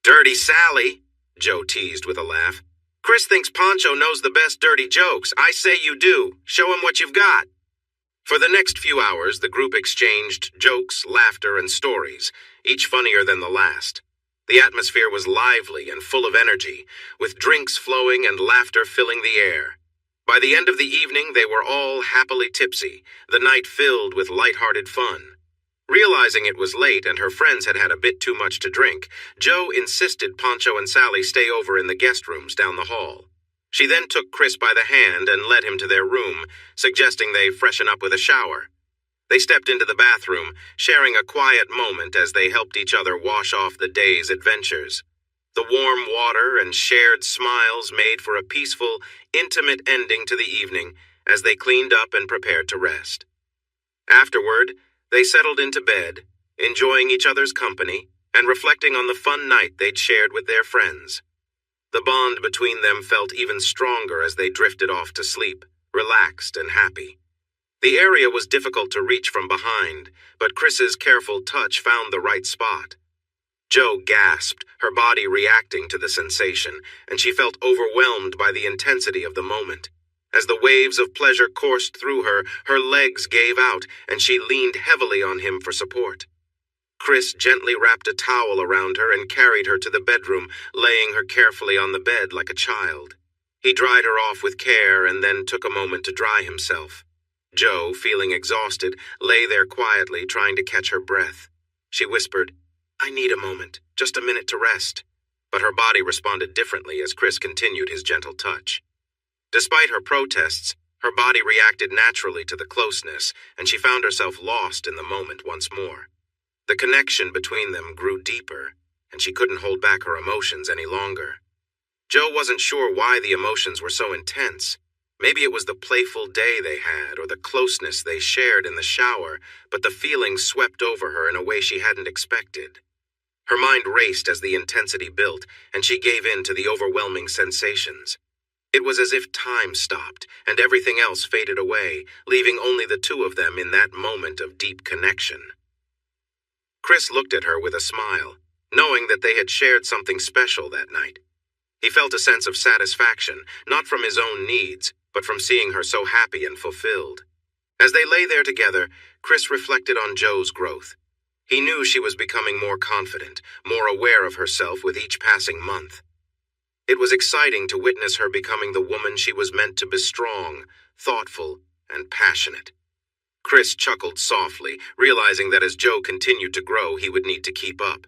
"Dirty Sally," Joe teased with a laugh. "Chris thinks Pancho knows the best dirty jokes. I say you do. Show him what you've got." For the next few hours, the group exchanged jokes, laughter, and stories, each funnier than the last. The atmosphere was lively and full of energy, with drinks flowing and laughter filling the air. By the end of the evening, they were all happily tipsy, the night filled with light-hearted fun. Realizing it was late and her friends had had a bit too much to drink, Joe insisted Pancho and Sally stay over in the guest rooms down the hall. She then took Chris by the hand and led him to their room, suggesting they freshen up with a shower. They stepped into the bathroom, sharing a quiet moment as they helped each other wash off the day's adventures. The warm water and shared smiles made for a peaceful, intimate ending to the evening as they cleaned up and prepared to rest. Afterward, they settled into bed, enjoying each other's company and reflecting on the fun night they'd shared with their friends. The bond between them felt even stronger as they drifted off to sleep, relaxed and happy. The area was difficult to reach from behind, but Chris's careful touch found the right spot. Joe gasped, her body reacting to the sensation, and she felt overwhelmed by the intensity of the moment. As the waves of pleasure coursed through her, her legs gave out, and she leaned heavily on him for support. Chris gently wrapped a towel around her and carried her to the bedroom, laying her carefully on the bed like a child. He dried her off with care and then took a moment to dry himself. Joe, feeling exhausted, lay there quietly, trying to catch her breath. She whispered, "I need a moment, just a minute to rest." But her body responded differently as Chris continued his gentle touch. Despite her protests, her body reacted naturally to the closeness, and she found herself lost in the moment once more. The connection between them grew deeper, and she couldn't hold back her emotions any longer. Joe wasn't sure why the emotions were so intense. Maybe it was the playful day they had or the closeness they shared in the shower, but the feeling swept over her in a way she hadn't expected. Her mind raced as the intensity built, and she gave in to the overwhelming sensations. It was as if time stopped, and everything else faded away, leaving only the two of them in that moment of deep connection. Chris looked at her with a smile, knowing that they had shared something special that night. He felt a sense of satisfaction, not from his own needs, but from seeing her so happy and fulfilled. As they lay there together, Chris reflected on Joe's growth. He knew she was becoming more confident, more aware of herself with each passing month. It was exciting to witness her becoming the woman she was meant to be: strong, thoughtful, and passionate. Chris chuckled softly, realizing that as Joe continued to grow, he would need to keep up.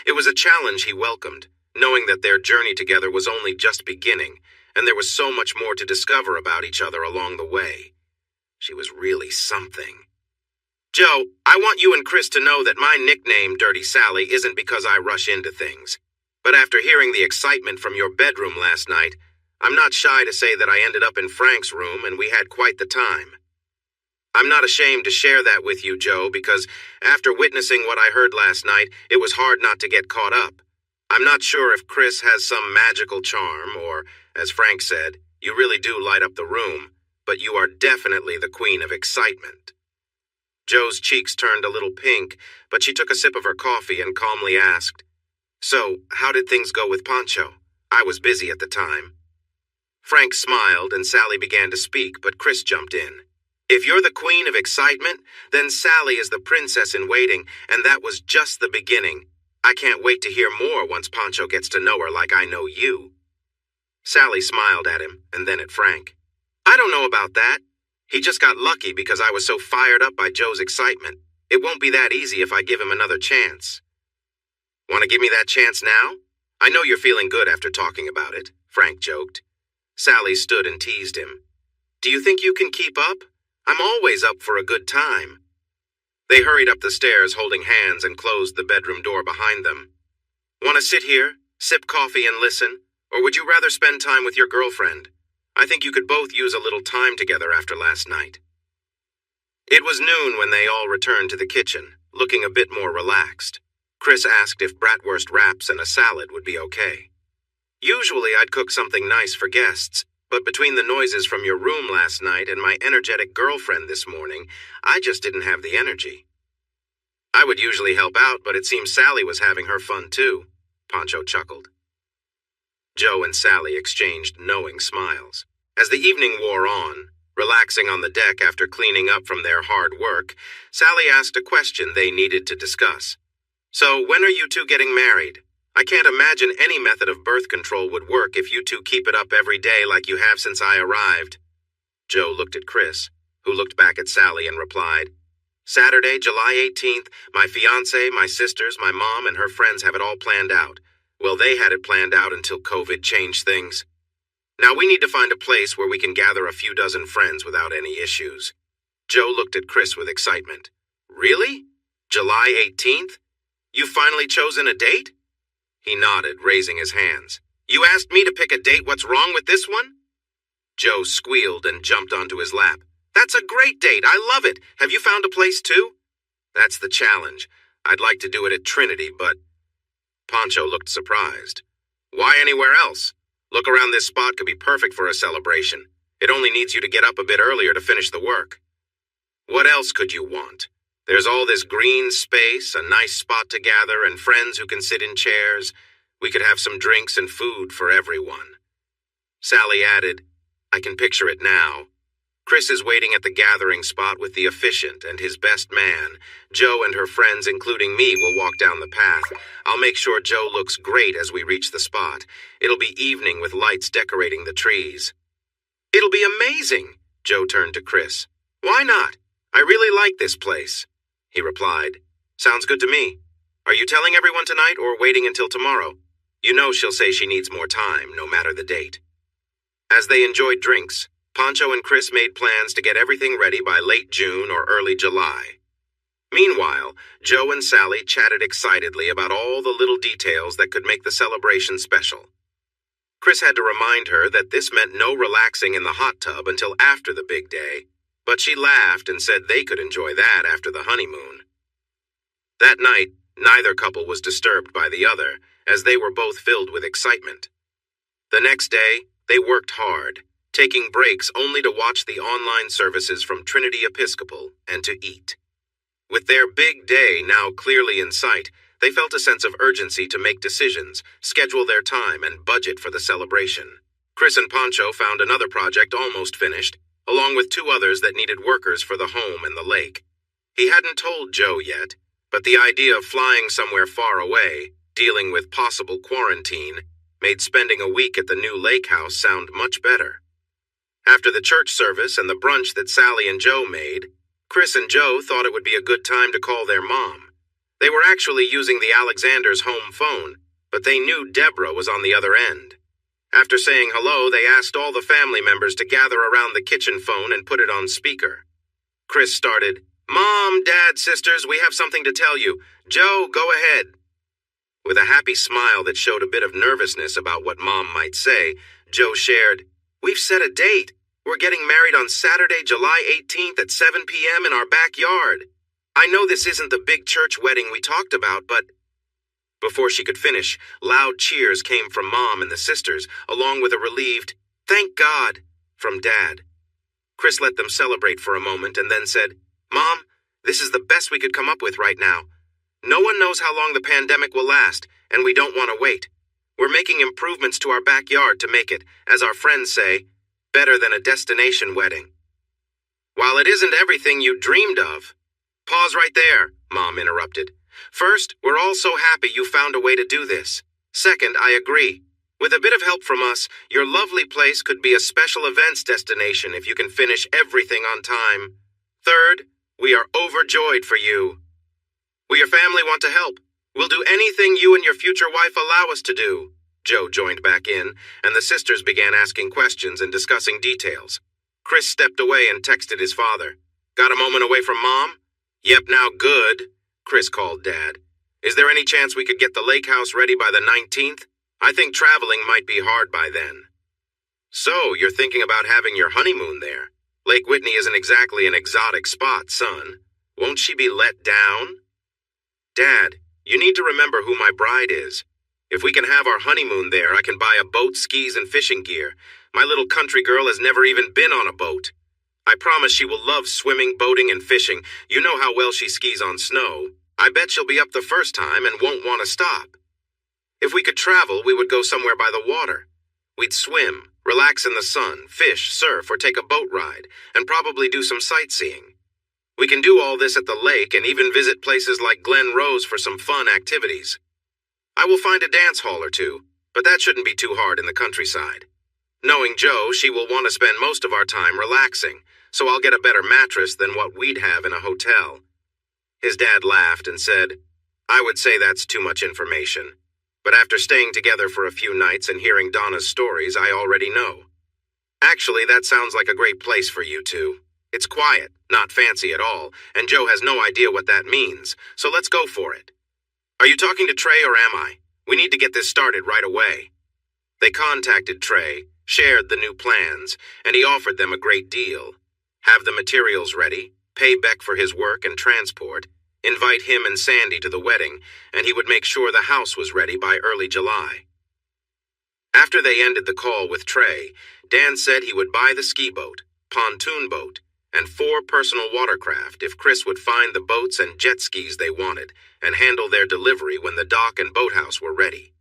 It was a challenge he welcomed, knowing that their journey together was only just beginning, and there was so much more to discover about each other along the way. She was really something. "Joe, I want you and Chris to know that my nickname, Dirty Sally, isn't because I rush into things. But after hearing the excitement from your bedroom last night, I'm not shy to say that I ended up in Frank's room and we had quite the time. I'm not ashamed to share that with you, Joe, because after witnessing what I heard last night, it was hard not to get caught up. I'm not sure if Chris has some magical charm or, as Frank said, you really do light up the room, but you are definitely the queen of excitement." Joe's cheeks turned a little pink, but she took a sip of her coffee and calmly asked, "So, how did things go with Pancho? I was busy at the time." Frank smiled and Sally began to speak, but Chris jumped in. "If you're the queen of excitement, then Sally is the princess in waiting, and that was just the beginning. I can't wait to hear more once Pancho gets to know her like I know you." Sally smiled at him and then at Frank. "I don't know about that. He just got lucky because I was so fired up by Joe's excitement. It won't be that easy if I give him another chance." "Want to give me that chance now? I know you're feeling good after talking about it," Frank joked. Sally stood and teased him. "Do you think you can keep up? I'm always up for a good time." They hurried up the stairs holding hands and closed the bedroom door behind them. "Want to sit here, sip coffee and listen? Or would you rather spend time with your girlfriend? I think you could both use a little time together after last night." It was noon when they all returned to the kitchen, looking a bit more relaxed. Chris asked if bratwurst wraps and a salad would be okay. "Usually I'd cook something nice for guests, but between the noises from your room last night and my energetic girlfriend this morning, I just didn't have the energy." "I would usually help out, but it seems Sally was having her fun too," Pancho chuckled. Joe and Sally exchanged knowing smiles. As the evening wore on, relaxing on the deck after cleaning up from their hard work, Sally asked a question they needed to discuss. "So, when are you two getting married? I can't imagine any method of birth control would work if you two keep it up every day like you have since I arrived." Joe looked at Chris, who looked back at Sally and replied, "Saturday, July 18th, my fiancé, my sisters, my mom, and her friends have it all planned out. Well, they had it planned out until COVID changed things. Now we need to find a place where we can gather a few dozen friends without any issues." Joe looked at Chris with excitement. "Really? July 18th? You've finally chosen a date?" He nodded, raising his hands. "You asked me to pick a date. What's wrong with this one?" Joe squealed and jumped onto his lap. "That's a great date. I love it. Have you found a place too?" "That's the challenge. I'd like to do it at Trinity, but..." Pancho looked surprised. "Why anywhere else? Look around, this spot could be perfect for a celebration. It only needs you to get up a bit earlier to finish the work." "What else could you want? There's all this green space, a nice spot to gather, and friends who can sit in chairs. We could have some drinks and food for everyone." Sally added, "I can picture it now. Chris is waiting at the gathering spot with the officiant and his best man. Joe and her friends, including me, will walk down the path. I'll make sure Joe looks great as we reach the spot. It'll be evening with lights decorating the trees." "It'll be amazing," Joe turned to Chris. Why not? I really like this place, he replied. Sounds good to me. Are you telling everyone tonight or waiting until tomorrow? You know she'll say she needs more time, no matter the date. As they enjoyed drinks, Pancho and Chris made plans to get everything ready by late June or early July. Meanwhile, Joe and Sally chatted excitedly about all the little details that could make the celebration special. Chris had to remind her that this meant no relaxing in the hot tub until after the big day, but she laughed and said they could enjoy that after the honeymoon. That night, neither couple was disturbed by the other, as they were both filled with excitement. The next day, they worked hard, taking breaks only to watch the online services from Trinity Episcopal and to eat. With their big day now clearly in sight, they felt a sense of urgency to make decisions, schedule their time, and budget for the celebration. Chris and Pancho found another project almost finished, along with two others that needed workers for the home and the lake. He hadn't told Joe yet, but the idea of flying somewhere far away, dealing with possible quarantine, made spending a week at the new lake house sound much better. After the church service and the brunch that Sally and Joe made, Chris and Joe thought it would be a good time to call their mom. They were actually using the Alexanders' home phone, but they knew Deborah was on the other end. After saying hello, they asked all the family members to gather around the kitchen phone and put it on speaker. Chris started, "Mom, Dad, sisters, we have something to tell you. Joe, go ahead." With a happy smile that showed a bit of nervousness about what Mom might say, Joe shared, "We've set a date. We're getting married on Saturday, July 18th at 7 p.m. in our backyard. I know this isn't the big church wedding we talked about, but..." Before she could finish, loud cheers came from Mom and the sisters, along with a relieved, "Thank God," from Dad. Chris let them celebrate for a moment and then said, "Mom, this is the best we could come up with right now. No one knows how long the pandemic will last, and we don't want to wait. We're making improvements to our backyard to make it, as our friends say, better than a destination wedding." "While it isn't everything you dreamed of..." "Pause right there," Mom interrupted. "First, we're all so happy you found a way to do this. Second, I agree. With a bit of help from us, your lovely place could be a special events destination if you can finish everything on time. Third, we are overjoyed for you. We, your family, want to help. We'll do anything you and your future wife allow us to do." Joe joined back in, and the sisters began asking questions and discussing details. Chris stepped away and texted his father. "Got a moment away from Mom?" "Yep, now good," Chris called Dad. "Is there any chance we could get the lake house ready by the 19th? I think traveling might be hard by then." "So, you're thinking about having your honeymoon there? Lake Whitney isn't exactly an exotic spot, son. Won't she be let down?" "Dad, you need to remember who my bride is. If we can have our honeymoon there, I can buy a boat, skis, and fishing gear. My little country girl has never even been on a boat. I promise she will love swimming, boating, and fishing. You know how well she skis on snow. I bet she'll be up the first time and won't want to stop. If we could travel, we would go somewhere by the water. We'd swim, relax in the sun, fish, surf, or take a boat ride, and probably do some sightseeing. We can do all this at the lake and even visit places like Glen Rose for some fun activities. I will find a dance hall or two, but that shouldn't be too hard in the countryside. Knowing Joe, she will want to spend most of our time relaxing, so I'll get a better mattress than what we'd have in a hotel." His dad laughed and said, "I would say that's too much information. But after staying together for a few nights and hearing Donna's stories, I already know. Actually, that sounds like a great place for you two. It's quiet, not fancy at all, and Joe has no idea what that means, so let's go for it. Are you talking to Trey or am I? We need to get this started right away." They contacted Trey, shared the new plans, and he offered them a great deal. Have the materials ready, pay Beck for his work and transport, invite him and Sandy to the wedding, and he would make sure the house was ready by early July. After they ended the call with Trey, Dan said he would buy the ski boat, pontoon boat, and 4 personal watercraft if Chris would find the boats and jet skis they wanted and handle their delivery when the dock and boathouse were ready.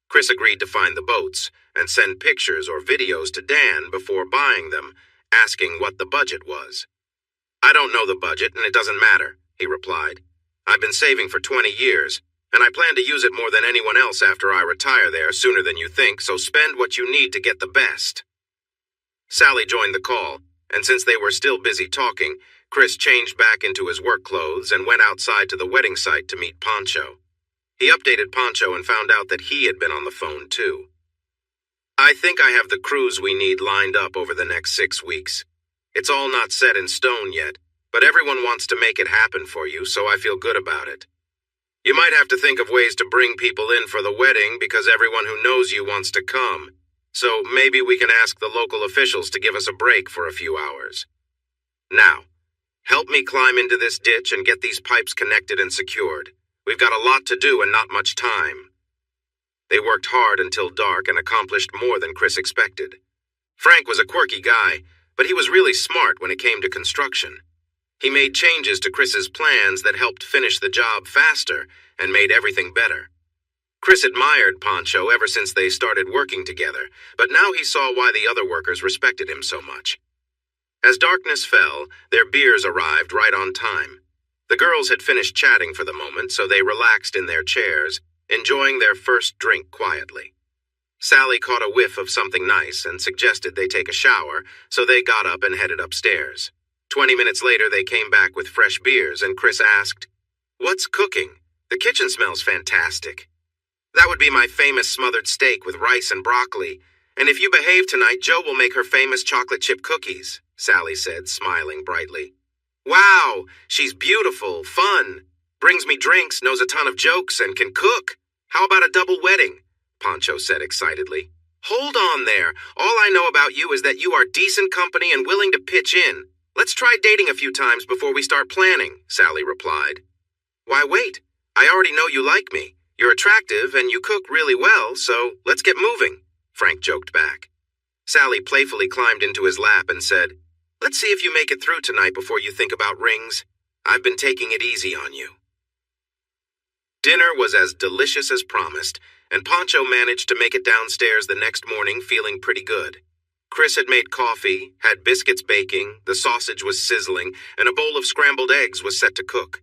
Chris agreed to find the boats and send pictures or videos to Dan before buying them, asking what the budget was. "I don't know the budget and it doesn't matter," he replied. "I've been saving for 20 years, and I plan to use it more than anyone else after I retire there sooner than you think, so spend what you need to get the best." Sally joined the call. and since they were still busy talking, Chris changed back into his work clothes and went outside to the wedding site to meet Pancho. He updated Pancho and found out that he had been on the phone too. "I think I have the crews we need lined up over the next 6 weeks. It's all not set in stone yet, but everyone wants to make it happen for you, so I feel good about it. You might have to think of ways to bring people in for the wedding because everyone who knows you wants to come. So maybe we can ask the local officials to give us a break for a few hours. Now, help me climb into this ditch and get these pipes connected and secured. We've got a lot to do and not much time." They worked hard until dark and accomplished more than Chris expected. Frank was a quirky guy, but he was really smart when it came to construction. He made changes to Chris's plans that helped finish the job faster and made everything better. Chris admired Pancho ever since they started working together, but now he saw why the other workers respected him so much. As darkness fell, their beers arrived right on time. The girls had finished chatting for the moment, so they relaxed in their chairs, enjoying their first drink quietly. Sally caught a whiff of something nice and suggested they take a shower, so they got up and headed upstairs. 20 minutes later, they came back with fresh beers, and Chris asked, "What's cooking? The kitchen smells fantastic." "That would be my famous smothered steak with rice and broccoli. And if you behave tonight, Jo will make her famous chocolate chip cookies," Sally said, smiling brightly. "Wow, she's beautiful, fun, brings me drinks, knows a ton of jokes, and can cook. How about a double wedding?" Pancho said excitedly. "Hold on there. All I know about you is that you are decent company and willing to pitch in. Let's try dating a few times before we start planning," Sally replied. "Why wait? I already know you like me. You're attractive and you cook really well, so let's get moving," Frank joked back. Sally playfully climbed into his lap and said, "Let's see if you make it through tonight before you think about rings. I've been taking it easy on you." Dinner was as delicious as promised, and Pancho managed to make it downstairs the next morning feeling pretty good. Chris had made coffee, had biscuits baking, the sausage was sizzling, and a bowl of scrambled eggs was set to cook.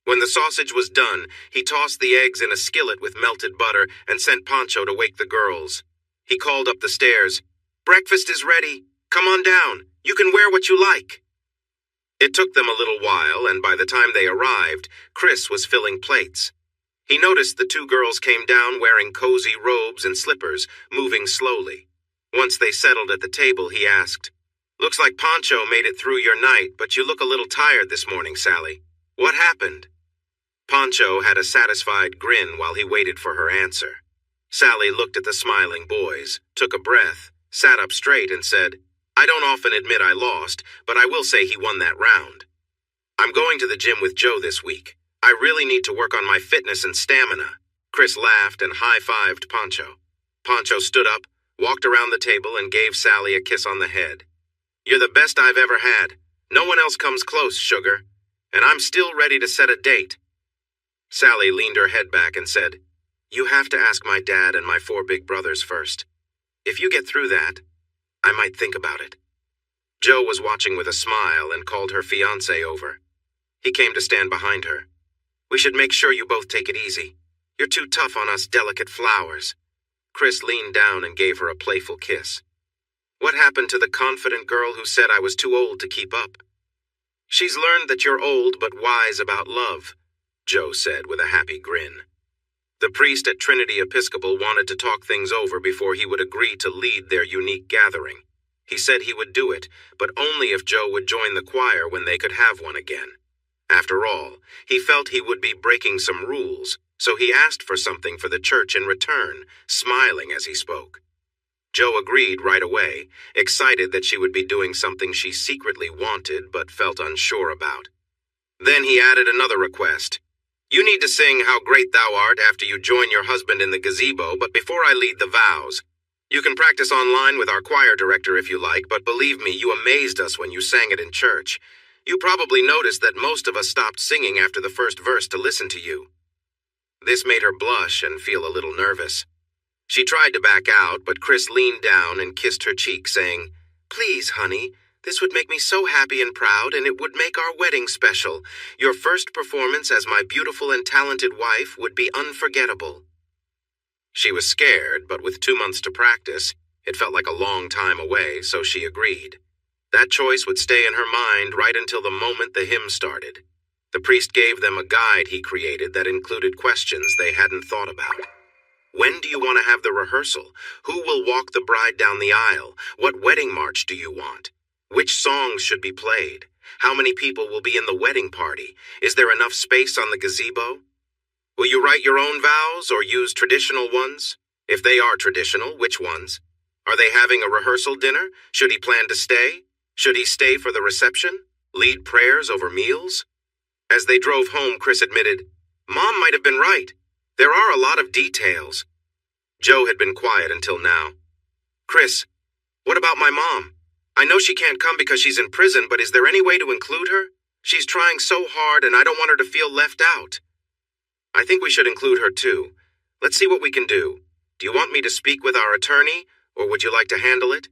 When the sausage was done, he tossed the eggs in a skillet with melted butter and sent Pancho to wake the girls. He called up the stairs, "Breakfast is ready. Come on down. You can wear what you like." It took them a little while, and by the time they arrived, Chris was filling plates. He noticed the two girls came down wearing cozy robes and slippers, moving slowly. Once they settled at the table, he asked, "Looks like Pancho made it through your night, but you look a little tired this morning, Sally. What happened?" Pancho had a satisfied grin while he waited for her answer. Sally looked at the smiling boys, took a breath, sat up straight and said, "I don't often admit I lost, but I will say he won that round. I'm going to the gym with Jo this week. I really need to work on my fitness and stamina." Chris laughed and high-fived Pancho. Pancho stood up, walked around the table, and gave Sally a kiss on the head. "You're the best I've ever had. No one else comes close, sugar. And I'm still ready to set a date." Sally leaned her head back and said, "You have to ask my dad and my 4 big brothers first. If you get through that, I might think about it." Jo was watching with a smile and called her fiancé over. He came to stand behind her. "We should make sure you both take it easy. You're too tough on us delicate flowers." Chris leaned down and gave her a playful kiss. "What happened to the confident girl who said I was too old to keep up?" "She's learned that you're old but wise about love," Jo said with a happy grin. The priest at Trinity Episcopal wanted to talk things over before he would agree to lead their unique gathering. He said he would do it, but only if Jo would join the choir when they could have one again. After all, he felt he would be breaking some rules, so he asked for something for the church in return, smiling as he spoke. Jo agreed right away, excited that she would be doing something she secretly wanted but felt unsure about. Then he added another request. "You need to sing How Great Thou Art after you join your husband in the gazebo, but before I lead the vows. You can practice online with our choir director if you like, but believe me, you amazed us when you sang it in church. You probably noticed that most of us stopped singing after the first verse to listen to you." This made her blush and feel a little nervous. She tried to back out, but Chris leaned down and kissed her cheek, saying, "Please, honey, this would make me so happy and proud, and it would make our wedding special. Your first performance as my beautiful and talented wife would be unforgettable." She was scared, but with 2 months to practice, it felt like a long time away, so she agreed. That choice would stay in her mind right until the moment the hymn started. The priest gave them a guide he created that included questions they hadn't thought about. When do you want to have the rehearsal? Who will walk the bride down the aisle? What wedding march do you want? Which songs should be played? How many people will be in the wedding party? Is there enough space on the gazebo? Will you write your own vows or use traditional ones? If they are traditional, which ones? Are they having a rehearsal dinner? Should he plan to stay? Should he stay for the reception? Lead prayers over meals? As they drove home, Chris admitted, "Mom might have been right. There are a lot of details." Joe had been quiet until now. "Chris, what about my mom? I know she can't come because she's in prison, but is there any way to include her? She's trying so hard and I don't want her to feel left out." "I think we should include her too. Let's see what we can do. Do you want me to speak with our attorney, or would you like to handle it?"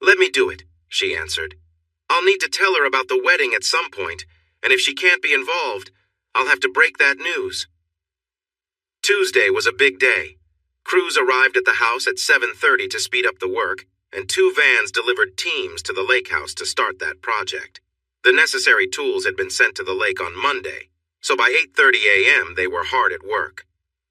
"Let me do it," she answered. "I'll need to tell her about the wedding at some point, and if she can't be involved, I'll have to break that news." Tuesday was a big day. Crews arrived at the house at 7:30 to speed up the work, and 2 vans delivered teams to the lake house to start that project. The necessary tools had been sent to the lake on Monday, so by 8:30 a.m. they were hard at work.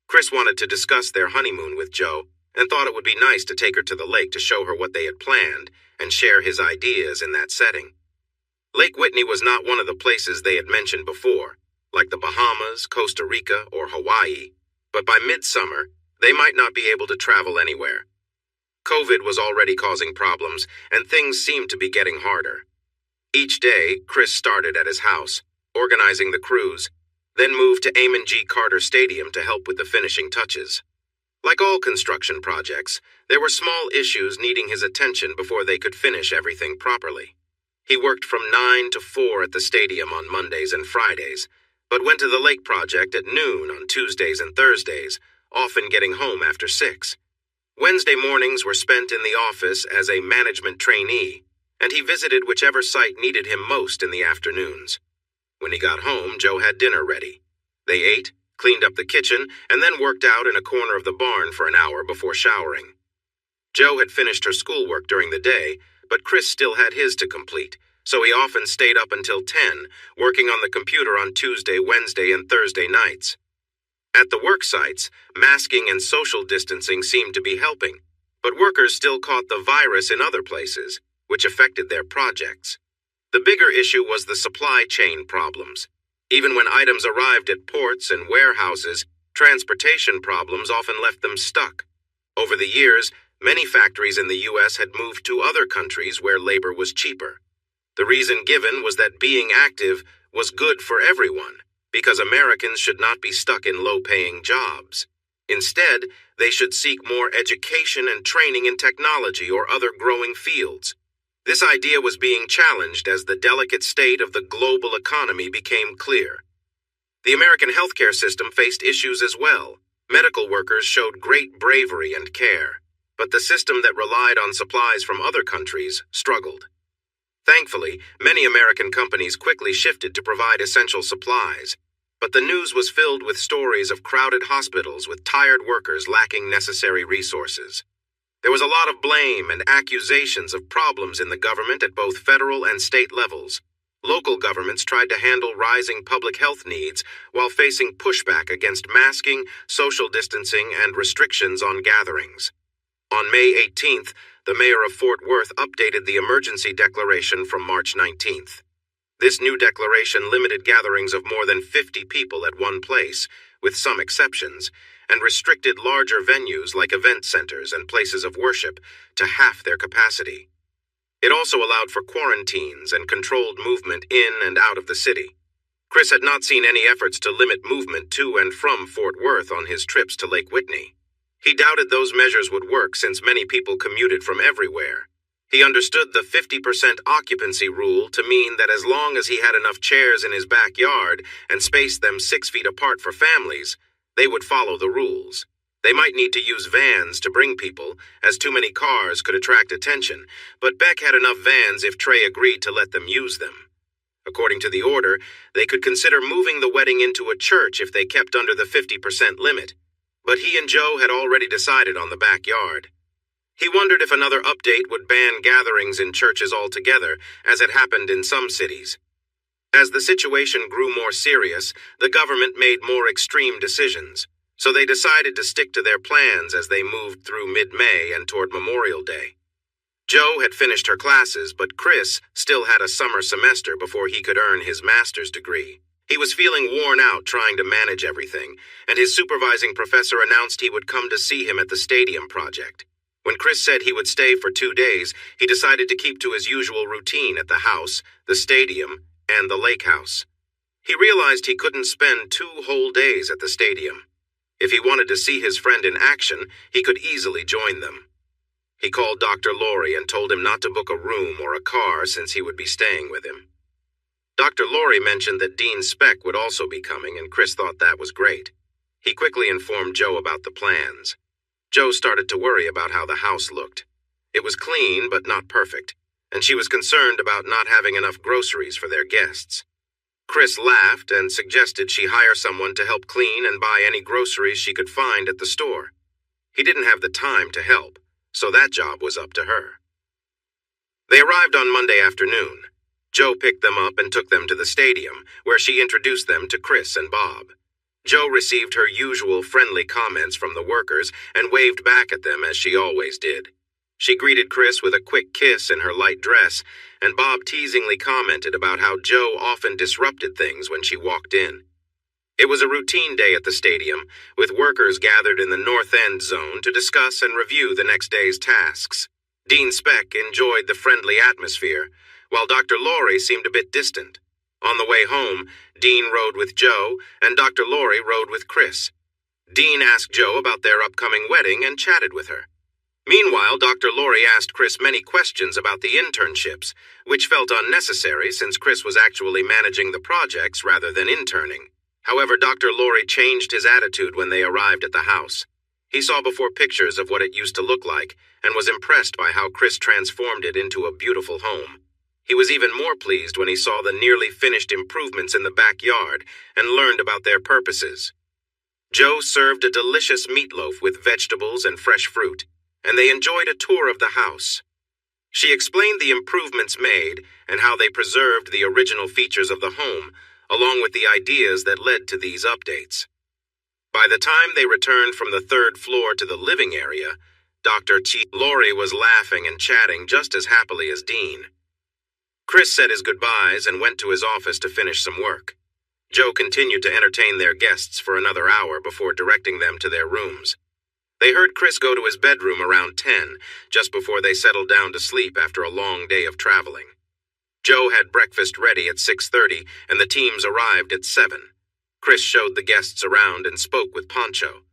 Chris wanted to discuss their honeymoon with Joe, and thought it would be nice to take her to the lake to show her what they had planned and share his ideas in that setting. Lake Whitney was not one of the places they had mentioned before, like the Bahamas, Costa Rica, or Hawaii, but by midsummer, they might not be able to travel anywhere. COVID was already causing problems, and things seemed to be getting harder. Each day, Chris started at his house, organizing the crews, then moved to Amon G. Carter Stadium to help with the finishing touches. Like all construction projects, there were small issues needing his attention before they could finish everything properly. He worked from 9 to 4 at the stadium on Mondays and Fridays, but went to the lake project at noon on Tuesdays and Thursdays, often getting home after 6. Wednesday mornings were spent in the office as a management trainee, and he visited whichever site needed him most in the afternoons. When he got home, Joe had dinner ready. They ate, cleaned up the kitchen, and then worked out in a corner of the barn for an hour before showering. Joe had finished her schoolwork during the day, but Chris still had his to complete, so he often stayed up until 10, working on the computer on Tuesday, Wednesday, and Thursday nights. At the work sites, masking and social distancing seemed to be helping, but workers still caught the virus in other places, which affected their projects. The bigger issue was the supply chain problems. Even when items arrived at ports and warehouses, transportation problems often left them stuck. Over the years, many factories in the U.S. had moved to other countries where labor was cheaper. The reason given was that being active was good for everyone, because Americans should not be stuck in low-paying jobs. Instead, they should seek more education and training in technology or other growing fields. This idea was being challenged as the delicate state of the global economy became clear. The American healthcare system faced issues as well. Medical workers showed great bravery and care, but the system that relied on supplies from other countries struggled. Thankfully, many American companies quickly shifted to provide essential supplies, but the news was filled with stories of crowded hospitals with tired workers lacking necessary resources. There was a lot of blame and accusations of problems in the government at both federal and state levels. Local governments tried to handle rising public health needs while facing pushback against masking, social distancing, and restrictions on gatherings. On May 18th, the mayor of Fort Worth updated the emergency declaration from March 19th. This new declaration limited gatherings of more than 50 people at one place, with some exceptions, and restricted larger venues like event centers and places of worship to half their capacity. It also allowed for quarantines and controlled movement in and out of the city. Chris had not seen any efforts to limit movement to and from Fort Worth on his trips to Lake Whitney. He doubted those measures would work since many people commuted from everywhere. He understood the 50% occupancy rule to mean that as long as he had enough chairs in his backyard and spaced them 6 feet apart for families, they would follow the rules. They might need to use vans to bring people, as too many cars could attract attention, but Beck had enough vans if Trey agreed to let them use them. According to the order, they could consider moving the wedding into a church if they kept under the 50% limit, but he and Joe had already decided on the backyard. He wondered if another update would ban gatherings in churches altogether, as had happened in some cities. As the situation grew more serious, the government made more extreme decisions, so they decided to stick to their plans as they moved through mid-May and toward Memorial Day. Jo had finished her classes, but Chris still had a summer semester before he could earn his master's degree. He was feeling worn out trying to manage everything, and his supervising professor announced he would come to see him at the stadium project. When Chris said he would stay for 2 days, he decided to keep to his usual routine at the house, the stadium, and the lake house. He realized he couldn't spend 2 whole days at the stadium. If he wanted to see his friend in action, he could easily join them. He called Dr. Laurie and told him not to book a room or a car since he would be staying with him. Dr. Laurie mentioned that Dean Speck would also be coming, and Chris thought that was great. He quickly informed Jo about the plans. Jo started to worry about how the house looked. It was clean but not perfect, and she was concerned about not having enough groceries for their guests. Chris laughed and suggested she hire someone to help clean and buy any groceries she could find at the store. He didn't have the time to help, so that job was up to her. They arrived on Monday afternoon. Jo picked them up and took them to the stadium, where she introduced them to Chris and Bob. Jo received her usual friendly comments from the workers and waved back at them as she always did. She greeted Chris with a quick kiss in her light dress, and Bob teasingly commented about how Jo often disrupted things when she walked in. It was a routine day at the stadium, with workers gathered in the North End zone to discuss and review the next day's tasks. Dean Speck enjoyed the friendly atmosphere, while Dr. Laurie seemed a bit distant. On the way home, Dean rode with Jo, and Dr. Laurie rode with Chris. Dean asked Jo about their upcoming wedding and chatted with her. Meanwhile, Dr. Laurie asked Chris many questions about the internships, which felt unnecessary since Chris was actually managing the projects rather than interning. However, Dr. Laurie changed his attitude when they arrived at the house. He saw before pictures of what it used to look like and was impressed by how Chris transformed it into a beautiful home. He was even more pleased when he saw the nearly finished improvements in the backyard and learned about their purposes. Jo served a delicious meatloaf with vegetables and fresh fruit, and they enjoyed a tour of the house. She explained the improvements made and how they preserved the original features of the home, along with the ideas that led to these updates. By the time they returned from the 3rd floor to the living area, Dr. Laurie was laughing and chatting just as happily as Dean. Chris said his goodbyes and went to his office to finish some work. Jo continued to entertain their guests for another hour before directing them to their rooms. They heard Chris go to his bedroom around 10, just before they settled down to sleep after a long day of traveling. Jo had breakfast ready at 6:30, and the teams arrived at 7. Chris showed the guests around and spoke with Pancho.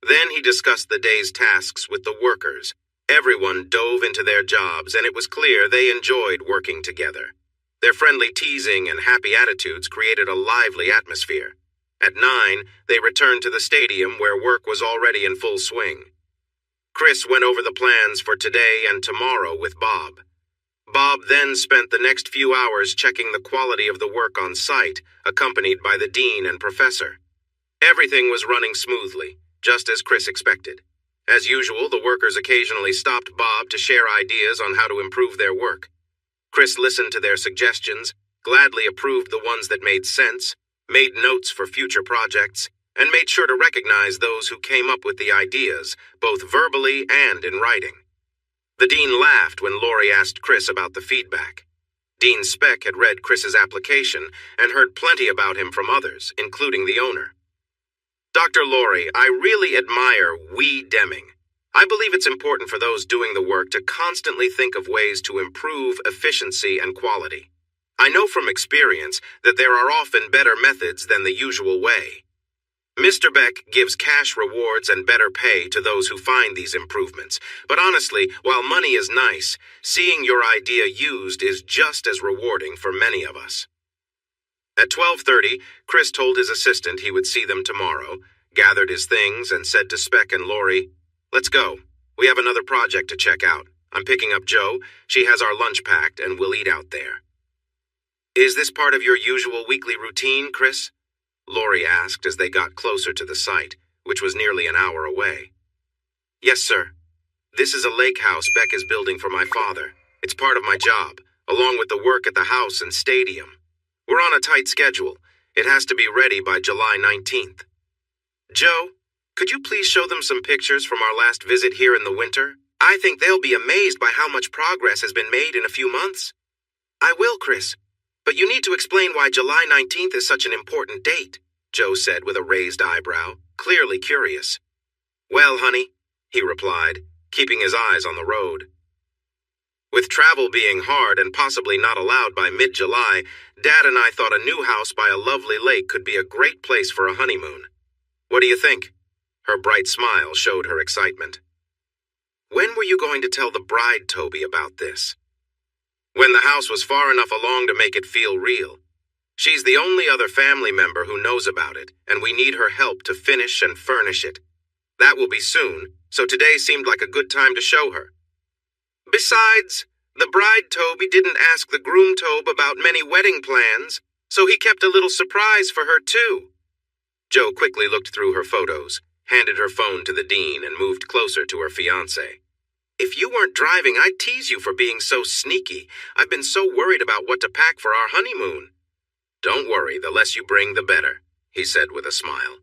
Then he discussed the day's tasks with the workers. Everyone dove into their jobs, and it was clear they enjoyed working together. Their friendly teasing and happy attitudes created a lively atmosphere. At 9, they returned to the stadium where work was already in full swing. Chris went over the plans for today and tomorrow with Bob. Bob then spent the next few hours checking the quality of the work on site, accompanied by the dean and professor. Everything was running smoothly, just as Chris expected. As usual, the workers occasionally stopped Bob to share ideas on how to improve their work. Chris listened to their suggestions, gladly approved the ones that made sense, made notes for future projects, and made sure to recognize those who came up with the ideas, both verbally and in writing. The dean laughed when Laurie asked Chris about the feedback. Dean Speck had read Chris's application and heard plenty about him from others, including the owner. Dr. Laurie, I really admire we Deming. I believe it's important for those doing the work to constantly think of ways to improve efficiency and quality. I know from experience that there are often better methods than the usual way. Mr. Beck gives cash rewards and better pay to those who find these improvements, but honestly, while money is nice, seeing your idea used is just as rewarding for many of us. At 12:30, Chris told his assistant he would see them tomorrow, gathered his things, and said to Speck and Laurie, "Let's go. We have another project to check out. I'm picking up Jo. She has our lunch packed, and we'll eat out there." "Is this part of your usual weekly routine, Chris?" Laurie asked as they got closer to the site, which was nearly an hour away. "Yes, sir." This is a lake house Beck is building for my father. It's part of my job, along with the work at the house and stadium. We're on a tight schedule. It has to be ready by July 19th. Joe, could you please show them some pictures from our last visit here in the winter? I think they'll be amazed by how much progress has been made in a few months. I will, Chris. But you need to explain why July 19th is such an important date, Joe said with a raised eyebrow, clearly curious. Well, honey, he replied, keeping his eyes on the road. With travel being hard and possibly not allowed by mid-July, Dad and I thought a new house by a lovely lake could be a great place for a honeymoon. What do you think? Her bright smile showed her excitement. When were you going to tell the bride, Toby, about this? When the house was far enough along to make it feel real. She's the only other family member who knows about it, and we need her help to finish and furnish it. That will be soon, so today seemed like a good time to show her. Besides, the bride Toby didn't ask the groom Tobe about many wedding plans, so he kept a little surprise for her too. Joe quickly looked through her photos, handed her phone to the dean, and moved closer to her fiancé. If you weren't driving, I'd tease you for being so sneaky. I've been so worried about what to pack for our honeymoon. Don't worry, the less you bring, the better, he said with a smile.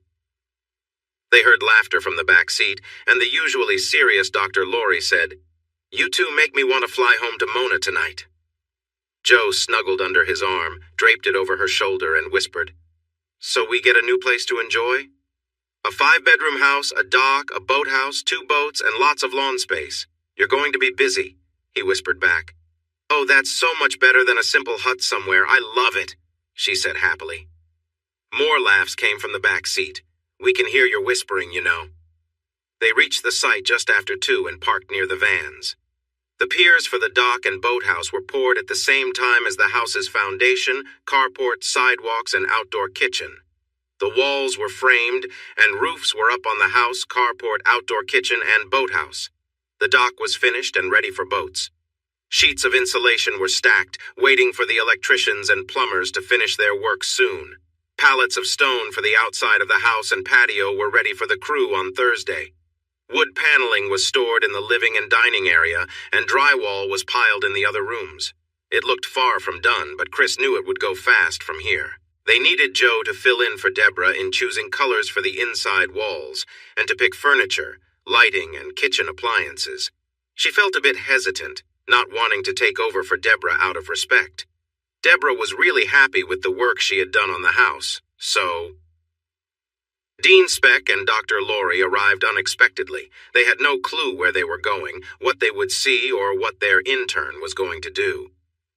They heard laughter from the back seat, and the usually serious Dr. Lorry said, You two make me want to fly home to Mona tonight. Joe snuggled under his arm, draped it over her shoulder, and whispered, So we get a new place to enjoy? A 5-bedroom house, a dock, a boathouse, 2 boats, and lots of lawn space. You're going to be busy, he whispered back. Oh, that's so much better than a simple hut somewhere. I love it, she said happily. More laughs came from the back seat. We can hear your whispering, you know. They reached the site just after 2 and parked near the vans. The piers for the dock and boathouse were poured at the same time as the house's foundation, carport, sidewalks, and outdoor kitchen. The walls were framed, and roofs were up on the house, carport, outdoor kitchen, and boathouse. The dock was finished and ready for boats. Sheets of insulation were stacked, waiting for the electricians and plumbers to finish their work soon. Pallets of stone for the outside of the house and patio were ready for the crew on Thursday. Wood paneling was stored in the living and dining area, and drywall was piled in the other rooms. It looked far from done, but Chris knew it would go fast from here. They needed Joe to fill in for Deborah in choosing colors for the inside walls, and to pick furniture, lighting, and kitchen appliances. She felt a bit hesitant, not wanting to take over for Deborah out of respect. Deborah was really happy with the work she had done on the house, so... Dean Speck and Dr. Lorry arrived unexpectedly. They had no clue where they were going, what they would see, or what their intern was going to do.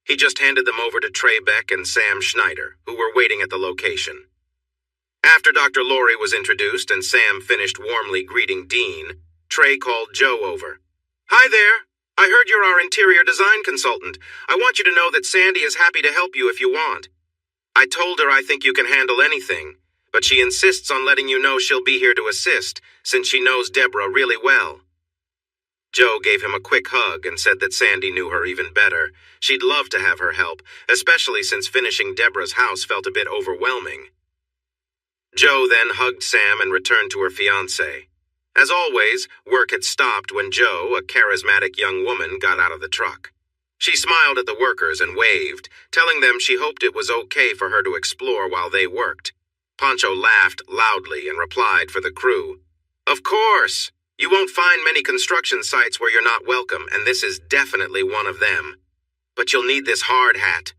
He just handed them over to Trey Beck and Sam Schneider, who were waiting at the location. After Dr. Lorry was introduced and Sam finished warmly greeting Dean, Trey called Joe over. Hi there. I heard you're our interior design consultant. I want you to know that Sandy is happy to help you if you want. I told her I think you can handle anything, but she insists on letting you know she'll be here to assist, since she knows Deborah really well. Joe gave him a quick hug and said that Sandy knew her even better. She'd love to have her help, especially since finishing Deborah's house felt a bit overwhelming. Joe then hugged Sam and returned to her fiancé. As always, work had stopped when Joe, a charismatic young woman, got out of the truck. She smiled at the workers and waved, telling them she hoped it was okay for her to explore while they worked. Pancho laughed loudly and replied for the crew, Of course! You won't find many construction sites where you're not welcome, and this is definitely one of them. But you'll need this hard hat.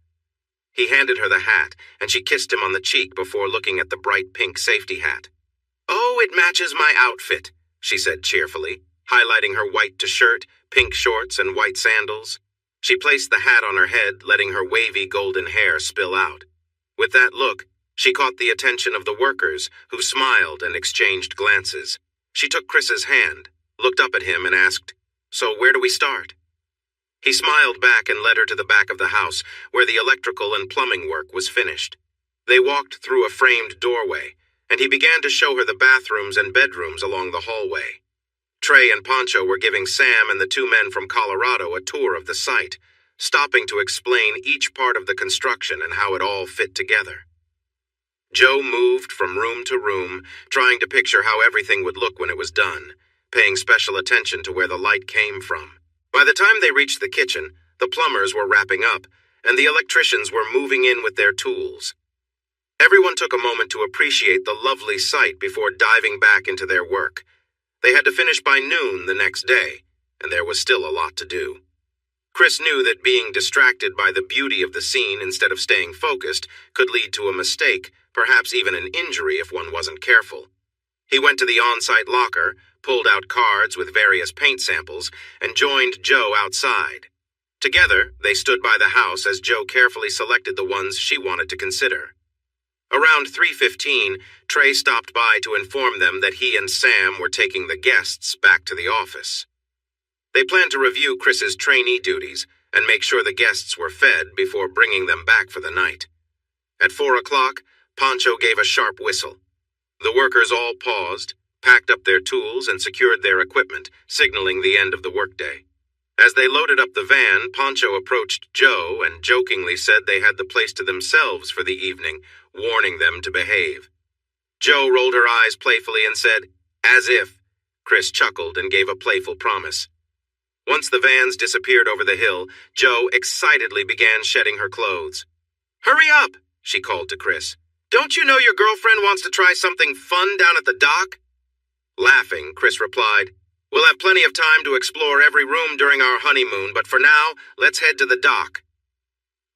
He handed her the hat, and she kissed him on the cheek before looking at the bright pink safety hat. Oh, it matches my outfit, she said cheerfully, highlighting her white t-shirt, pink shorts, and white sandals. She placed the hat on her head, letting her wavy golden hair spill out. With that look, she caught the attention of the workers, who smiled and exchanged glances. She took Chris's hand, looked up at him, and asked, So where do we start? He smiled back and led her to the back of the house, where the electrical and plumbing work was finished. They walked through a framed doorway, and he began to show her the bathrooms and bedrooms along the hallway. Trey and Pancho were giving Sam and the 2 men from Colorado a tour of the site, stopping to explain each part of the construction and how it all fit together. Joe moved from room to room, trying to picture how everything would look when it was done. paying special attention to where the light came from. By the time they reached the kitchen, the plumbers were wrapping up, and the electricians were moving in with their tools. Everyone took a moment to appreciate the lovely sight before diving back into their work. They had to finish by noon the next day, and there was still a lot to do. Chris knew that being distracted by the beauty of the scene instead of staying focused could lead to a mistake, perhaps even an injury if one wasn't careful. He went to the on-site locker, pulled out cards with various paint samples, and joined Joe outside. Together, they stood by the house as Joe carefully selected the ones she wanted to consider. Around 3:15, Trey stopped by to inform them that he and Sam were taking the guests back to the office. They planned to review Chris's trainee duties and make sure the guests were fed before bringing them back for the night. At 4 o'clock, Pancho gave a sharp whistle. The workers all paused, packed up their tools, and secured their equipment, signaling the end of the workday. As they loaded up the van, Pancho approached Joe and jokingly said they had the place to themselves for the evening, warning them to behave. Joe rolled her eyes playfully and said, "As if." Chris chuckled and gave a playful promise. Once the vans disappeared over the hill, Joe excitedly began shedding her clothes. "Hurry up," she called to Chris. "Don't you know your girlfriend wants to try something fun down at the dock?" Laughing, Chris replied, "We'll have plenty of time to explore every room during our honeymoon, but for now, let's head to the dock."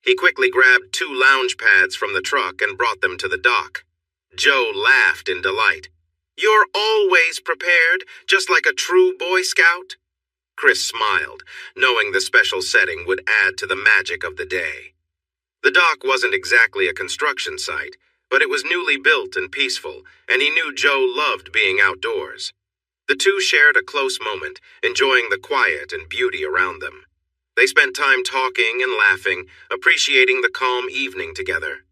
He quickly grabbed 2 lounge pads from the truck and brought them to the dock. Joe laughed in delight. "You're always prepared, just like a true Boy Scout." Chris smiled, knowing the special setting would add to the magic of the day. The dock wasn't exactly a construction site, but it was newly built and peaceful, and he knew Joe loved being outdoors. The two shared a close moment, enjoying the quiet and beauty around them. They spent time talking and laughing, appreciating the calm evening together.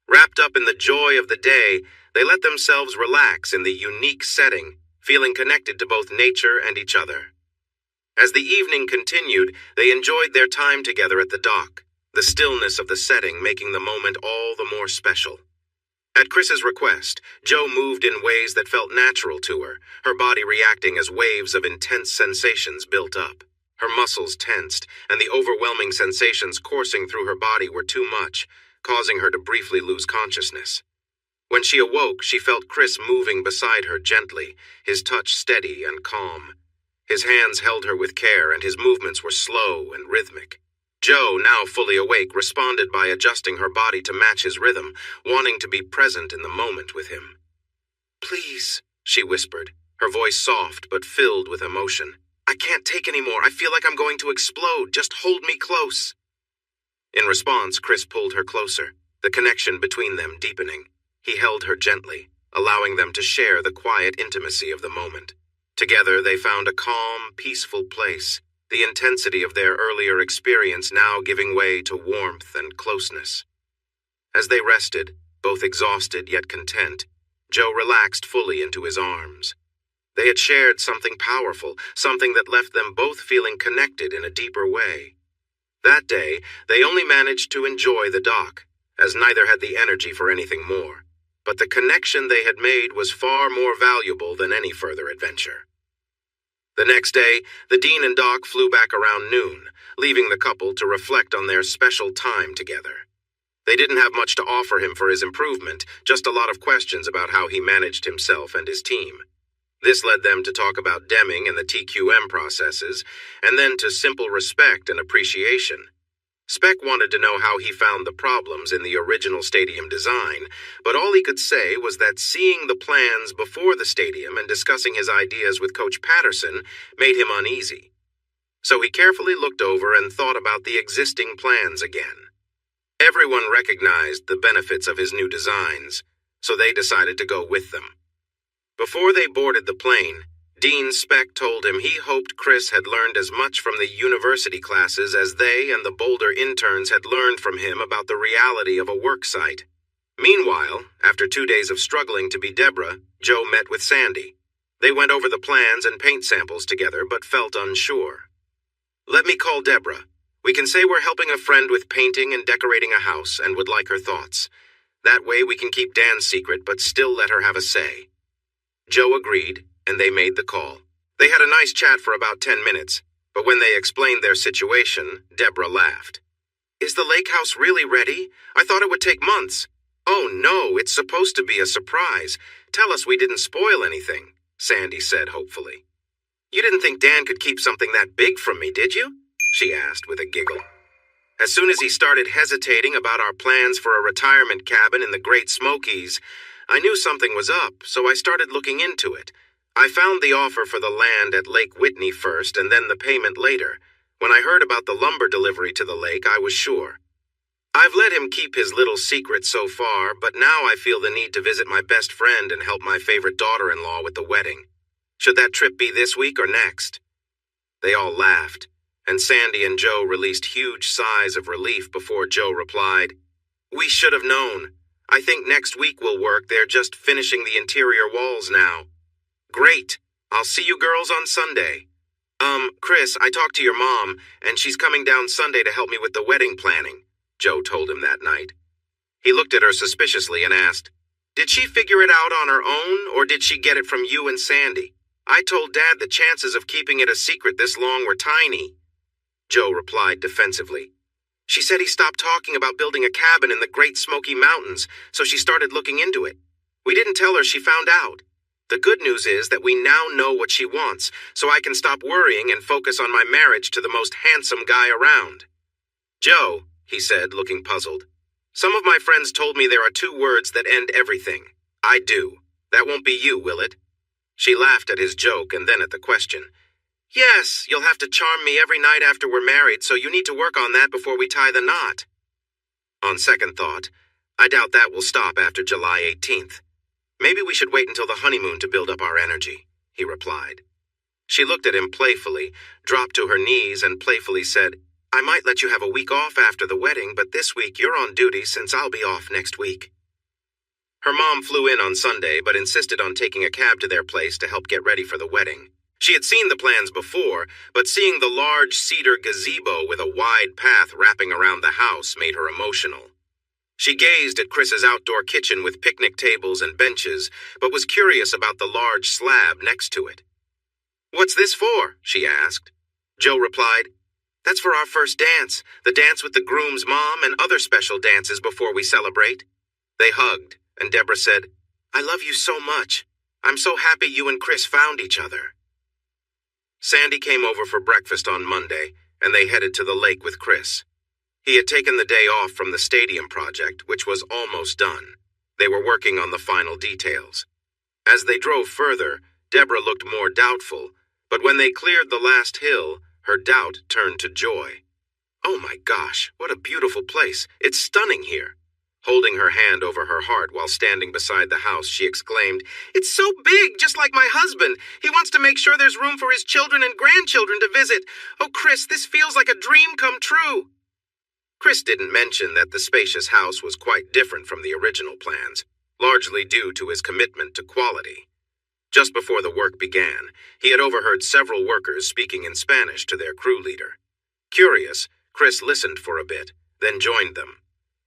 Wrapped up in the joy of the day, they let themselves relax in the unique setting, feeling connected to both nature and each other. As the evening continued, they enjoyed their time together at the dock, the stillness of the setting making the moment all the more special. At Chris's request, Joe moved in ways that felt natural to her body reacting as waves of intense sensations built up. Her muscles tensed, and the overwhelming sensations coursing through her body were too much, causing her to briefly lose consciousness. When she awoke, she felt Chris moving beside her gently, his touch steady and calm. His hands held her with care, and his movements were slow and rhythmic. Joe, now fully awake, responded by adjusting her body to match his rhythm, wanting to be present in the moment with him. "Please," she whispered, her voice soft but filled with emotion. "I can't take any more. I feel like I'm going to explode. Just hold me close." In response, Chris pulled her closer, the connection between them deepening. He held her gently, allowing them to share the quiet intimacy of the moment. Together, they found a calm, peaceful place, the intensity of their earlier experience now giving way to warmth and closeness. As they rested, both exhausted yet content, Joe relaxed fully into his arms. They had shared something powerful, something that left them both feeling connected in a deeper way. That day, they only managed to enjoy the dock, as neither had the energy for anything more. But the connection they had made was far more valuable than any further adventure. The next day, the Dean and Doc flew back around noon, leaving the couple to reflect on their special time together. They didn't have much to offer him for his improvement, just a lot of questions about how he managed himself and his team. This led them to talk about Deming and the TQM processes, and then to simple respect and appreciation. Speck wanted to know how he found the problems in the original stadium design, but all he could say was that seeing the plans before the stadium and discussing his ideas with Coach Patterson made him uneasy. So he carefully looked over and thought about the existing plans again. Everyone recognized the benefits of his new designs, so they decided to go with them. Before they boarded the plane, Dean Speck told him he hoped Chris had learned as much from the university classes as they and the Boulder interns had learned from him about the reality of a work site. Meanwhile, after 2 days of struggling to be Deborah, Joe met with Sandy. They went over the plans and paint samples together, but felt unsure. "Let me call Deborah. We can say we're helping a friend with painting and decorating a house and would like her thoughts. That way we can keep Dan's secret, but still let her have a say." Joe agreed, and they made the call. They had a nice chat for about 10 minutes, but when they explained their situation, Deborah laughed. Is the lake house really ready? I thought it would take months. Oh no, it's supposed to be a surprise. Tell us we didn't spoil anything, Sandy said hopefully. You didn't think Dan could keep something that big from me, did you? She asked with a giggle. As soon as he started hesitating about our plans for a retirement cabin in the Great Smokies, I knew something was up, so I started looking into it. I found the offer for the land at Lake Whitney first and then the payment later. When I heard about the lumber delivery to the lake, I was sure. I've let him keep his little secret so far, but now I feel the need to visit my best friend and help my favorite daughter-in-law with the wedding. Should that trip be this week or next? They all laughed, and Sandy and Joe released huge sighs of relief before Joe replied, We should have known. I think next week will work. They're just finishing the interior walls now. Great. I'll see you girls on Sunday. Chris, I talked to your mom, and she's coming down Sunday to help me with the wedding planning, Joe told him that night. He looked at her suspiciously and asked, Did she figure it out on her own, or did she get it from you and Sandy? I told Dad the chances of keeping it a secret this long were tiny. Joe replied defensively. She said he stopped talking about building a cabin in the Great Smoky Mountains, so she started looking into it. We didn't tell her she found out. The good news is that we now know what she wants, so I can stop worrying and focus on my marriage to the most handsome guy around. Joe, he said, looking puzzled. Some of my friends told me there are 2 words that end everything. I do. That won't be you, will it? She laughed at his joke and then at the question. Yes, you'll have to charm me every night after we're married, so you need to work on that before we tie the knot. On second thought, I doubt that will stop after July 18th. Maybe we should wait until the honeymoon to build up our energy, he replied. She looked at him playfully, dropped to her knees, and playfully said, I might let you have a week off after the wedding, but this week you're on duty since I'll be off next week. Her mom flew in on Sunday, but insisted on taking a cab to their place to help get ready for the wedding. She had seen the plans before, but seeing the large cedar gazebo with a wide path wrapping around the house made her emotional. She gazed at Chris's outdoor kitchen with picnic tables and benches, but was curious about the large slab next to it. What's this for? She asked. Joe replied, That's for our first dance, the dance with the groom's mom and other special dances before we celebrate. They hugged, and Deborah said, I love you so much. I'm so happy you and Chris found each other. Sandy came over for breakfast on Monday, and they headed to the lake with Chris. He had taken the day off from the stadium project, which was almost done. They were working on the final details. As they drove further, Deborah looked more doubtful, but when they cleared the last hill, her doubt turned to joy. Oh my gosh, what a beautiful place. It's stunning here. Holding her hand over her heart while standing beside the house, she exclaimed, It's so big, just like my husband. He wants to make sure there's room for his children and grandchildren to visit. Oh, Chris, this feels like a dream come true. Chris didn't mention that the spacious house was quite different from the original plans, largely due to his commitment to quality. Just before the work began, he had overheard several workers speaking in Spanish to their crew leader. Curious, Chris listened for a bit, then joined them.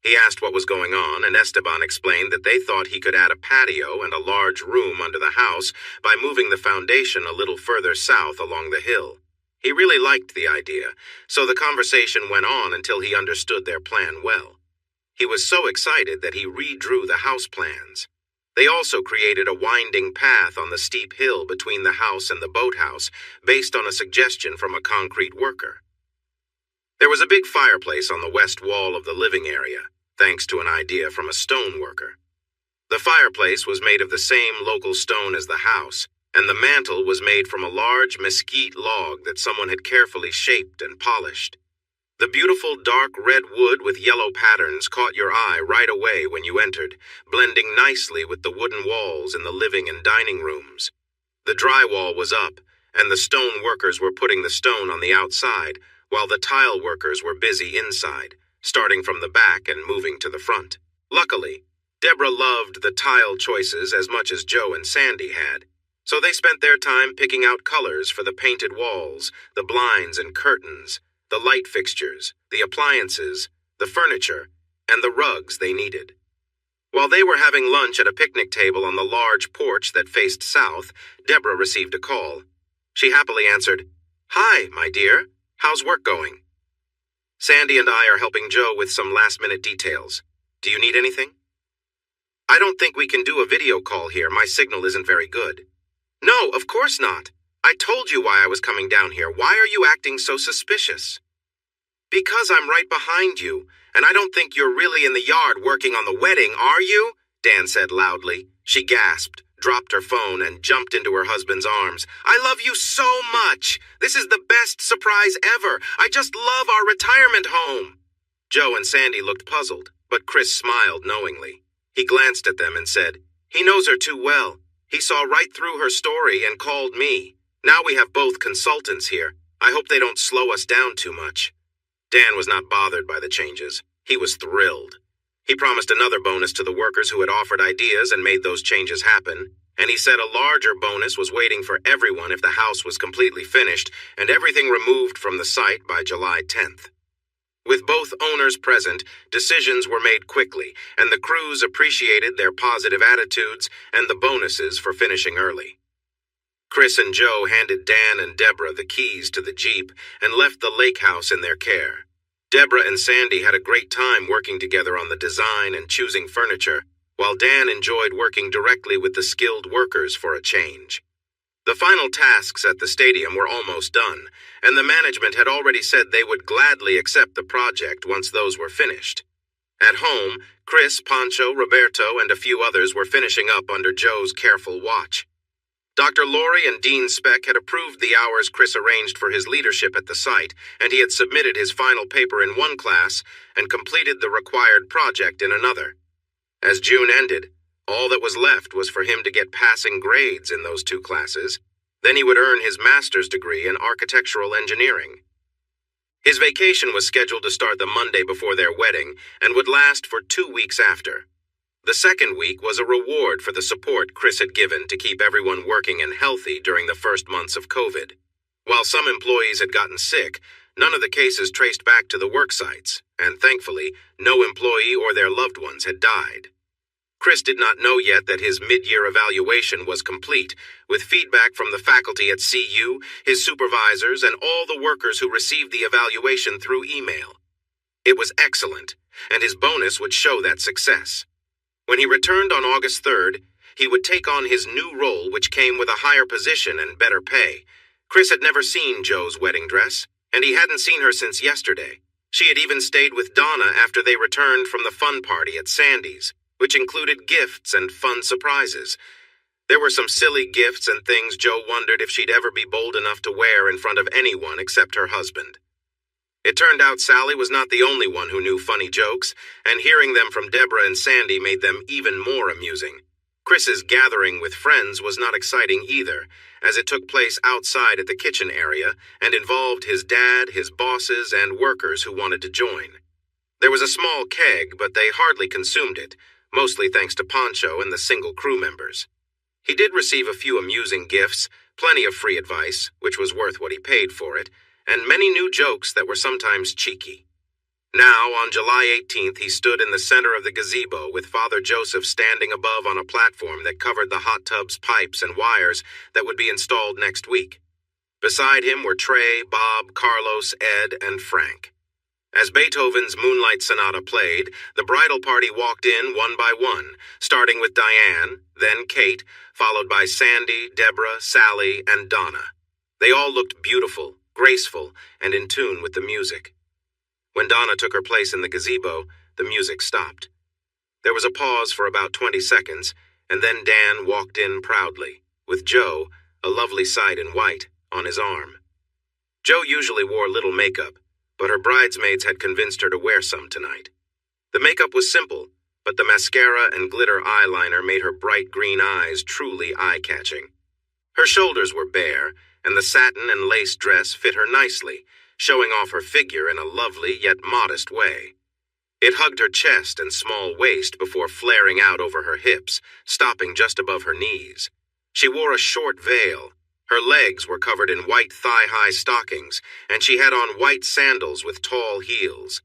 He asked what was going on, and Esteban explained that they thought he could add a patio and a large room under the house by moving the foundation a little further south along the hill. He really liked the idea, so the conversation went on until he understood their plan well. He was so excited that he redrew the house plans. They also created a winding path on the steep hill between the house and the boathouse, based on a suggestion from a concrete worker. There was a big fireplace on the west wall of the living area, thanks to an idea from a stone worker. The fireplace was made of the same local stone as the house, and the mantel was made from a large mesquite log that someone had carefully shaped and polished. The beautiful dark red wood with yellow patterns caught your eye right away when you entered, blending nicely with the wooden walls in the living and dining rooms. The drywall was up, and the stone workers were putting the stone on the outside, while the tile workers were busy inside, starting from the back and moving to the front. Luckily, Deborah loved the tile choices as much as Joe and Sandy had, so they spent their time picking out colors for the painted walls, the blinds and curtains, the light fixtures, the appliances, the furniture, and the rugs they needed. While they were having lunch at a picnic table on the large porch that faced south, Deborah received a call. She happily answered, "Hi, my dear. How's work going?" "Sandy and I are helping Joe with some last-minute details. Do you need anything?" "I don't think we can do a video call here. My signal isn't very good." "No, of course not. I told you why I was coming down here. Why are you acting so suspicious?" "Because I'm right behind you, and I don't think you're really in the yard working on the wedding, are you?" Dan said loudly. She gasped, dropped her phone, and jumped into her husband's arms. "I love you so much. This is the best surprise ever. I just love our retirement home." Joe and Sandy looked puzzled, but Chris smiled knowingly. He glanced at them and said, "He knows her too well. He saw right through her story and called me. Now we have both consultants here. I hope they don't slow us down too much." Dan was not bothered by the changes. He was thrilled. He promised another bonus to the workers who had offered ideas and made those changes happen, and he said a larger bonus was waiting for everyone if the house was completely finished and everything removed from the site by July 10th. With both owners present, decisions were made quickly, and the crews appreciated their positive attitudes and the bonuses for finishing early. Chris and Joe handed Dan and Deborah the keys to the Jeep and left the lake house in their care. Deborah and Sandy had a great time working together on the design and choosing furniture, while Dan enjoyed working directly with the skilled workers for a change. The final tasks at the stadium were almost done, and the management had already said they would gladly accept the project once those were finished. At home, Chris, Pancho, Roberto, and a few others were finishing up under Joe's careful watch. Dr. Laurie and Dean Speck had approved the hours Chris arranged for his leadership at the site, and he had submitted his final paper in one class and completed the required project in another. As June ended, all that was left was for him to get passing grades in those two classes. Then he would earn his master's degree in architectural engineering. His vacation was scheduled to start the Monday before their wedding and would last for 2 weeks after. The second week was a reward for the support Chris had given to keep everyone working and healthy during the first months of COVID. While some employees had gotten sick, none of the cases traced back to the work sites, and thankfully, no employee or their loved ones had died. Chris did not know yet that his mid-year evaluation was complete, with feedback from the faculty at CU, his supervisors, and all the workers who received the evaluation through email. It was excellent, and his bonus would show that success. When he returned on August 3rd, he would take on his new role, which came with a higher position and better pay. Chris had never seen Joe's wedding dress, and he hadn't seen her since yesterday. She had even stayed with Donna after they returned from the fun party at Sandy's, which included gifts and fun surprises. There were some silly gifts and things Joe wondered if she'd ever be bold enough to wear in front of anyone except her husband. It turned out Sally was not the only one who knew funny jokes, and hearing them from Deborah and Sandy made them even more amusing. Chris's gathering with friends was not exciting either, as it took place outside at the kitchen area and involved his dad, his bosses, and workers who wanted to join. There was a small keg, but they hardly consumed it, mostly thanks to Pancho and the single crew members. He did receive a few amusing gifts, plenty of free advice, which was worth what he paid for it, and many new jokes that were sometimes cheeky. Now, on July 18th, he stood in the center of the gazebo with Father Joseph standing above on a platform that covered the hot tub's pipes and wires that would be installed next week. Beside him were Trey, Bob, Carlos, Ed, and Frank. As Beethoven's Moonlight Sonata played, the bridal party walked in one by one, starting with Diane, then Kate, followed by Sandy, Deborah, Sally, and Donna. They all looked beautiful, graceful, and in tune with the music. When Donna took her place in the gazebo, the music stopped. There was a pause for about 20 seconds, and then Dan walked in proudly, with Joe, a lovely sight in white, on his arm. Joe usually wore little makeup, but her bridesmaids had convinced her to wear some tonight. The makeup was simple, but the mascara and glitter eyeliner made her bright green eyes truly eye-catching. Her shoulders were bare, and the satin and lace dress fit her nicely, showing off her figure in a lovely yet modest way. It hugged her chest and small waist before flaring out over her hips, stopping just above her knees. She wore a short veil. Her legs were covered in white thigh-high stockings, and she had on white sandals with tall heels.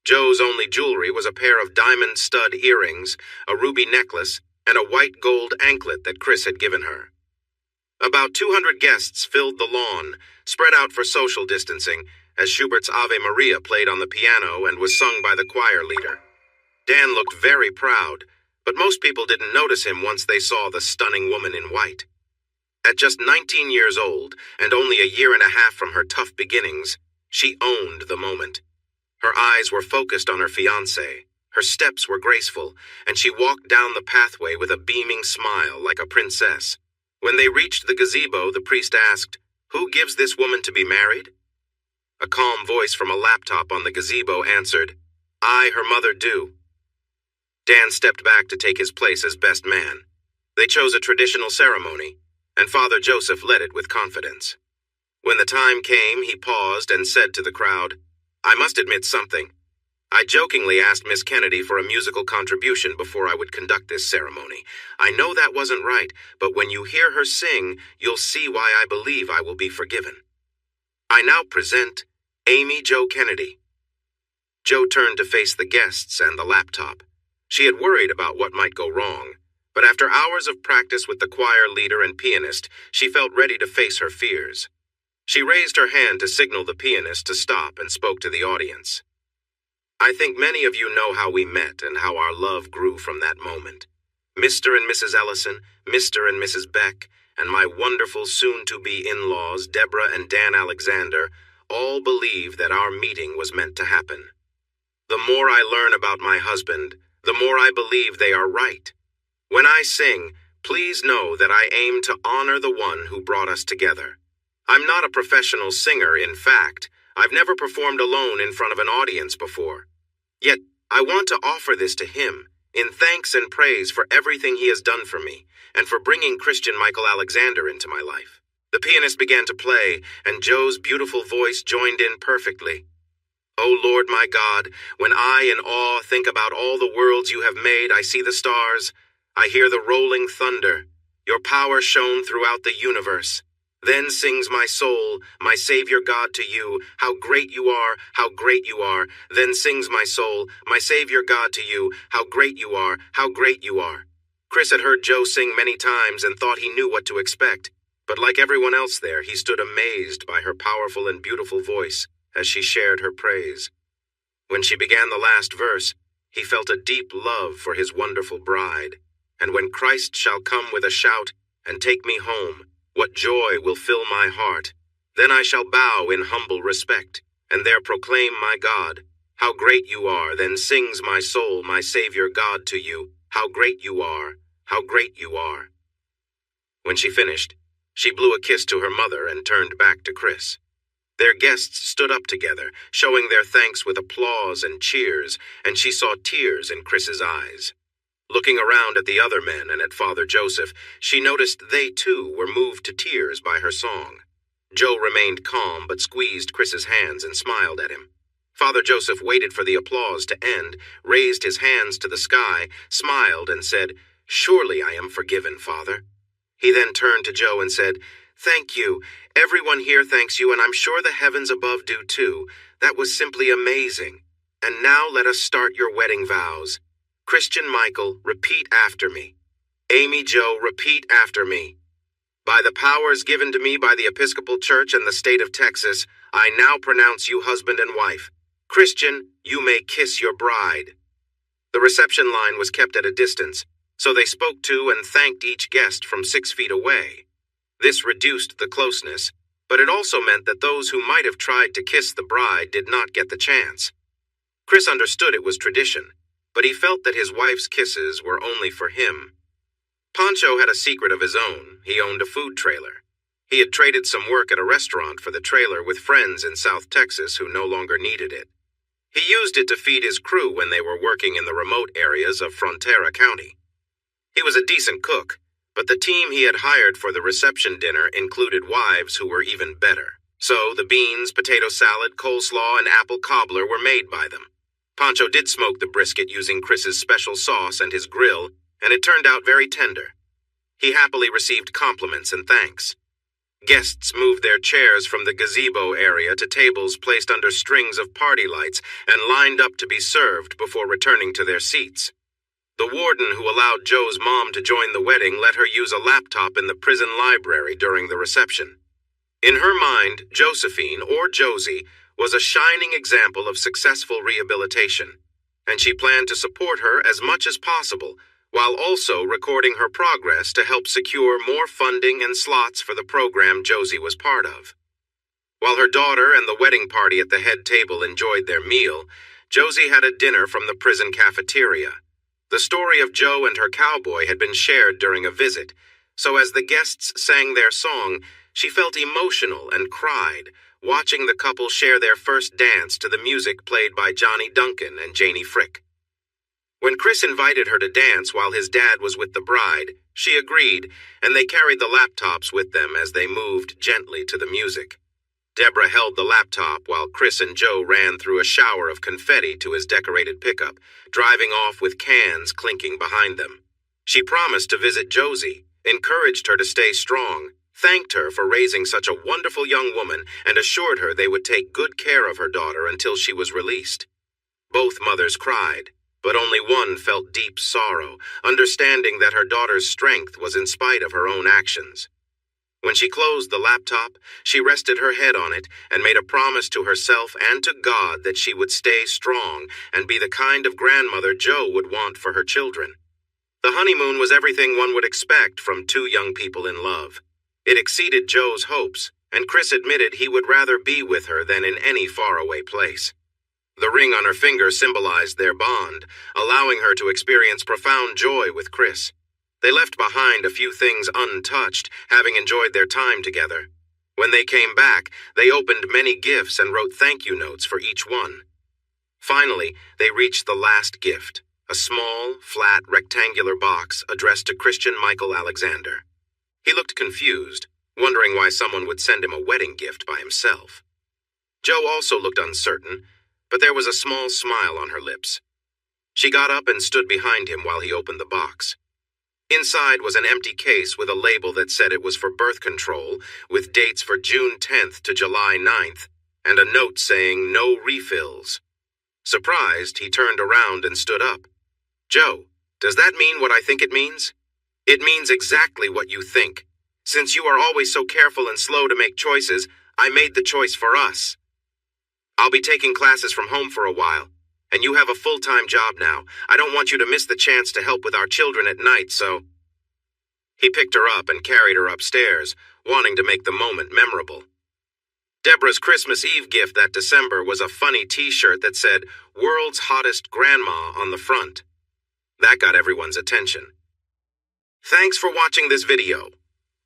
Joe's only jewelry was a pair of diamond stud earrings, a ruby necklace, and a white gold anklet that Chris had given her. About 200 guests filled the lawn, spread out for social distancing, as Schubert's Ave Maria played on the piano and was sung by the choir leader. Dan looked very proud, but most people didn't notice him once they saw the stunning woman in white. At just 19 years old, and only a year and a half from her tough beginnings, she owned the moment. Her eyes were focused on her fiancé, her steps were graceful, and she walked down the pathway with a beaming smile like a princess. When they reached the gazebo, the priest asked, "Who gives this woman to be married?" A calm voice from a laptop on the gazebo answered, "I, her mother, do." Dan stepped back to take his place as best man. They chose a traditional ceremony, and Father Joseph led it with confidence. When the time came, he paused and said to the crowd, "I must admit something. I jokingly asked Miss Kennedy for a musical contribution before I would conduct this ceremony. I know that wasn't right, but when you hear her sing, you'll see why I believe I will be forgiven. I now present Amy Jo Kennedy." Jo turned to face the guests and the laptop. She had worried about what might go wrong, but after hours of practice with the choir leader and pianist, she felt ready to face her fears. She raised her hand to signal the pianist to stop and spoke to the audience. "I think many of you know how we met and how our love grew from that moment. Mr. and Mrs. Ellison, Mr. and Mrs. Beck, and my wonderful soon-to-be in-laws, Deborah and Dan Alexander, all believe that our meeting was meant to happen. The more I learn about my husband, the more I believe they are right. When I sing, please know that I aim to honor the one who brought us together. I'm not a professional singer, in fact. I've never performed alone in front of an audience before. Yet, I want to offer this to him, in thanks and praise for everything he has done for me, and for bringing Christian Michael Alexander into my life." The pianist began to play, and Joe's beautiful voice joined in perfectly. "O Lord my God, when I in awe think about all the worlds you have made, I see the stars, I hear the rolling thunder, your power shone throughout the universe. Then sings my soul, my Savior God, to you, how great you are, how great you are. Then sings my soul, my Savior God, to you, how great you are, how great you are." Chris had heard Joe sing many times and thought he knew what to expect, but like everyone else there, he stood amazed by her powerful and beautiful voice as she shared her praise. When she began the last verse, he felt a deep love for his wonderful bride. "And when Christ shall come with a shout and take me home, what joy will fill my heart. Then I shall bow in humble respect, and there proclaim my God. How great you are, then sings my soul, my Savior God, to you. How great you are, how great you are." When she finished, she blew a kiss to her mother and turned back to Chris. Their guests stood up together, showing their thanks with applause and cheers, and she saw tears in Chris's eyes. Looking around at the other men and at Father Joseph, she noticed they too were moved to tears by her song. Joe remained calm but squeezed Chris's hands and smiled at him. Father Joseph waited for the applause to end, raised his hands to the sky, smiled, and said, "Surely I am forgiven, Father." He then turned to Joe and said, "Thank you. Everyone here thanks you, and I'm sure the heavens above do too. That was simply amazing. And now let us start your wedding vows. Christian Michael, repeat after me. Amy Jo, repeat after me. By the powers given to me by the Episcopal Church and the state of Texas, I now pronounce you husband and wife. Christian, you may kiss your bride." The reception line was kept at a distance, so they spoke to and thanked each guest from 6 feet away. This reduced the closeness, but it also meant that those who might have tried to kiss the bride did not get the chance. Chris understood it was tradition, but he felt that his wife's kisses were only for him. Pancho had a secret of his own. He owned a food trailer. He had traded some work at a restaurant for the trailer with friends in South Texas who no longer needed it. He used it to feed his crew when they were working in the remote areas of Frontera County. He was a decent cook, but the team he had hired for the reception dinner included wives who were even better. So the beans, potato salad, coleslaw, and apple cobbler were made by them. Pancho did smoke the brisket using Chris's special sauce and his grill, and it turned out very tender. He happily received compliments and thanks. Guests moved their chairs from the gazebo area to tables placed under strings of party lights and lined up to be served before returning to their seats. The warden who allowed Joe's mom to join the wedding let her use a laptop in the prison library during the reception. In her mind, Josephine, or Josie, was a shining example of successful rehabilitation, and she planned to support her as much as possible, while also recording her progress to help secure more funding and slots for the program Josie was part of. While her daughter and the wedding party at the head table enjoyed their meal, Josie had a dinner from the prison cafeteria. The story of Joe and her cowboy had been shared during a visit, so as the guests sang their song, she felt emotional and cried, watching the couple share their first dance to the music played by Johnny Duncan and Janie Frick. When Chris invited her to dance while his dad was with the bride, she agreed, and they carried the laptops with them as they moved gently to the music. Deborah held the laptop while Chris and Joe ran through a shower of confetti to his decorated pickup, driving off with cans clinking behind them. She promised to visit Josie, encouraged her to stay strong, thanked her for raising such a wonderful young woman, and assured her they would take good care of her daughter until she was released. Both mothers cried, but only one felt deep sorrow, understanding that her daughter's strength was in spite of her own actions. When she closed the laptop, she rested her head on it and made a promise to herself and to God that she would stay strong and be the kind of grandmother Joe would want for her children. The honeymoon was everything one would expect from two young people in love. It exceeded Joe's hopes, and Chris admitted he would rather be with her than in any faraway place. The ring on her finger symbolized their bond, allowing her to experience profound joy with Chris. They left behind a few things untouched, having enjoyed their time together. When they came back, they opened many gifts and wrote thank you notes for each one. Finally, they reached the last gift, a small, flat, rectangular box addressed to Christian Michael Alexander. He looked confused, wondering why someone would send him a wedding gift by himself. Joe also looked uncertain, but there was a small smile on her lips. She got up and stood behind him while he opened the box. Inside was an empty case with a label that said it was for birth control, with dates for June 10th to July 9th, and a note saying no refills. Surprised, he turned around and stood up. "Joe, does that mean what I think it means?" "It means exactly what you think. Since you are always so careful and slow to make choices, I made the choice for us. I'll be taking classes from home for a while. And you have a full-time job now. I don't want you to miss the chance to help with our children at night, so—" He picked her up and carried her upstairs, wanting to make the moment memorable. Deborah's Christmas Eve gift that December was a funny t-shirt that said, "World's Hottest Grandma" on the front. That got everyone's attention. Thanks for watching this video.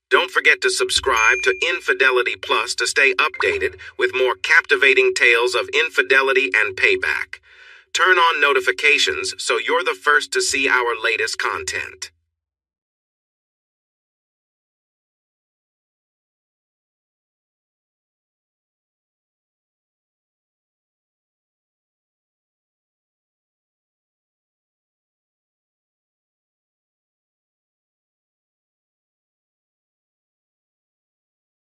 Don't forget to subscribe to Infidelity Plus to stay updated with more captivating tales of infidelity and payback. Turn on notifications so you're the first to see our latest content.